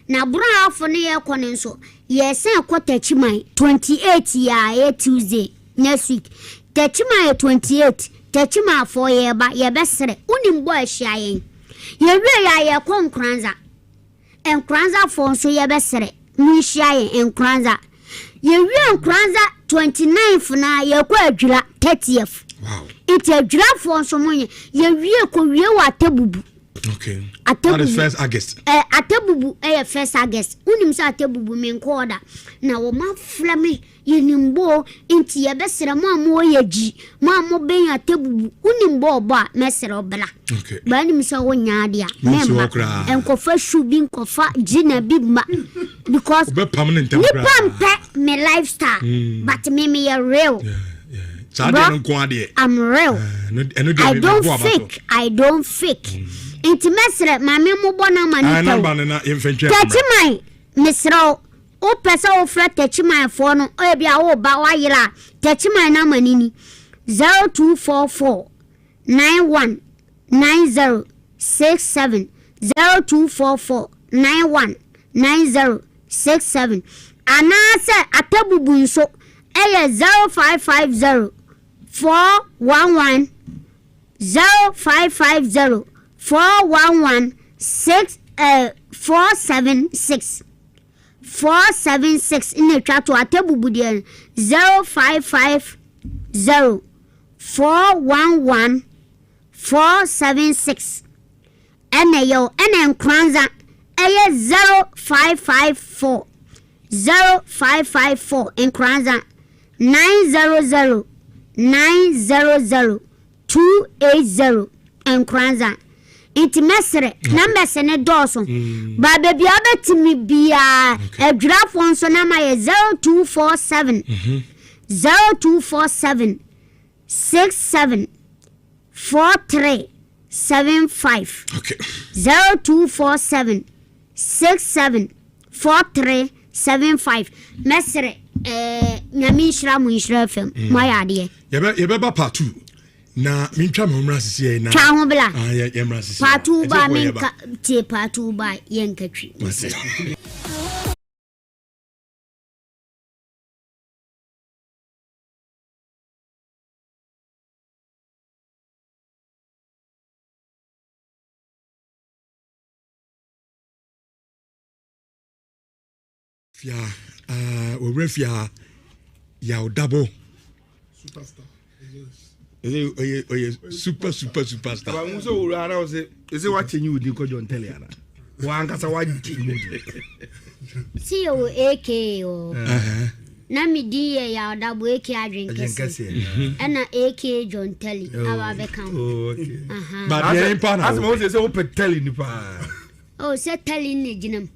na bro hafo ne ye kone nso ye sen ko tachiman 28 ya ye Tuesday next week tachiman 28 tachiman 4 ye ba ye besere unimbo ahia yen ye wie ya ye konkranza enkranza fo nso ye besere mu ahia yen enkranza ye wie enkranza 29th na ye kwa adwira 30th iti adwira fo nso monye ye wie ko wie wa tabubu that is 1st August atebubu 1st August unim sa atebubu me nkoda na wo maflame yenimbo inti ye besere mo yeji mo ben atebubu unimbo ba mesere obla ba nim sa wo nyaade a memma enkofa shubi nkofa jina bibma because be permanent ni pampe me lifestyle but me real I'm real I don't fake inti mesre mame mo bona manita tachimai mesro o pesa o fra tachimai fo no o bia wo ba wa yira tachimai na manini 0244 91 90 67 0244 91 90 67 anase atabubu nso 0550 411 0550 411 476 476 in a chat to a table 0550 411 476 and a yo and kranza 0554 0554 in kranza 900 900 280 and kranza inti mesere number sene doso ba baby abetimi bia adwrafo nso na ma 0247 0247 67 4375 Okay. 0247 67 4375 mesere Nhyira mu Nhyira FM mayade ye be part 2 na mintwa me humra sisi na twa ho bla ye mra sisi part 2 ba minka tie part 2 ba yenkatwi fia orefia ya double Superstar. Oye superstar. Ba mu so ura na o se wa chenyi udi ko John Telly ana. Wa ankasa wa chenyi. si o AK o na mi di ya dabo AK adwenkese na AK John Telly aba be kan Okay. But the impa As na. mo se o Telly ni pa. oh se Telly ni ginam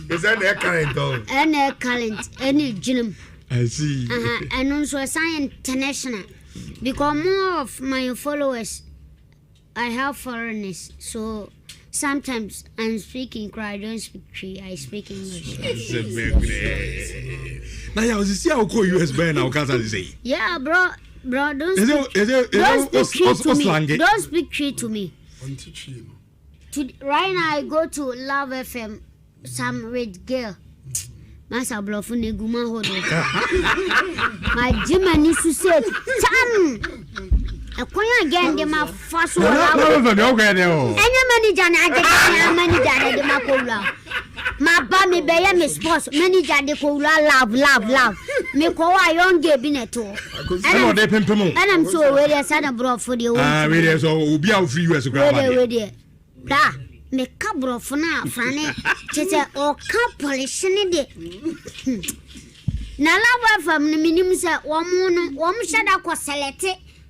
Is that the current though? ene current ene ginam I see. and also sign international because more of my followers I have foreigners, so sometimes I'm speaking cry, I don't speak Cree, I speak English. Now ya see how go US ben now can say. Yeah, bro, don't Is speak, it don't speak Cree to me. slang? Don't speak Cree to me. On teach you. Right now I go to Love FM, some red girl. Masa blufu neguma hodo. My Jimmy su say tam. Akonya again de ma faso la. Enya manager na agega manager de ma ko la. Ma ba me be ya me sports manager de ko la love. Me ko wa young bi neto. And they pimpemo. And I'm so we dey sada blufu de. Ah, we dey so obi a free US grab. We dey. Da. Me kabro funa frane tete o ka polish ne de na lawa fam ne minim se wo shada ko select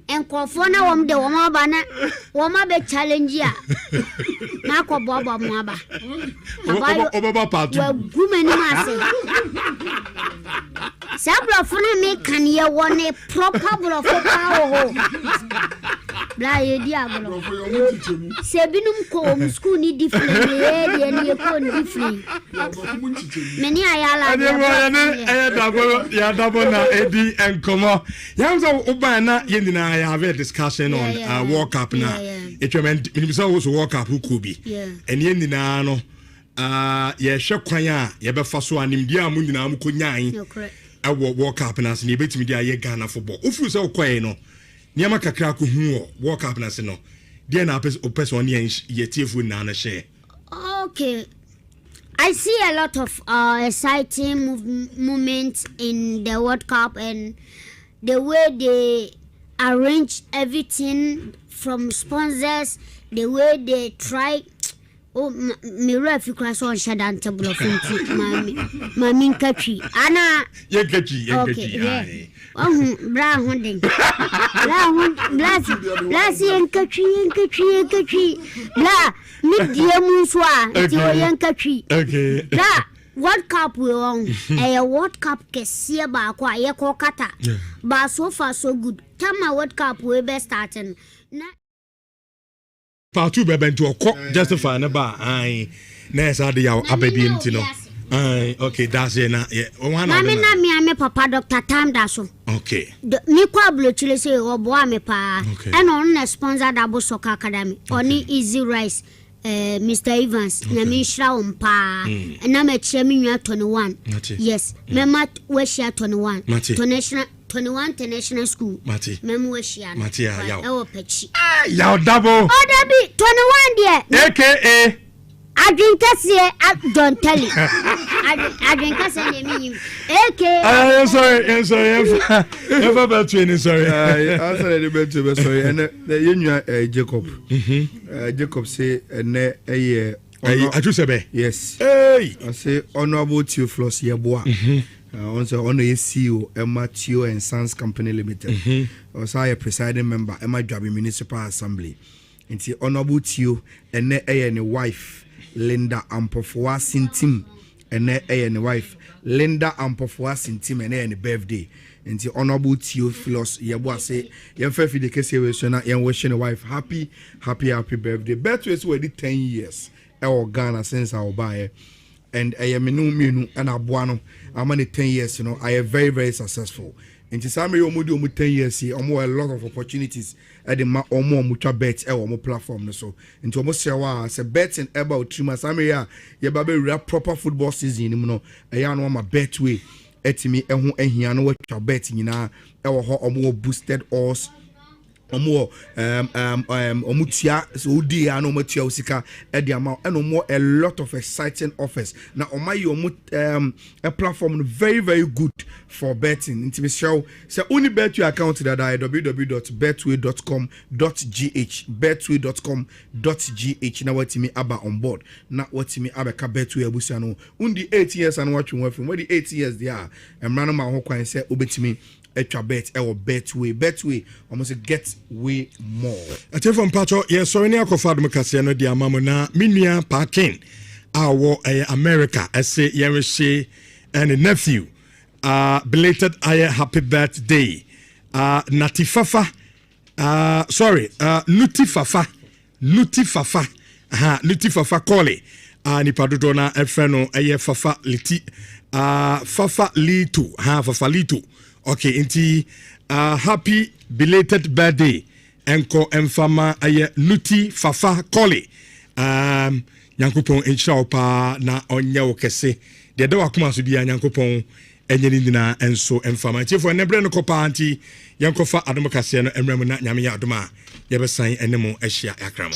enkofo na wo de wo ba na wo be challenge a na ko bobo mo aba Oba part 2. wa gumani ma se sabro funa me kan ye woni proper bro fo pa ho bla ye di agro se binum ko school ni different ye ni ko different many ayala ya dabo na edi enkomo ya so oba na ye nyina I have a discussion on World Cup na it mean so World Cup who could be and ye nyina no ye hwe kwan a ye be fa so animdi a mu nyina mu ko nyan World Cup na se ne betimi dia ye Ghana football ofu se okoye no niama kakra ko hu World Cup na se no dia na person ye tiefu na na share. Okay, I see a lot of exciting moments in the World Cup and the way they arrange everything from sponsors, the way they try. Oh, me ref you cross on shadan table of my min country. Anna, Ye kachi. bra hunding. Blasi en country. Bla, mid dear moonswa, yan country. Okay. Bla, World Cup we won. A World Cup kesia ba kwa ye kokata. But so far so good. Tell my World Cup we be starting. Part 2 bebe nto okọ justify na ba ai na esa de ya ababi nti no ai okay that's it na one na me papa Dr. Tam da so okay me kwa blochile say obo ame pa and on na sponsor da Boso Academy oni Easy Rice Mr. Evans na me Nhyira umpa na me chia me nwa 21 yes me mat we share 21 to 21 International School. Mati. Memu Ashia. Mati ya. Ewo Pechi. Yaw double. Oh, Debbie, 21 there. AKA. Adrinkasi, don't tell it. Adrinkasi, mean AKA. I'm sorry. Never about training, sorry. Answer the better, sorry. And the union, Jacob. Jacob say, and a year. I just say, yes. Hey, I say, honorable Theophilus Yeboah. Also, honor CEO, Emma Tio and Sons Company Limited. Also, I a presiding member, Emma Jabi Municipal Assembly. And the honorable Tio and a wife, Linda Ampofua Sintim, and a wife, Linda Ampofua Sintim, and a birthday. And the honorable Theophilus Yeboah say, your faith in the case of your wishing a wife happy birthday. Birthday is already 10 years. Our Ghana since our buyer. And I am minu and abuano. I'm only 10 years, you know. I am very, very successful. And to some you 10 years here, a lot of opportunities at the more mucha bets or more platform. So into almost say bets and about 3 months. I'm here, yeah, proper football season, you know. I know my bet way at me and here know what you're betting, you know, or more boosted odds. More omutia so di ano matia usika e di amount and more a lot of exciting offers now on my a platform very, very good for betting into show so only bet your account that www.betway.com.gh now what me aba on board now what me aba ka betway abusano undi 8 years and watching from where the 8 years they are and random ma ho kwan say obetimi extra bet or betway almost get way more. I tell from Pacho, yes, so any akofad mukasiano di amamona minia parking our America. I say Yerishe and a nephew. Belated happy birthday. Nuti Fafa Kole. Nipadona Efreno Fafa Liti Fafa Litu Fafa Litu. Okay, inti happy belated birthday enko emfama Nuti Fafa Kole. Yankopon enhyira pa na onye wo kese. De da wakoma so bia Yankopon enye ni nyina enso emfama. Tifo ne bre no kopa anti yankofa adom kase no emrem na nyame ya adom a ye besan enemo ahia yakram.